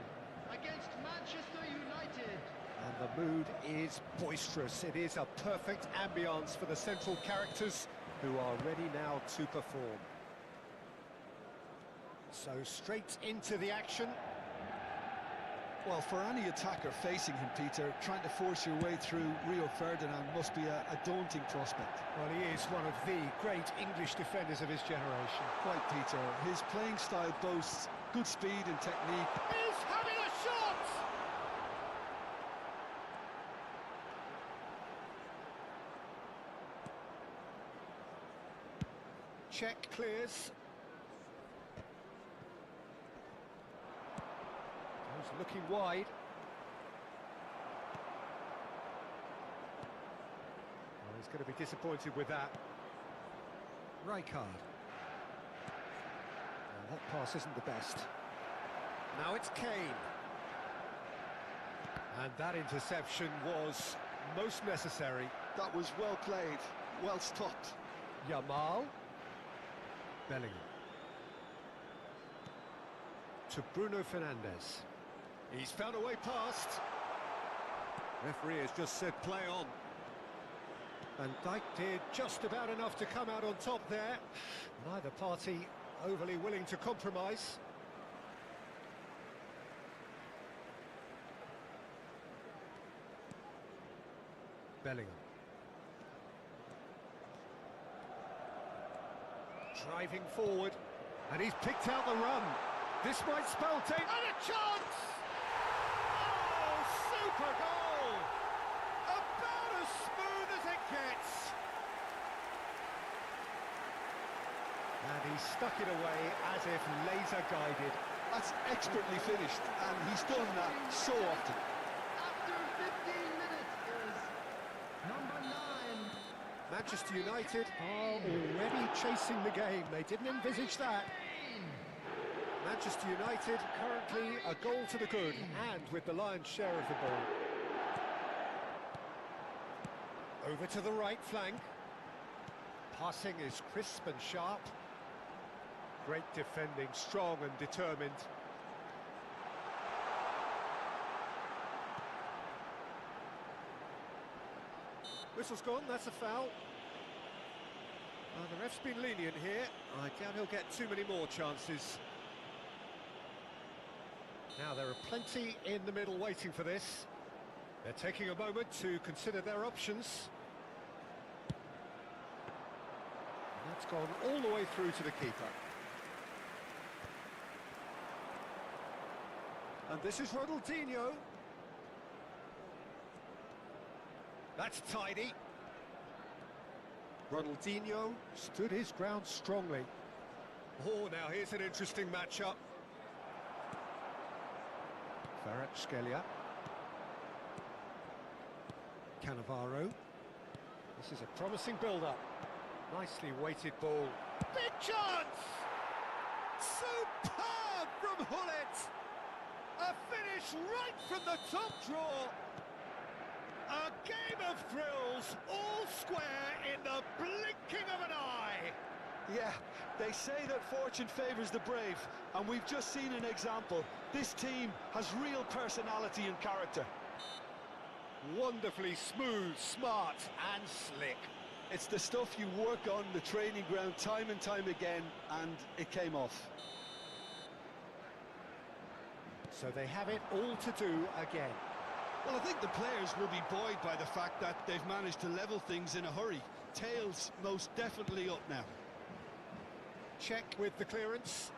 Against Manchester United. And the mood is boisterous. It is a perfect ambience for the central characters who are ready now to perform. So straight into the action. Well, for any attacker facing him, Peter, trying to force your way through Rio Ferdinand must be a daunting prospect. Well, he is one of the great English defenders of his generation. Quite, Peter. His playing style boasts good speed and technique. He's having a shot! Check clears. He's looking wide. Oh, he's going to be disappointed with that. Rijkaard. Well, that pass isn't the best. Now it's Kane. And that interception was most necessary. That was well played, well stopped. Yamal. Bellingham. To Bruno Fernandes. He's found a way past. Referee has just said play on. And Dijk did just about enough to come out on top there. Neither party overly willing to compromise. Bellingham. Driving forward, and he's picked out the run. This might spell take, and a chance! Oh, super goal! About as smooth as it gets. And he stuck it away as if laser guided. That's expertly finished, and he's done that so often. After 15 minutes is number 9. Manchester United are already chasing the game. They didn't envisage that. Manchester United currently a goal to the good and with the lion's share of the ball. Over to the right flank. Passing is crisp and sharp. Great defending, strong and determined. Whistle's gone, that's a foul. The ref's been lenient here. I doubt he'll get too many more chances. Now there are plenty in the middle waiting for this. They're taking a moment to consider their options. And that's gone all the way through to the keeper. And this is Ronaldinho. That's tidy. Ronaldinho stood his ground strongly. Oh, now here's an interesting matchup. Kvaratskhelia. Cannavaro. This is a promising build-up. Nicely weighted ball. Big chance! Superb from Hullet! A finish right from the top draw. A game of thrills, all square in the blinking of an eye. Yeah, they say that fortune favours the brave, and we've just seen an example. This team has real personality and character. Wonderfully smooth, smart and slick. It's the stuff you work on the training ground time and time again, and it came off. So they have it all to do again. Well, I think the players will be buoyed by the fact that they've managed to level things in a hurry. Tails most definitely up now. Check with the clearance.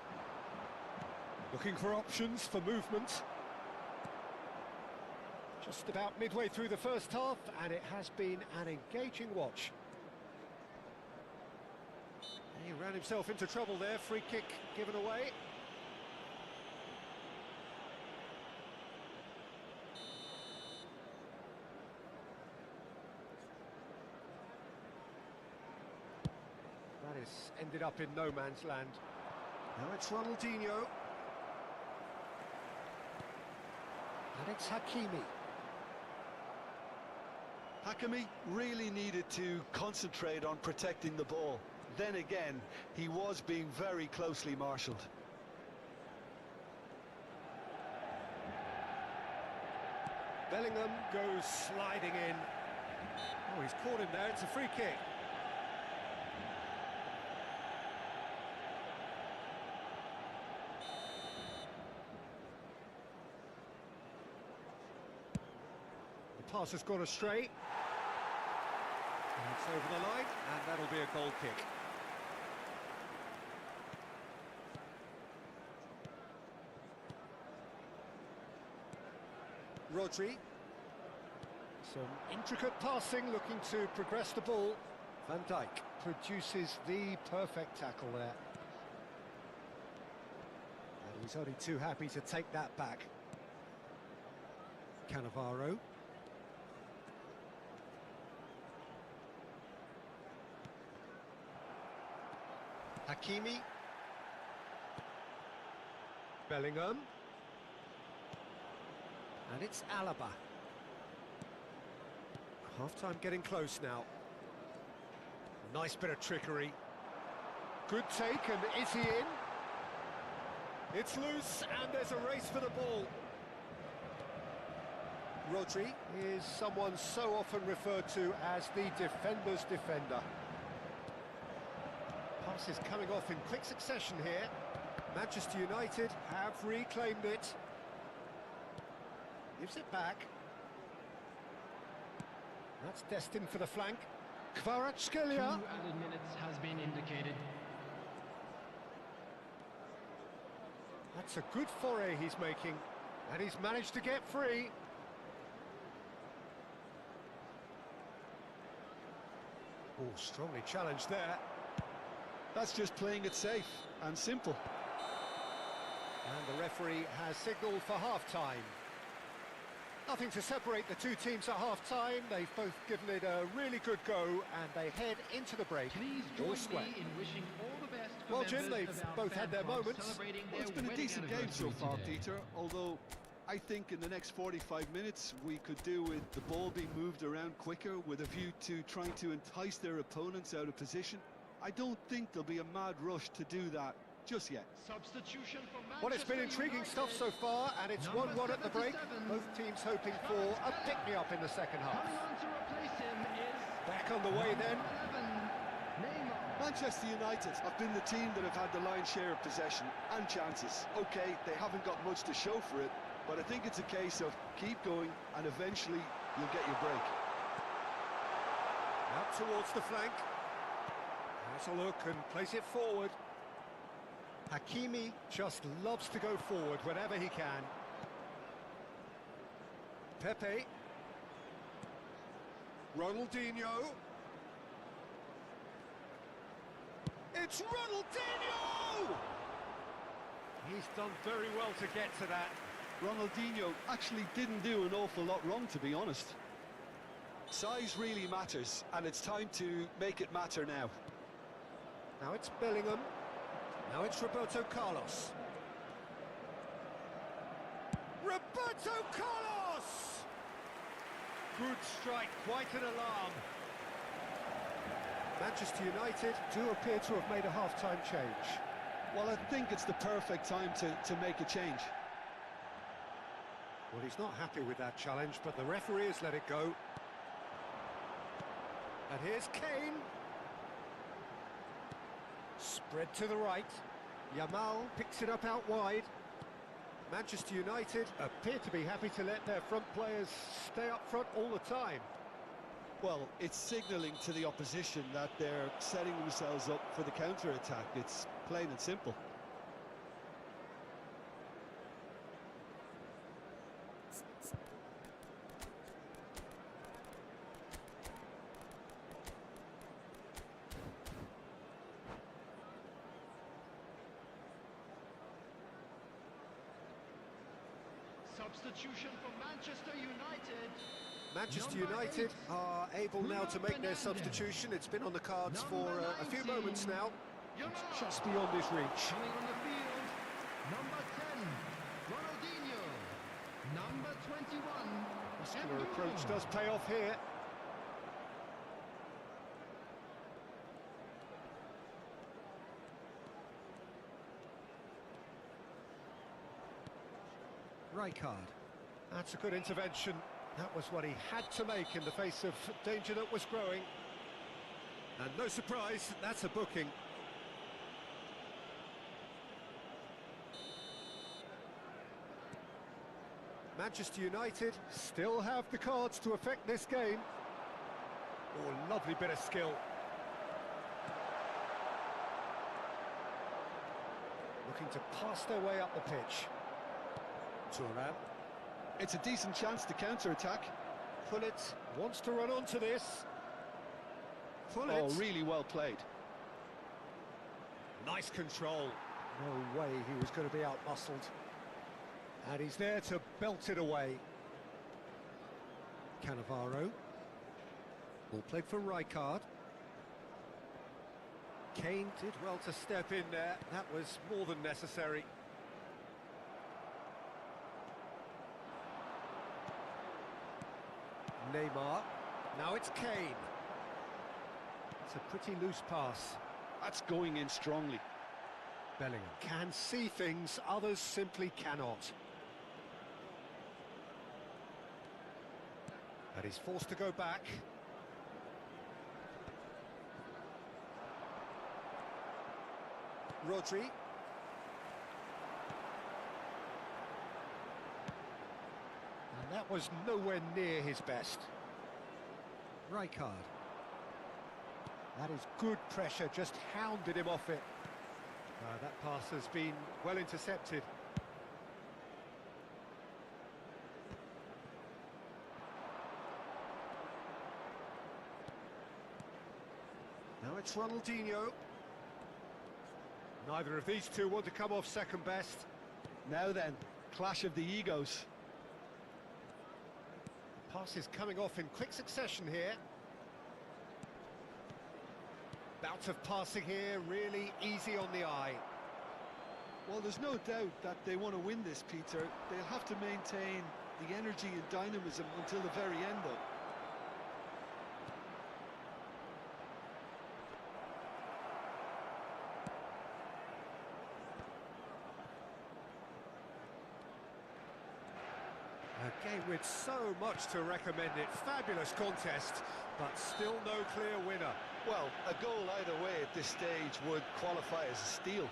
Looking for options for movement. Just about midway through the first half, and it has been an engaging watch. He ran himself into trouble there, free kick given away. That has ended up in no man's land. Now it's Ronaldinho. And it's Hakimi. Hakimi really needed to concentrate on protecting the ball. Then again, he was being very closely marshalled. Bellingham goes sliding in. Oh, he's caught him there. It's a free kick. The pass has gone astray. And it's over the line, and that'll be a goal kick. Rodri. Some intricate passing, looking to progress the ball. Van Dijk produces the perfect tackle there. And he's only too happy to take that back. Cannavaro. Hakimi. Bellingham. And it's Alaba. Half-time getting close now. Nice bit of trickery. Good take, and is he in? It's loose, and there's a race for the ball. Rodri is someone so often referred to as the defender's defender. Pass is coming off in quick succession here. Manchester United have reclaimed it. Gives it back. That's destined for the flank. Kvaratskhelia. 2 added minutes has been indicated. That's a good foray he's making, and he's managed to get free. Oh, strongly challenged there. That's just playing it safe and simple. And the referee has signalled for half-time. Nothing to separate the two teams at half-time. They've both given it a really good go, and they head into the break. Please all join square. me in wishing all the best for Well, Jim, members they've of our both fan had their club moments. celebrating Well, it's their been a wedding decent game so anniversary far, today. Peter, although I think in the next 45 minutes we could do with the ball being moved around quicker with a view to trying to entice their opponents out of position. I don't think there'll be a mad rush to do that just yet. Substitution for Manchester Well, it's been intriguing United. stuff so far, and it's Number 1-1 at the break. 77. Both teams hoping for a pick-me-up in the second half. Coming on to replace him is Back on the way then. number 11, Neymar. Manchester United have been the team that have had the lion's share of possession and chances. Okay, they haven't got much to show for it, but I think it's a case of keep going and eventually you'll get your break. Out towards the flank. Has a look and plays it forward. Hakimi just loves to go forward whenever he can. Pepe. Ronaldinho. It's Ronaldinho! He's done very well to get to that. Ronaldinho actually didn't do an awful lot wrong, to be honest. Size really matters, and it's time to make it matter now. Now it's Bellingham. Now it's Roberto Carlos. Roberto Carlos! Good strike, quite an alarm. Manchester United do appear to have made a half-time change. Well, I think it's the perfect time to make a change. Well, he's not happy with that challenge, but the referee has let it go. And here's Kane. Spread to the right. Yamal picks it up out wide. Manchester United appear to be happy to let their front players stay up front all the time. Well, it's signalling to the opposition that they're setting themselves up for the counter-attack. It's plain and simple. Substitution for Manchester United. Manchester Number United 8, are able now to make their Fernandes. substitution. It's been on the cards for Number a few 19, moments now. Yamal. It's just beyond his reach. Coming on the field, number 10, Ronaldinho. Number 21, Muscular Embolo. approach does pay off here. Rijkaard. That's a good intervention. That was what he had to make in the face of danger that was growing. And no surprise, that's a booking. Manchester United still have the cards to affect this game. Oh, lovely bit of skill. Looking to pass their way up the pitch. Thuram. It's a decent chance to counter-attack. Pullet wants to run onto this. Pullet. Oh, really well played. Nice control. No way he was going to be out-muscled. And he's there to belt it away. Cannavaro. Ball played for Rijkaard. Kane did well to step in there. That was more than necessary. Neymar. Now it's Kane. It's a pretty loose pass. That's going in strongly. Bellingham can see things others simply cannot. But he's forced to go back. Rodri. And that was nowhere near his best. Rijkaard. That is good pressure, just hounded him off it. That pass has been well intercepted. Now it's Ronaldinho. Neither of these two want to come off second best. Now then, clash of the egos. Pass is coming off in quick succession here. Bout of passing here, really easy on the eye. Well, there's no doubt that they want to win this, Peter. They'll have to maintain the energy and dynamism until the very end, though. A game with so much to recommend it. Fabulous contest, but still no clear winner. Well, a goal either way at this stage would qualify as a steal.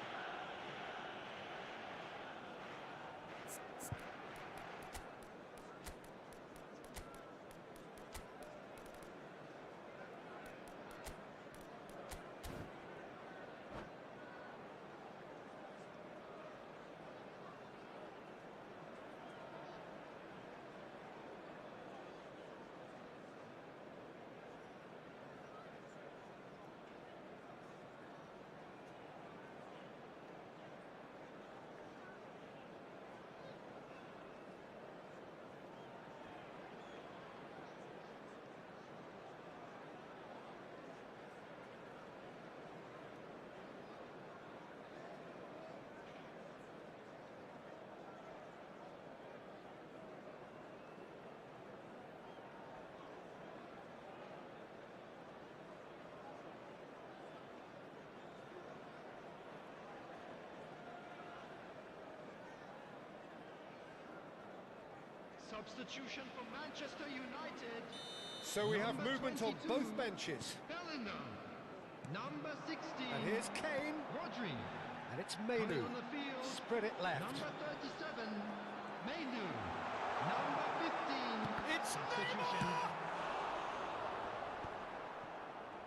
Substitution for Manchester United. So we have Number movement on 22, both benches. Bellingham. Number 16. And here's Kane. Rodri. And it's Coming Mainu. on the field. Spread it left. Number 37. Mainu. Number 15. It's Substitution.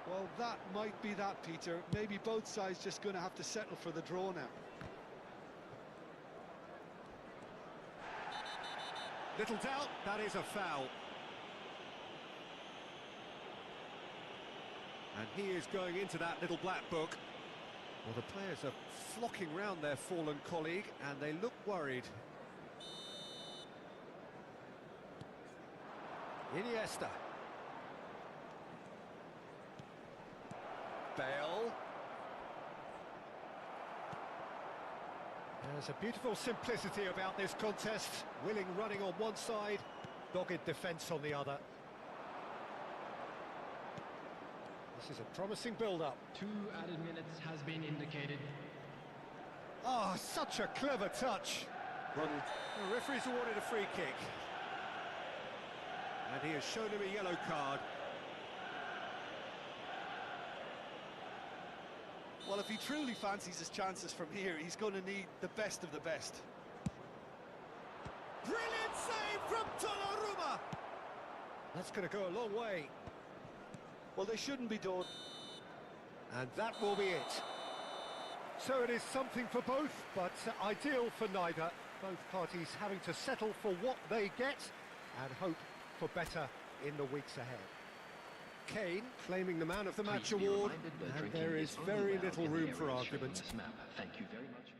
Well, that might be that, Peter. Maybe both sides just going to have to settle for the draw now. Little doubt, that is a foul. And he is going into that little black book. Well, the players are flocking round their fallen colleague, and they look worried. Iniesta. Bale. There's a beautiful simplicity about this contest. Willing running on one side, dogged defence on the other. This is a promising build-up. 2 added minutes has been indicated. Ah, such a clever touch. The referee's awarded a free kick. And he has shown him a yellow card. Well, if he truly fancies his chances from here, he's going to need the best of the best. Brilliant save from Donnarumma! That's going to go a long way. Well, they shouldn't be done. And that will be it. So it is something for both, but ideal for neither. Both parties having to settle for what they get and hope for better in the weeks ahead. Kane claiming the man of the match award, and there is very little room for argument. Thank you very much.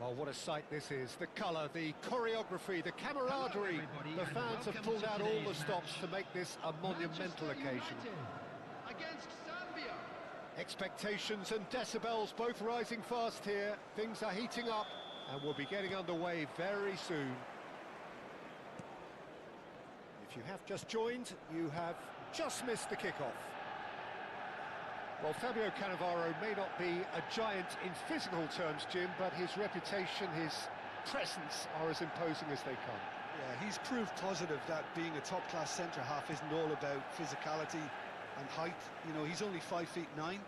Oh, what a sight this is. The colour, the choreography, the camaraderie. The fans have pulled out all the stops to make this a monumental occasion. Against Zambia. Expectations and decibels both rising fast here. Things are heating up and we'll be getting underway very soon. If you have just joined, you have just missed the kickoff. Well, Fabio Cannavaro may not be a giant in physical terms, Jim, but his reputation, his presence are as imposing as they come. Yeah, he's proved positive that being a top-class centre-half isn't all about physicality and height. You know, he's only 5'9",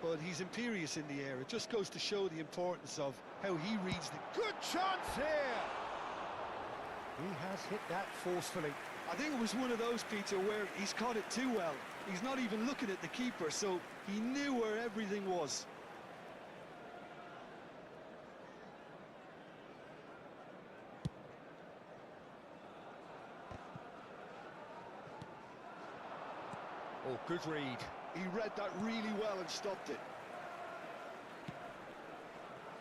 but he's imperious in the air. It just goes to show the importance of how he reads the... Good chance here! He has hit that forcefully. I think it was one of those, Peter, where he's caught it too well. He's not even looking at the keeper, so he knew where everything was. Oh, good read. He read that really well and stopped it.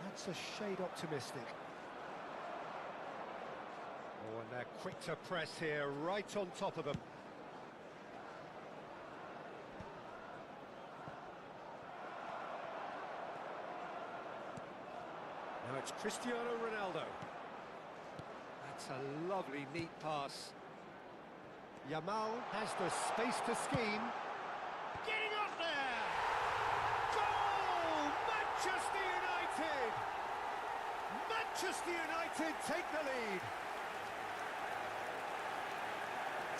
That's a shade optimistic. Oh, and they're quick to press here, right on top of them. Now it's Cristiano Ronaldo. That's a lovely, neat pass. Yamal has the space to scheme. Getting up there! Goal! Manchester United! Manchester United take the lead.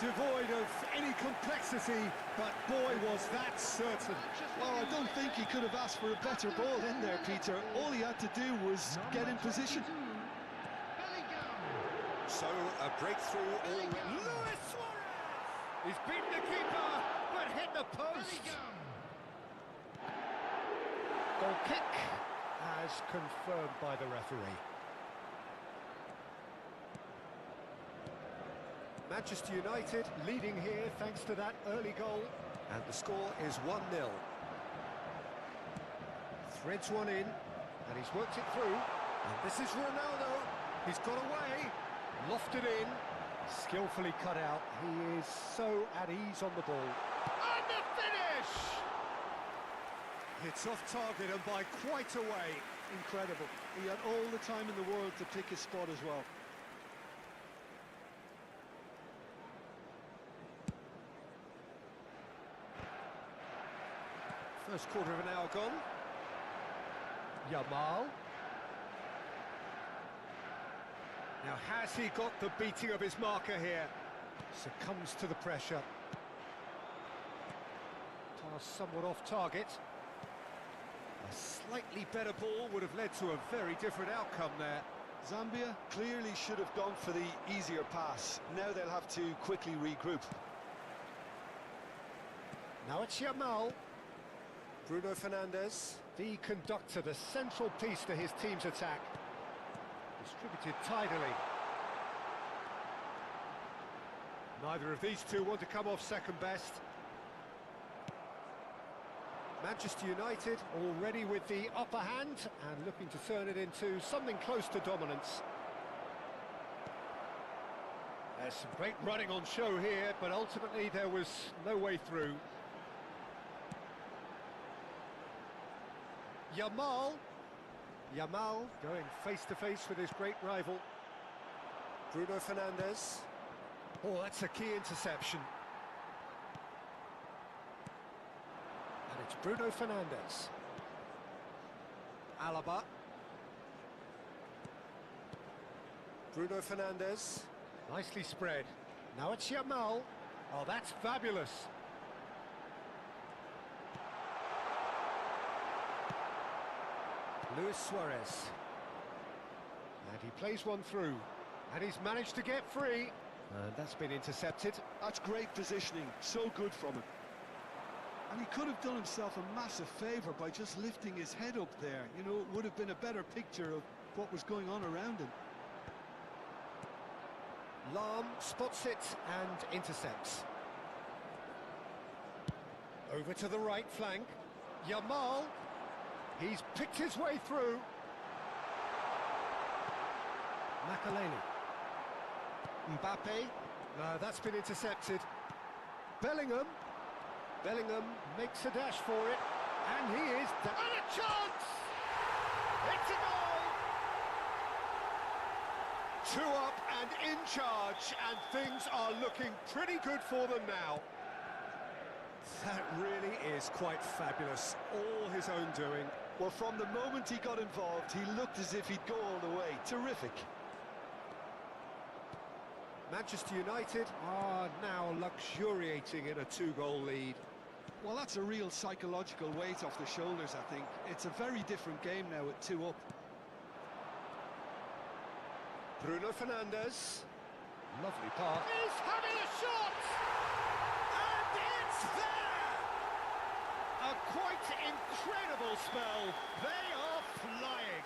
Devoid of any complexity, but boy, was that certain. Well, I don't think he could have asked for a better ball in there, Peter. All he had to do was get in position. So, a breakthrough already. Luis Suarez! He's beaten the keeper, but hit the post. Goal kick, as confirmed by the referee. Manchester United leading here thanks to that early goal. And the score is 1-0. Threads one in, and he's worked it through. And this is Ronaldo. He's got away, lofted in, skillfully cut out. He is so at ease on the ball. And the finish! It's off target and by quite a way. Incredible. He had all the time in the world to pick his spot as well. First quarter of an hour gone. Yamal. Now, has he got the beating of his marker here? Succumbs to the pressure. Pass somewhat off target. A slightly better ball would have led to a very different outcome there. Zambia clearly should have gone for the easier pass. Now they'll have to quickly regroup. Now it's Yamal. Bruno Fernandes, the conductor, the central piece to his team's attack. Distributed tidily. Neither of these two want to come off second best. Manchester United already with the upper hand and looking to turn it into something close to dominance. There's some great running on show here, but ultimately there was no way through. Yamal going face-to-face with his great rival. Bruno Fernandes. Oh, that's a key interception. And it's Bruno Fernandes. Alaba. Bruno Fernandes. Nicely spread. Now it's Yamal. Oh, that's fabulous. Luis Suarez. And he plays one through. And he's managed to get free. And that's been intercepted. That's great positioning. So good from him. And he could have done himself a massive favour by just lifting his head up there. You know, it would have been a better picture of what was going on around him. Lam spots it and intercepts. Over to the right flank. Yamal. He's picked his way through. Makaleli. Mbappe. No, that's been intercepted. Bellingham. Bellingham makes a dash for it. And he is... And a chance! It's a goal! 2 up and in charge, and things are looking pretty good for them now. That really is quite fabulous. All his own doing. Well, from the moment he got involved, he looked as if he'd go all the way. Terrific. Manchester United are now luxuriating in a two-goal lead. Well, that's a real psychological weight off the shoulders, I think. It's a very different game now at 2 up. Bruno Fernandes. Lovely pass. He's having a shot! And it's there! A quite incredible spell. They are flying.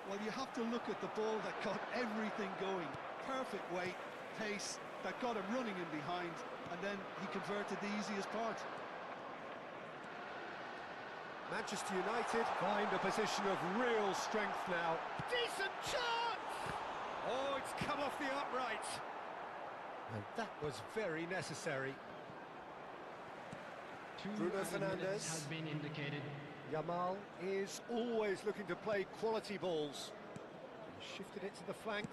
Well, you have to look at the ball that got everything going. Perfect weight, pace, that got him running in behind, and then he converted the easiest part. Manchester United find a position of real strength now. Decent chance! Oh, it's come off the upright. And that was very necessary. Bruno Fernandes has been indicated. Yamal is always looking to play quality balls. He shifted it to the flank.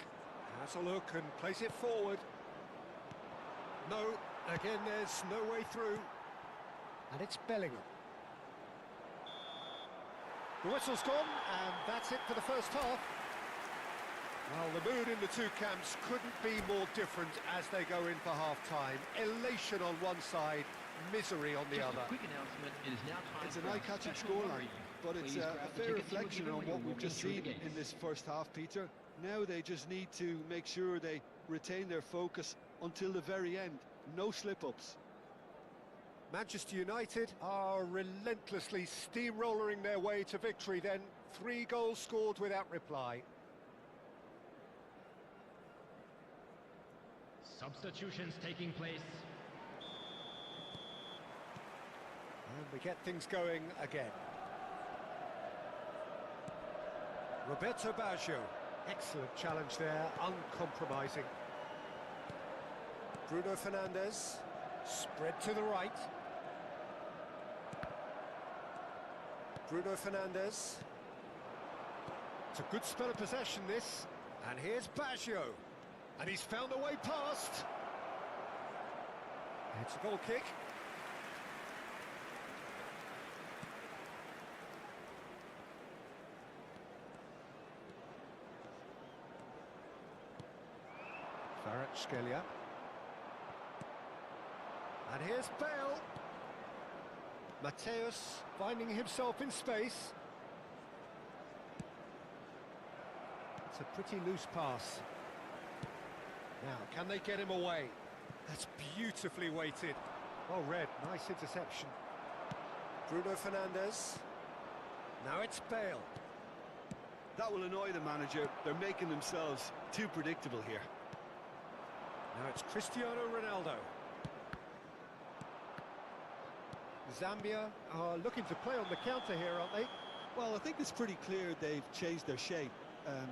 Has a look and plays it forward. No, again there's no way through. And it's Bellingham. The whistle's gone, and that's it for the first half. Well, the mood in the two camps couldn't be more different as they go in for half-time. Elation on one side, misery on the Just other. a quick announcement, it is now time It's an for our eye-catching special scoreline, briefing. but it's Please a grab the fair tickets you were reflection given on when you what were we've walking just through the seen in gates. this first half, Peter. Now they just need to make sure they retain their focus until the very end. No slip-ups. Manchester United are relentlessly steamrolling their way to victory then. 3 goals scored without reply. Substitutions taking place. And we get things going again. Roberto Baggio. Excellent challenge there, uncompromising. Bruno Fernandes. Spread to the right. Bruno Fernandes. It's a good spell of possession, this. And here's Baggio. And he's found a way past. It's a goal kick. Kvaratskhelia. And here's Bale. Mateus finding himself in space. It's a pretty loose pass. Now, can they get him away? That's beautifully weighted. Oh, Red, nice interception. Bruno Fernandes. Now it's Bale. That will annoy the manager. They're making themselves too predictable here. Now it's Cristiano Ronaldo. Zambia are looking to play on the counter here, aren't they? Well, I think it's pretty clear they've changed their shape,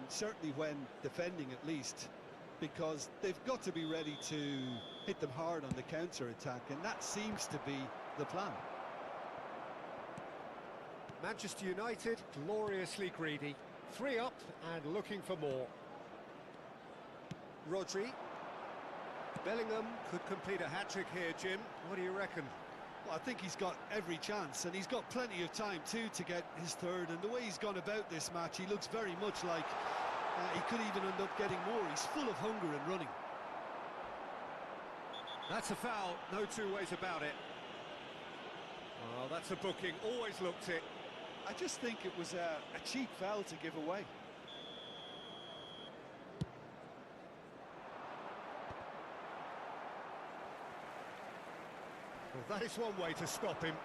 certainly when defending at least, because they've got to be ready to hit them hard on the counter-attack, and that seems to be the plan. Manchester United gloriously greedy. 3 up and looking for more. Rodri. Bellingham could complete a hat-trick here, Jim. What do you reckon? Well, I think he's got every chance, and he's got plenty of time too to get his third, and the way he's gone about this match, he looks very much like he could even end up getting more. He's full of hunger and running. That's a foul, no two ways about it. Oh, that's a booking, always looked it. I just think it was a cheap foul to give away. Well, that is one way to stop him.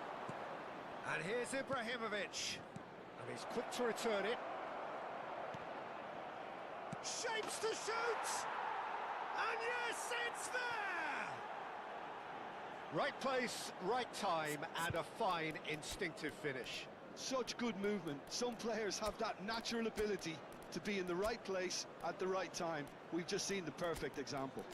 And here's Ibrahimovic. And he's quick to return it. Shapes to shoot! And yes, it's there! Right place, right time, and a fine instinctive finish. Such good movement. Some players have that natural ability to be in the right place at the right time. We've just seen the perfect example.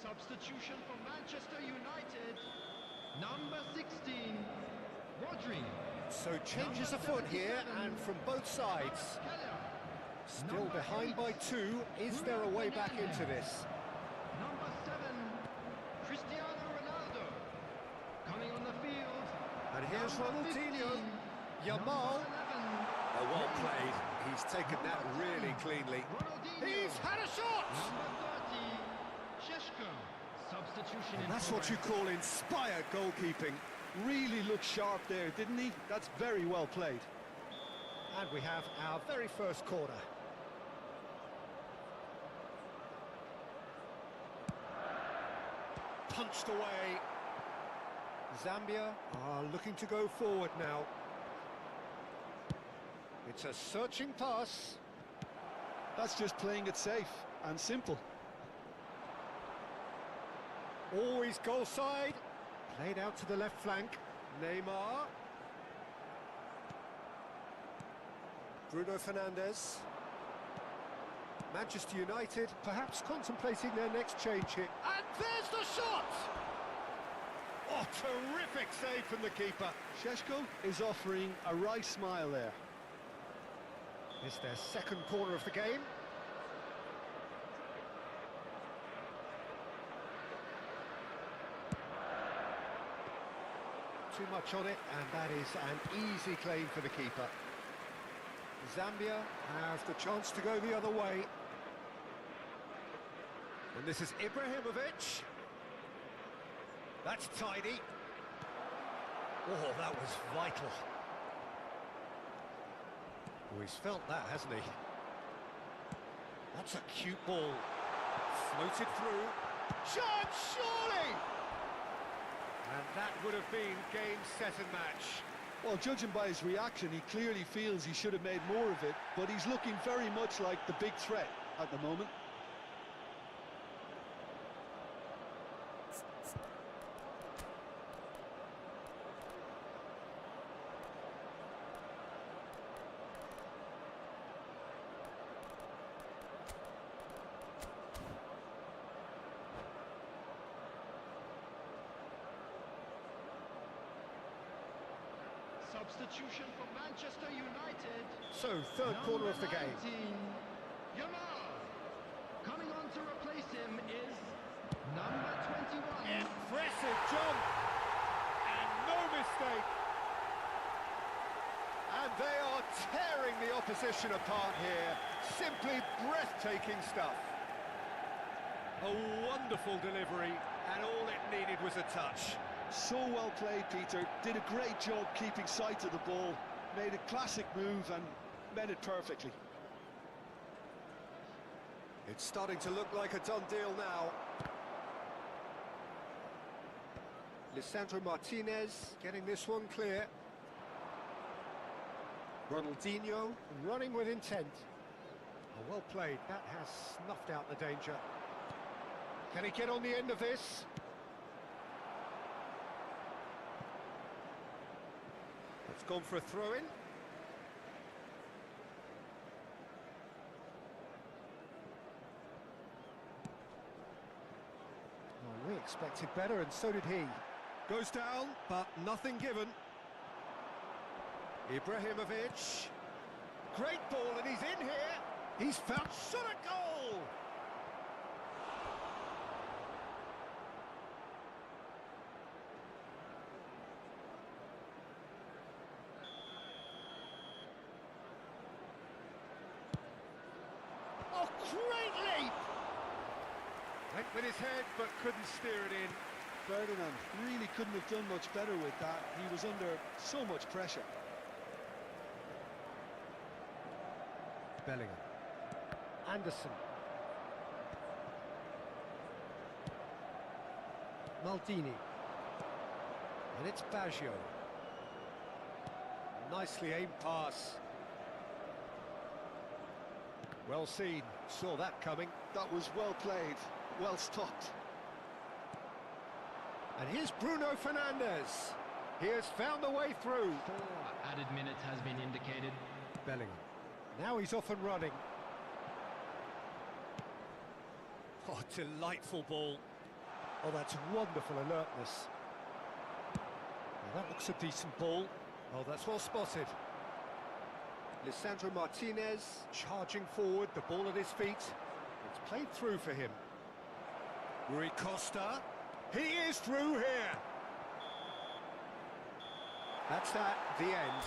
Substitution for Manchester United. Number 16, Rodri. So changes afoot here, and from both sides. Still behind by 2. Is there a way back into this? Number 7, Cristiano Ronaldo. Coming on the field. And here's Number Ronaldinho. 15, Yamal. number 11, Oh, well played. He's taken that really cleanly. Ronaldinho. He's had a shot! Number 30, Sheshko. Substitution in That's what you progress. call inspired goalkeeping. Really looked sharp there, didn't he? That's very well played. And we have our very first corner. Punched away. Zambia are looking to go forward now. It's a searching pass. That's just playing it safe and simple. Always goal side. Played out to the left flank. Neymar. Bruno Fernandes. Manchester United perhaps contemplating their next change here. And there's the shot! Oh, terrific save from the keeper. Sheshko is offering a right smile there. It's their second corner of the game. Too much on it, and that is an easy claim for the keeper. Zambia have the chance to go the other way. And this is Ibrahimovic. That's tidy. Oh, that was vital. Oh, he's felt that, hasn't he? That's a cute ball. Floated through. Chance, surely! And that would have been game, set and match. Well, judging by his reaction, he clearly feels he should have made more of it, but he's looking very much like the big threat at the moment. Substitution for Manchester United. So, third corner of the game. Number 19, Yamal. Coming on to replace him is number 21. Impressive jump! And no mistake! And they are tearing the opposition apart here. Simply breathtaking stuff. A wonderful delivery, and all it needed was a touch. So well played, Peter. Did a great job keeping sight of the ball. Made a classic move and met it perfectly. It's starting to look like a done deal now. Lisandro Martinez getting this one clear. Ronaldinho running with intent. Oh, well played. That has snuffed out the danger. Can he get on the end of this? It's gone for a throw-in. Well, we expected better, and so did he. Goes down, but nothing given. Ibrahimovic. Great ball, and he's in here. He's found shot at goal. Oh, great leap! Went with his head, but couldn't steer it in. Ferdinand really couldn't have done much better with that. He was under so much pressure. Bellingham. Anderson. Maldini. And it's Baggio. Nicely aimed pass. Well seen. Saw that coming. That was well played, well stopped. And here's Bruno Fernandes. He has found a way through. 4 added minutes has been indicated. Bellingham. Now he's off and running. Oh, delightful ball. Oh, that's wonderful alertness. Well, that looks a decent ball. Oh, that's well spotted. Lisandro Martinez charging forward, the ball at his feet. It's played through for him. Rui Costa. He is through here. That's that, the end.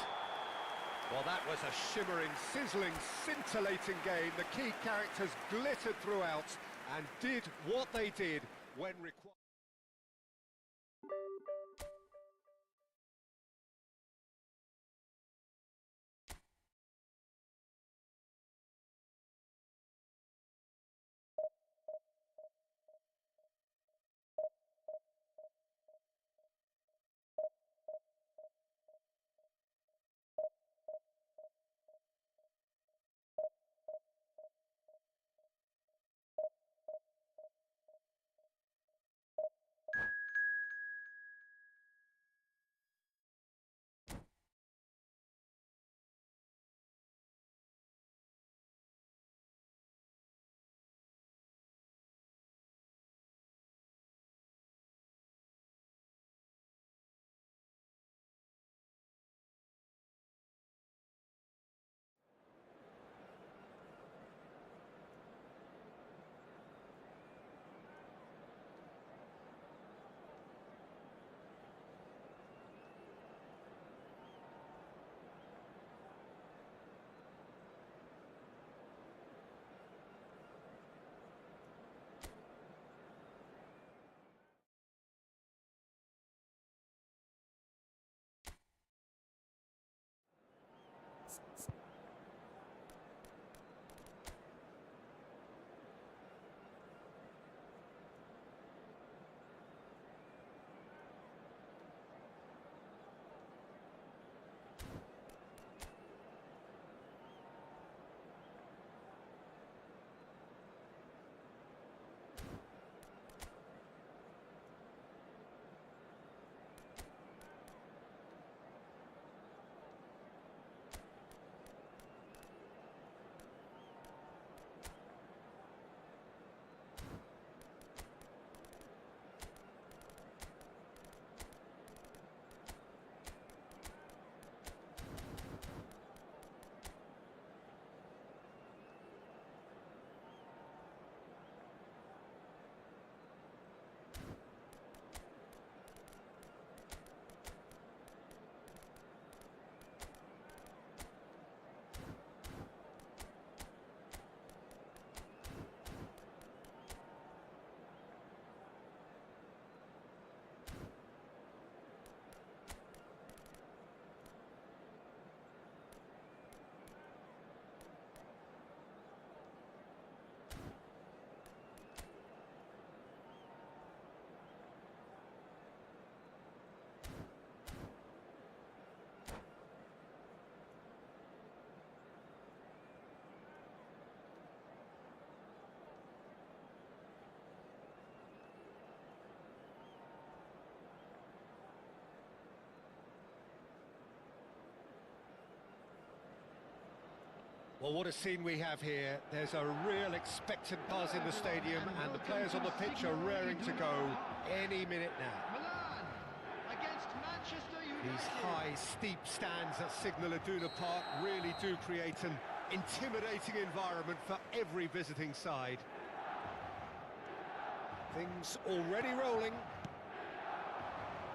Well, that was a shimmering, sizzling, scintillating game. The key characters glittered throughout and did what they did when required. Well, what a scene we have here. There's a real expectant buzz in the stadium, and the players on the pitch are raring to go any minute now. Milan against Manchester United. These high, steep stands at Signal Iduna Park really do create an intimidating environment for every visiting side. Things already rolling.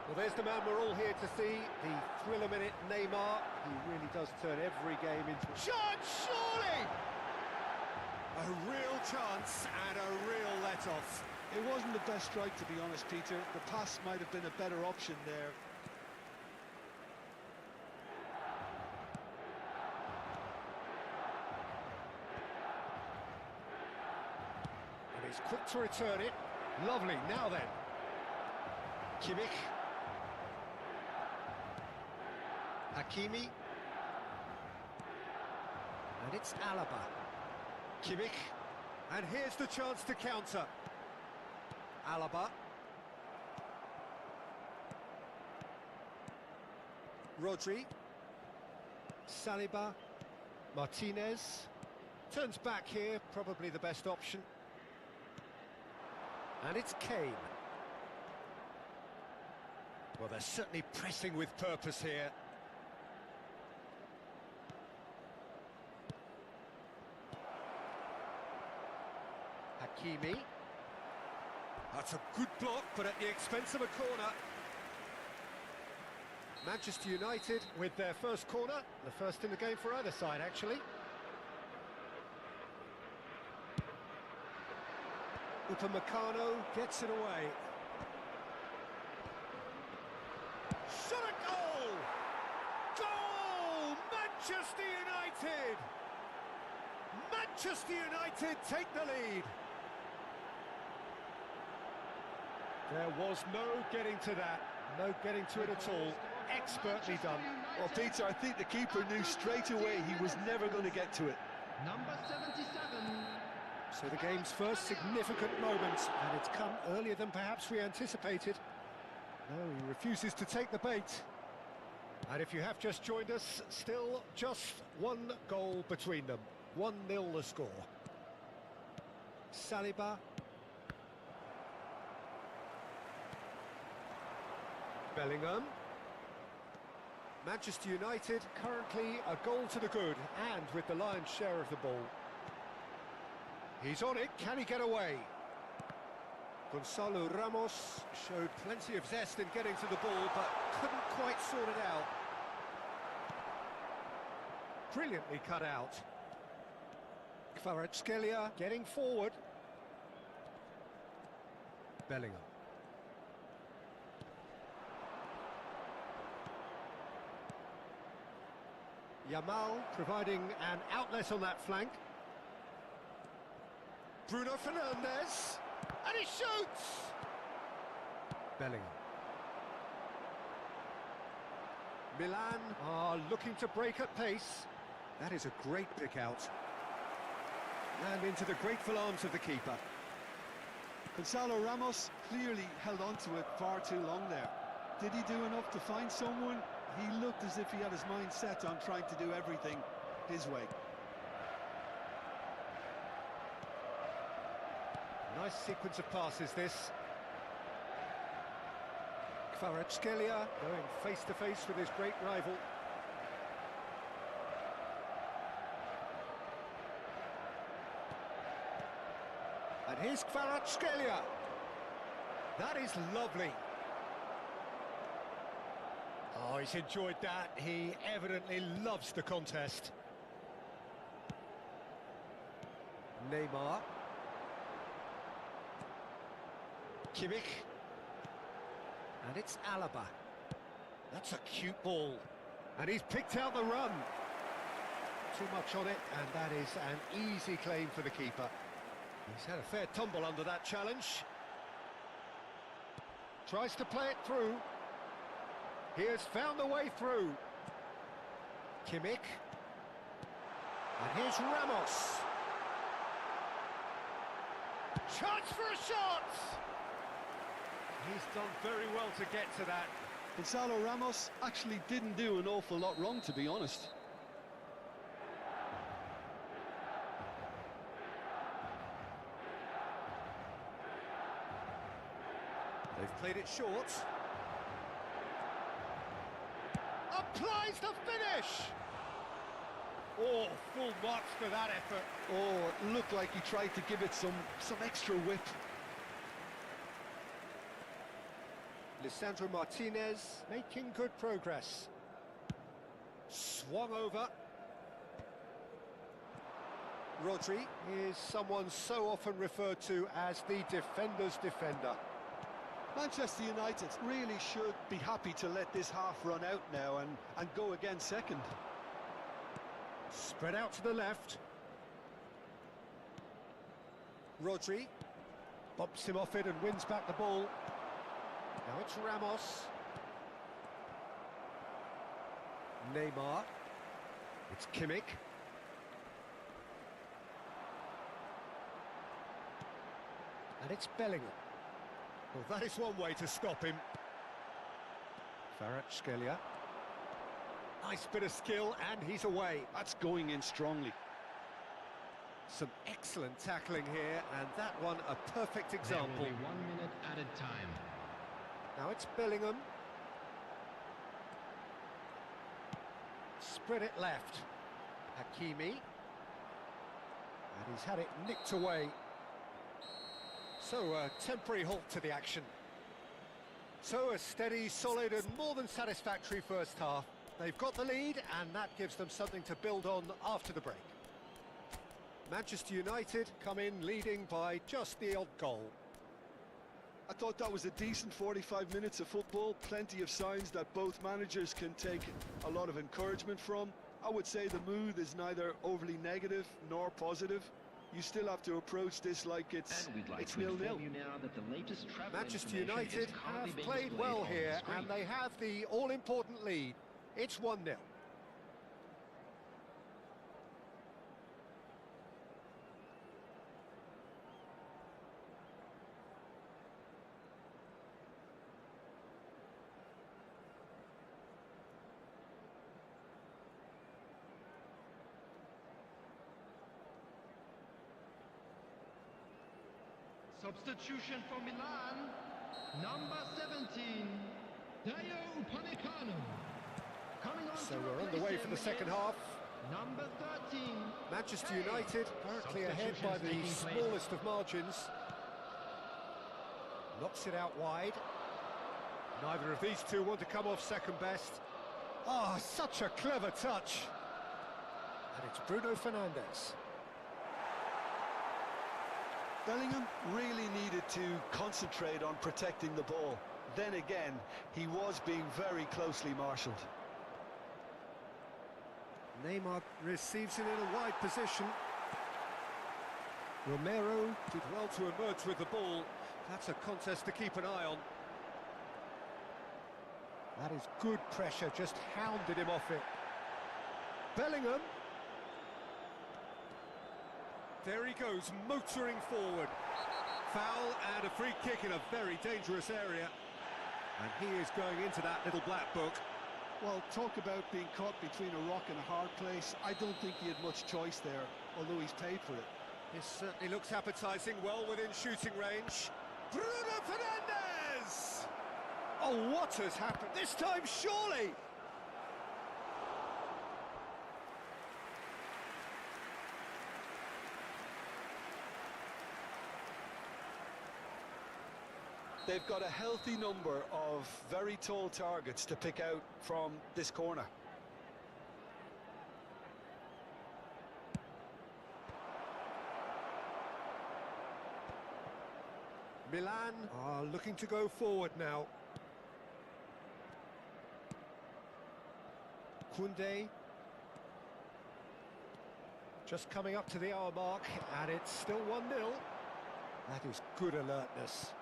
Well, there's the man we're all here to see, the thriller-minute Neymar. He really does turn every game into a chance, surely! A real chance and a real let-off. It wasn't the best strike, to be honest, Peter. The pass might have been a better option there. And he's quick to return it. Lovely, now then. Kimmich. Hakimi. And it's Alaba. Kimmich. And here's the chance to counter. Alaba. Rodri. Saliba. Martinez. Turns back here, probably the best option. And it's Kane. Well, they're certainly pressing with purpose here. Hakimi. That's a good block, but at the expense of a corner. Manchester United with their first corner, the first in the game for either side, actually. Upamecano gets it away. Shot a goal! Goal! Manchester United! Manchester United take the lead. There was no getting to that, no getting to it at all. Expertly done. Well, Peter, I think the keeper knew straight away he was never going to get to it. Number 77. So the game's first significant moment, and it's come earlier than perhaps we anticipated. No, he refuses to take the bait. And if you have just joined us, still just one goal between them. 1-0 the score. Saliba. Bellingham. Manchester United currently a goal to the good, and with the lion's share of the ball. He's on it, can he get away? Gonzalo Ramos showed plenty of zest in getting to the ball, but couldn't quite sort it out. Brilliantly cut out. Kvaratskhelia getting forward. Bellingham. Yamal providing an outlet on that flank. Bruno Fernandes, and he shoots! Bellingham. Milan are looking to break at pace. That is a great pick out. And into the grateful arms of the keeper. Gonzalo Ramos clearly held on to it far too long there. Did he do enough to find someone? He looked as if he had his mind set on trying to do everything his way. Nice sequence of passes, this. Kvaratskhelia going face-to-face with his great rival. And here's Kvaratskhelia. That is lovely. Oh, he's enjoyed that. He evidently loves the contest. Neymar. Kimmich. And it's Alaba. That's a cute ball. And he's picked out the run. Too much on it, and that is an easy claim for the keeper. He's had a fair tumble under that challenge. Tries to play it through. He has found a way through. Kimmich. And here's Ramos. Chance for a shot! He's done very well to get to that. Gonzalo Ramos actually didn't do an awful lot wrong, to be honest. They've played it short. Applies the finish! Oh, full marks for that effort. Oh, it looked like he tried to give it some extra whip. Lisandro Martinez making good progress. Swung over. Rodri is someone so often referred to as the defender's defender. Manchester United really should be happy to let this half run out now and go again second. Spread out to the left. Rodri bumps him off it and wins back the ball. Now it's Ramos. Neymar. It's Kimmich. And it's Bellingham. Well, that is one way to stop him. Kvaratskhelia. Nice bit of skill, and he's away. That's going in strongly. Some excellent tackling here, and that one a perfect There example. will be 1 minute added time. Now it's Bellingham. Spread it left. Hakimi. And he's had it nicked away. So a temporary halt to the action. So a steady, solid and more than satisfactory first half. They've got the lead and that gives them something to build on after the break. Manchester United come in leading by just the odd goal. I thought that was a decent 45 minutes of football, plenty of signs that both managers can take a lot of encouragement from. I would say the mood is neither overly negative nor positive. You still have to approach this like it's nil-nil. Manchester United have played well here and they have the all-important lead. It's 1-0. Substitution for Milan, number 17, Dayo Upamecano. Coming on So to we're on the replace way for the him second is half. Number 13. Manchester United currently ahead by the smallest of margins. Knocks it out wide. Neither of these two want to come off second best. Ah, such a clever touch. And it's Bruno Fernandes. Bellingham really needed to concentrate on protecting the ball. Then again, he was being very closely marshalled. Neymar receives it in a wide position. Romero did well to emerge with the ball. That's a contest to keep an eye on. That is good pressure, just hounded him off it. Bellingham. There he goes, motoring forward. Foul and a free kick in a very dangerous area. And he is going into that little black book. Well, talk about being caught between a rock and a hard place. I don't think he had much choice there, although he's paid for it. This certainly looks appetising, well within shooting range. Bruno Fernandes! Oh, what has happened? This time, surely! They've got a healthy number of very tall targets to pick out from this corner. Milan are looking to go forward now. Koundé. Just coming up to the hour mark, and it's still 1-0. That is good alertness.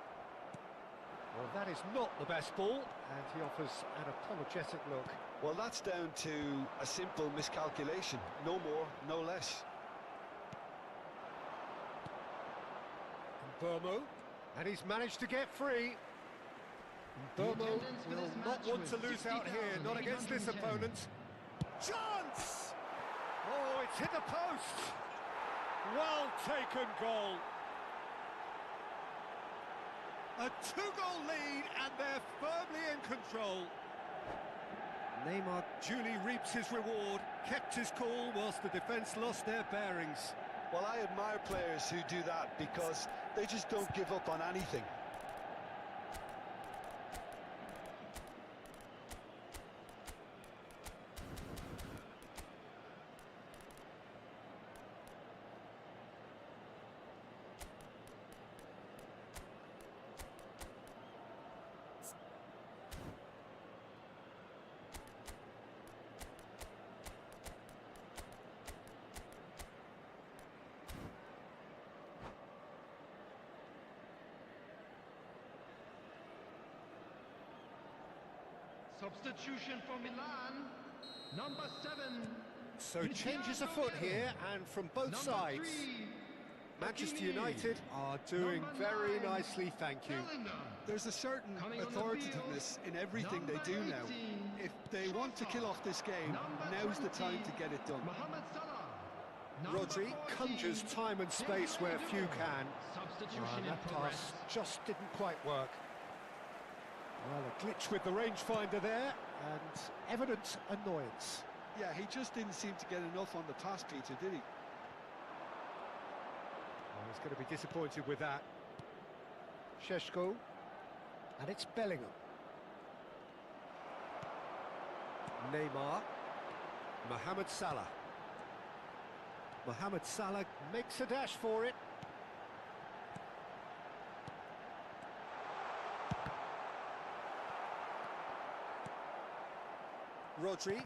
Well, that is not the best ball, and he offers an apologetic look. Well, that's down to a simple miscalculation. No more, no less. Burmo, and he's managed to get free. Burmo will not want to lose out here, not against this opponent. Chance! Oh, it's hit the post! Well taken goal. A two-goal lead, and they're firmly in control. Neymar duly reaps his reward, kept his cool whilst the defence lost their bearings. Well, I admire players who do that because they just don't give up on anything. Substitution for Milan, number 7. So changes afoot here, and from both sides. Manchester United are doing very nicely, thank you. There's a certain authoritativeness in everything they do now. If they want to kill off this game, now's the time to get it done. Rodri conjures time and space where few can. And that pass just didn't quite work. Well, a glitch with the rangefinder there, and evident annoyance. Yeah, he just didn't seem to get enough on the pass, Peter, did he? Well, he's going to be disappointed with that. Šeško. And it's Bellingham. Neymar. Mohamed Salah. Mohamed Salah makes a dash for it. Rodri.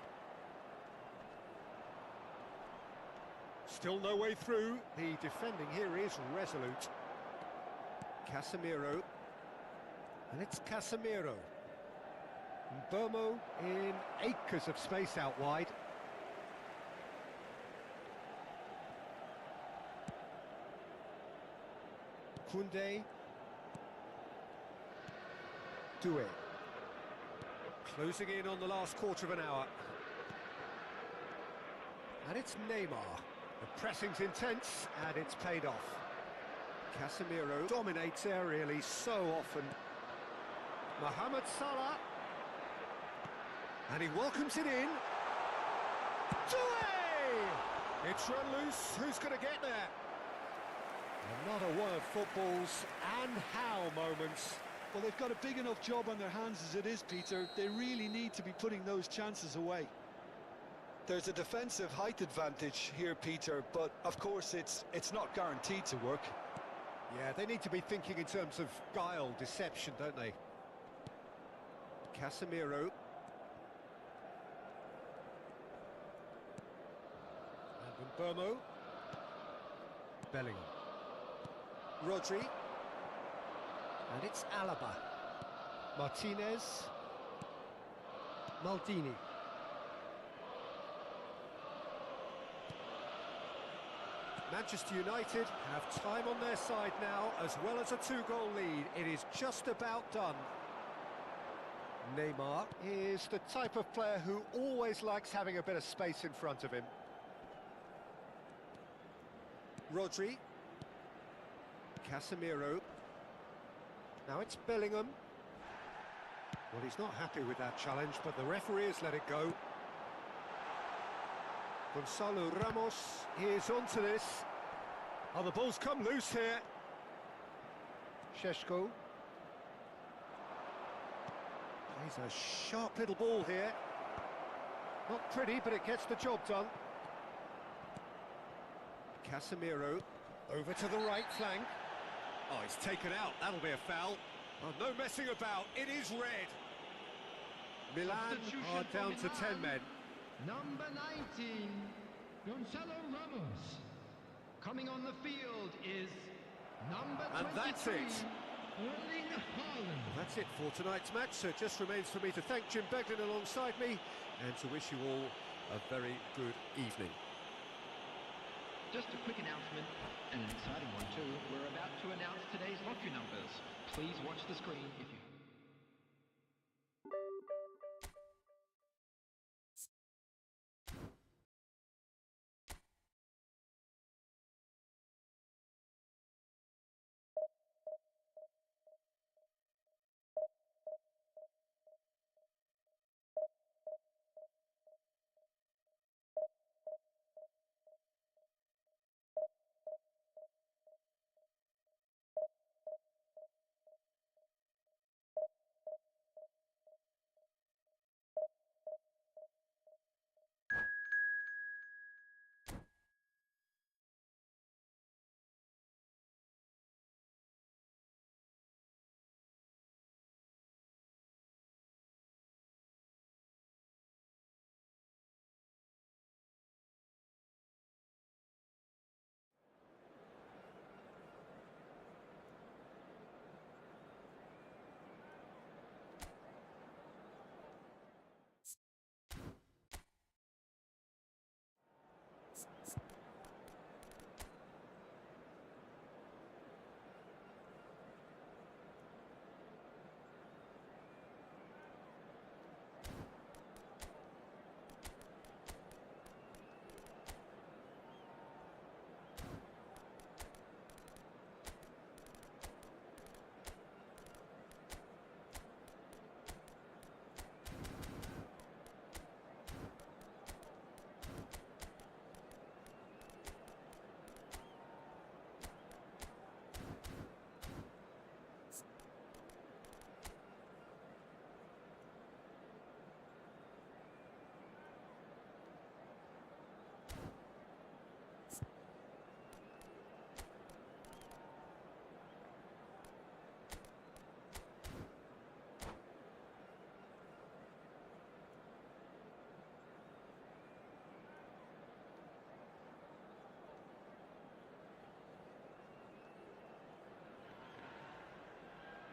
Still no way through. The defending here is resolute. Casemiro. And it's Casemiro. Burmo in acres of space out wide. Koundé. Doué. Closing in on the last quarter of an hour. And it's Neymar. The pressing's intense, and it's paid off. Casemiro dominates aerially so often. Mohamed Salah. And he welcomes it in. Doué! It's run loose. Who's going to get there? Another one of football's and how moments. Well, they've got a big enough job on their hands as it is, Peter. They really need to be putting those chances away. There's a defensive height advantage here, Peter, but of course it's not guaranteed to work. Yeah, they need to be thinking in terms of guile, deception, don't they? Casemiro. And Burmo. Bellingham. Rodri. And it's Alaba. Martinez. Maldini. Manchester United have time on their side now, as well as a two-goal lead. It is just about done. Neymar is the type of player who always likes having a bit of space in front of him. Rodri. Casemiro. Now it's Bellingham. Well, he's not happy with that challenge, but the referee has let it go. Gonzalo Ramos is onto this. Oh, the ball's come loose here. Šeško. Plays a sharp little ball here. Not pretty, but it gets the job done. Casemiro over to the right flank. Oh, it's taken out. That'll be a foul. Oh, no messing about. It is red. Milan are down to 10 men. Number 19, Gonzalo Ramos. Coming on the field is number 23, And that's it. Erling Haaland. That's it for tonight's match, so it just remains for me to thank Jim Beglin alongside me and to wish you all a very good evening. Just a quick announcement, and an exciting one too. We're about to announce today's lottery numbers. Please watch the screen if you...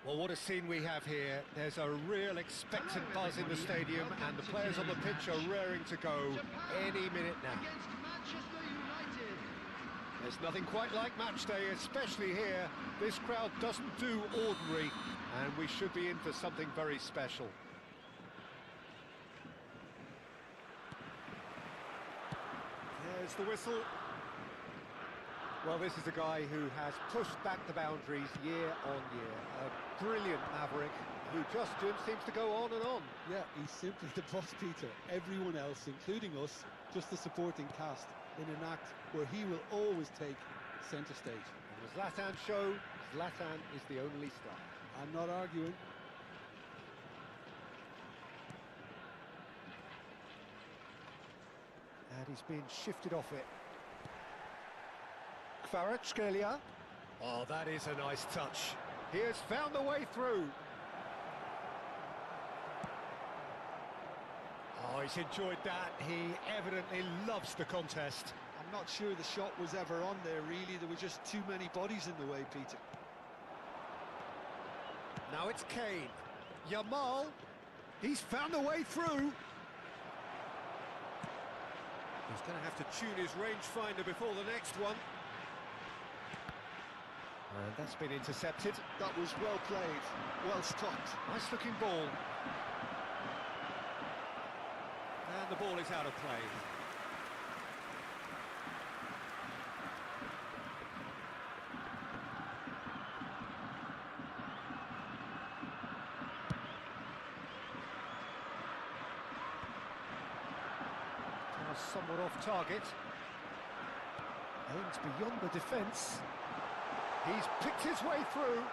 Well, what a scene we have here. There's a real expectant buzz in the stadium, and the players on the pitch are raring to go any minute now. Against Manchester United. There's nothing quite like match day, especially here. This crowd doesn't do ordinary, and we should be in for something very special. There's the whistle. Well, this is a guy who has pushed back the boundaries year on year. A brilliant maverick who just seems to go on and on. Yeah, he's simply the boss, Peter. Everyone else, including us, just the supporting cast in an act where he will always take centre stage. And as Zlatan showed, Zlatan is the only star. I'm not arguing. And he's been shifted off it. Kvaratskhelia. Oh, that is a nice touch. He has found the way through. Oh, he's enjoyed that. He evidently loves the contest. I'm not sure the shot was ever on there, really. There were just too many bodies in the way, Peter. Now it's Kane. Yamal. He's found a way through. He's going to have to tune his rangefinder before the next one. And that's been intercepted. That was well played, well stopped. Nice looking ball. And the ball is out of play. Somewhat off target. Aims beyond the defence. He's picked his way through.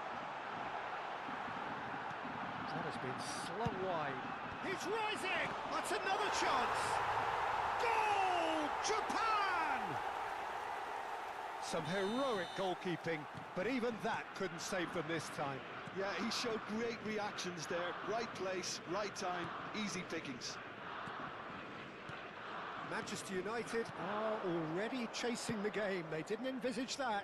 That has been slung wide. He's rising! That's another chance! Goal! Japan! Some heroic goalkeeping, but even that couldn't save them this time. Yeah, he showed great reactions there. Right place, right time, easy pickings. Manchester United are already chasing the game. They didn't envisage that.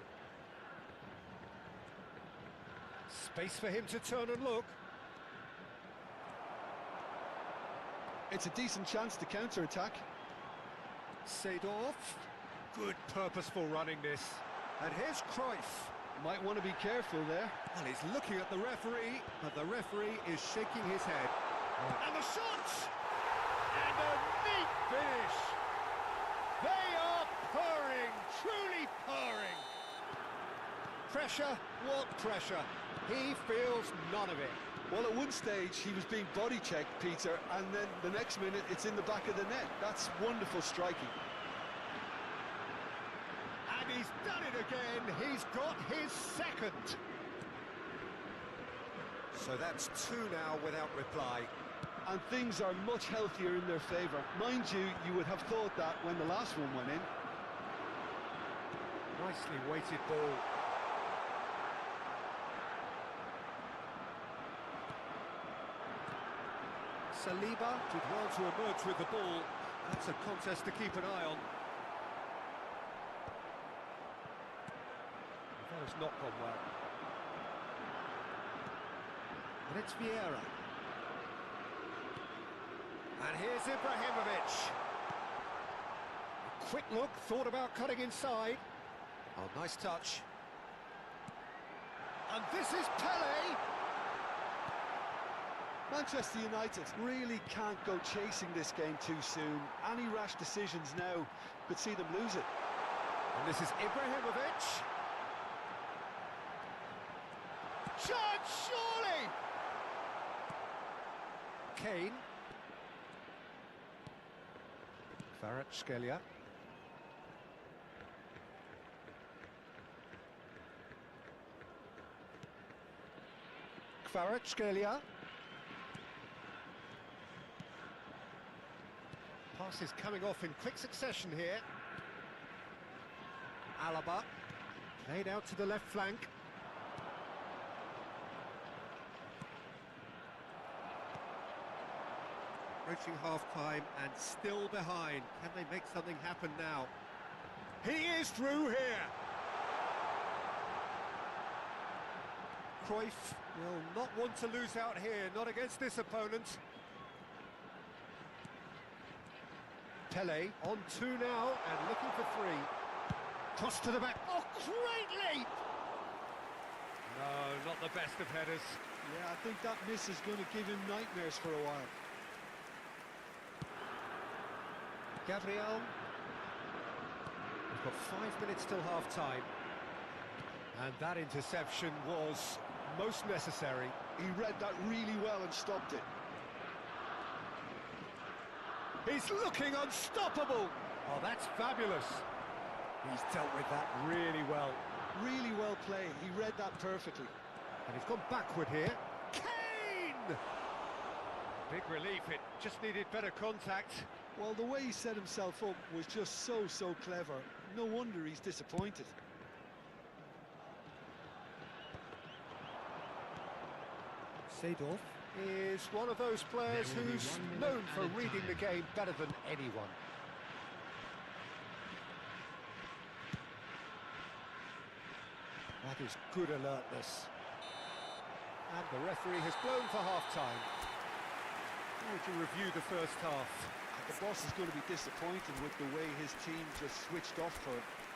Space for him to turn and look. It's a decent chance to counter-attack. Seedorf. Good purposeful running this. And here's Cruyff. Might want to be careful there. Well, he's looking at the referee, but the referee is shaking his head. And the shot! And a neat finish! They are purring, truly purring. Pressure, what pressure? He feels none of it. Well, at one stage he was being body checked, Peter, and then the next minute it's in the back of the net. That's wonderful striking. And he's done it again. He's got his second. So that's two now without reply. And things are much healthier in their favour. Mind you, you would have thought that when the last one went in. Nicely weighted ball. Saliba did well to emerge with the ball. That's a contest to keep an eye on. That has not gone well. And it's Vieira. And here's Ibrahimovic. A quick look, thought about cutting inside. Oh, nice touch. And this is Pele. Manchester United really can't go chasing this game too soon. Any rash decisions now could see them lose it. And this is Ibrahimovic. Chance, surely! Kane. Kvaratskhelia. Kvaratskhelia. Pass is coming off in quick succession here. Alaba. Played out to the left flank. Approaching half-time and still behind. Can they make something happen now? He is through here! Cruyff will not want to lose out here, not against this opponent. Pele on 2 now and looking for 3. Cross to the back. Oh, great leap! No, not the best of headers. Yeah, I think that miss is going to give him nightmares for a while. Gabriel. We've got 5 minutes till half-time. And that interception was most necessary. He read that really well and stopped it. He's looking unstoppable! Oh, that's fabulous. He's dealt with that really well. Really well played. He read that perfectly. And he's gone backward here. Kane! Big relief, it just needed better contact. Well, the way he set himself up was just so clever. No wonder he's disappointed. Seedorf is one of those players who's known for reading the game better than anyone. That is good alertness. And the referee has blown for half-time. How would you review the first half? The boss is going to be disappointed with the way his team just switched off for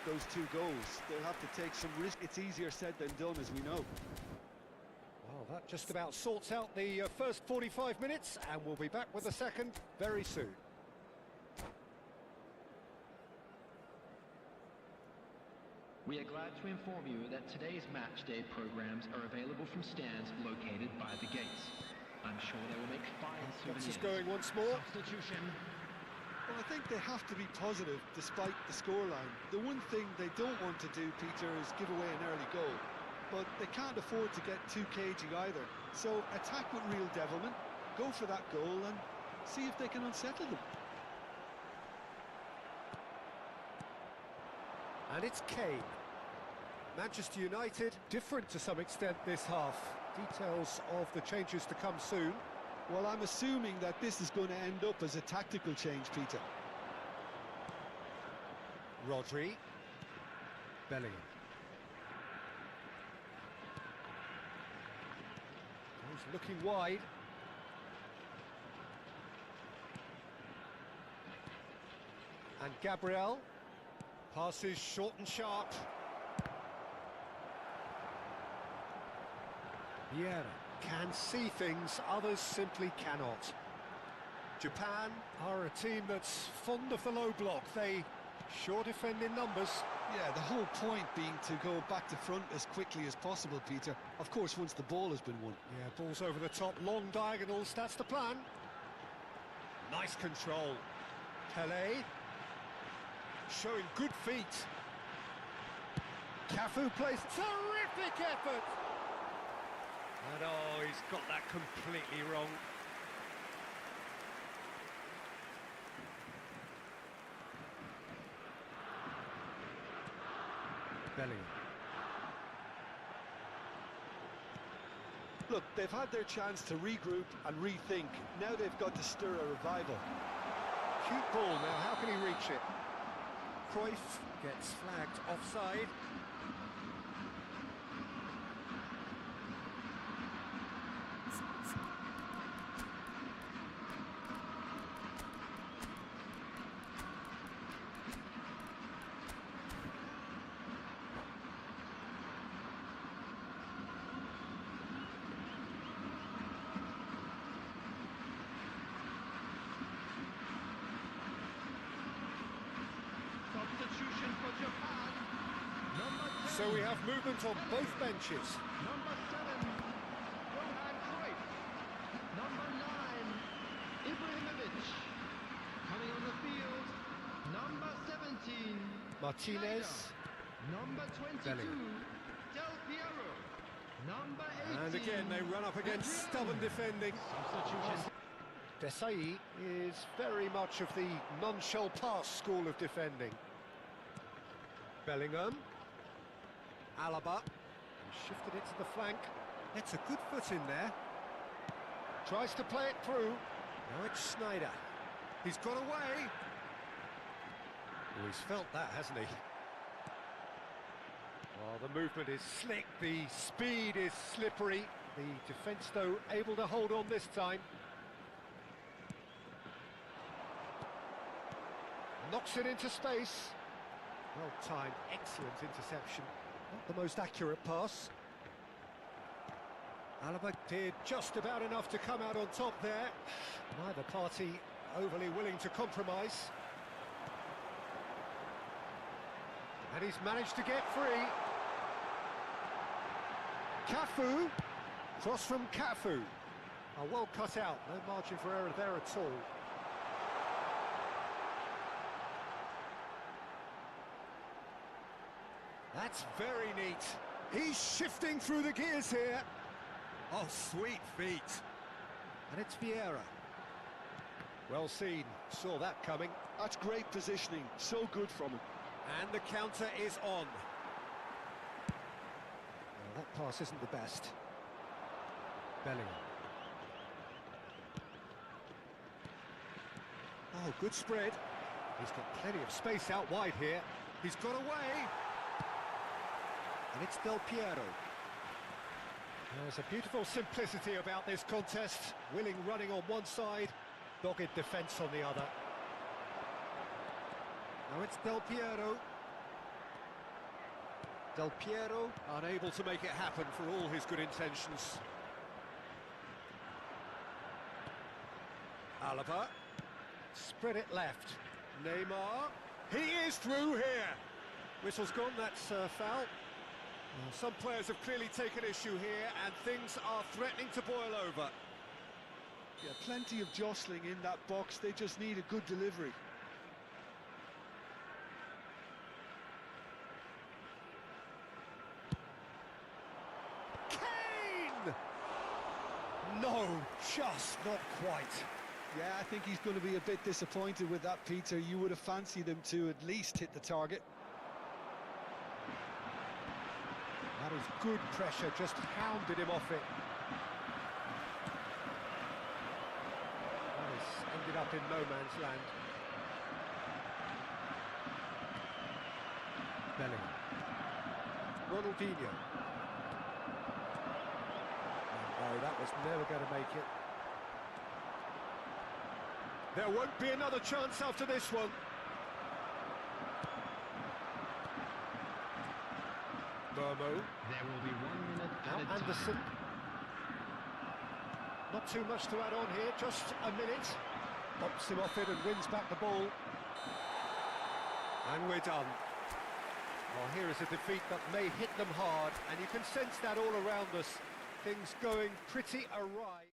those 2 goals. They'll have to take some risk. It's easier said than done, as we know. Well, that just about sorts out the first 45 minutes, and we'll be back with the second very soon. We are glad to inform you that today's match day programs are available from stands located by the gates. I'm sure they will make fine souvenirs. What's going once more? Substitution. Well, I think they have to be positive despite the scoreline. The one thing they don't want to do, Peter, is give away an early goal. But they can't afford to get too cagey either. So attack with real devilment, go for that goal and see if they can unsettle them. And it's Kane. Manchester United, different to some extent this half. Details of the changes to come soon. Well, I'm assuming that this is going to end up as a tactical change, Peter. Rodri. Bellingham. He's looking wide. And Gabriel. Passes short and sharp. Vieira can see things others simply cannot. Japan are a team that's fond of the low block. They sure defend in numbers. Yeah, the whole point being to go back to front as quickly as possible, Peter. Of course, once the ball has been won. Yeah, ball's over the top, long diagonals, that's the plan. Nice control. Pele. Showing good feet. Cafu plays terrific effort. And oh, he's got that completely wrong. Bellingham. Look, they've had their chance to regroup and rethink. Now they've got to stir a revival. Cute ball now, how can he reach it? Cruyff gets flagged offside. Substitution for Japan. Number 10. So we have movement on both benches. Number 7, Johan Cruyff. Number 9, Ibrahimovic. Coming on the field, number 17, Martinez. Schneider. Number 22, Bellingham. Del Piero. Number 18. And again they run up against stubborn defending. Substitution. Desai is very much of the non-shell pass school of defending. Bellingham. Alaba. He shifted it to the flank. It's a good foot in there. Tries to play it through. Now it's Schneider. He's got away. Oh, he's felt that, hasn't he? Oh, the movement is slick, the speed is slippery. The defence, though, able to hold on this time. Knocks it into space. Well timed, excellent interception. Not the most accurate pass. Alaba did just about enough to come out on top there. Neither party overly willing to compromise. And he's managed to get free. Cafu. Cross from Cafu. Oh, well cut out, no margin for error there at all. That's very neat. He's shifting through the gears here. Oh, sweet feet. And it's Vieira. Well seen, saw that coming. That's great positioning, so good from him. And the counter is on. Well, that pass isn't the best. Bellingham. Oh, good spread. He's got plenty of space out wide here. He's got away. And it's Del Piero. There's a beautiful simplicity about this contest. Willing running on one side, dogged defence on the other. Now it's Del Piero. Del Piero unable to make it happen for all his good intentions. Alaba. Spread it left. Neymar. He is through here. Whistle's gone, that's foul. Well, some players have clearly taken issue here, and things are threatening to boil over. Yeah, plenty of jostling in that box, they just need a good delivery. Kane! No, just not quite. Yeah, I think he's going to be a bit disappointed with that, Peter. You would have fancied him to at least hit the target. That is good pressure, just hounded him off it. That has ended up in no man's land. Bellingham. Ronaldinho. Oh, no, that was never going to make it. There won't be another chance after this one. Burmo. There will be 1 minute Now added time. Anderson. Not too much to add on here, just a minute. Bumps him off it and wins back the ball. And we're done. Well, here is a defeat that may hit them hard, and you can sense that all around us. Things going pretty awry.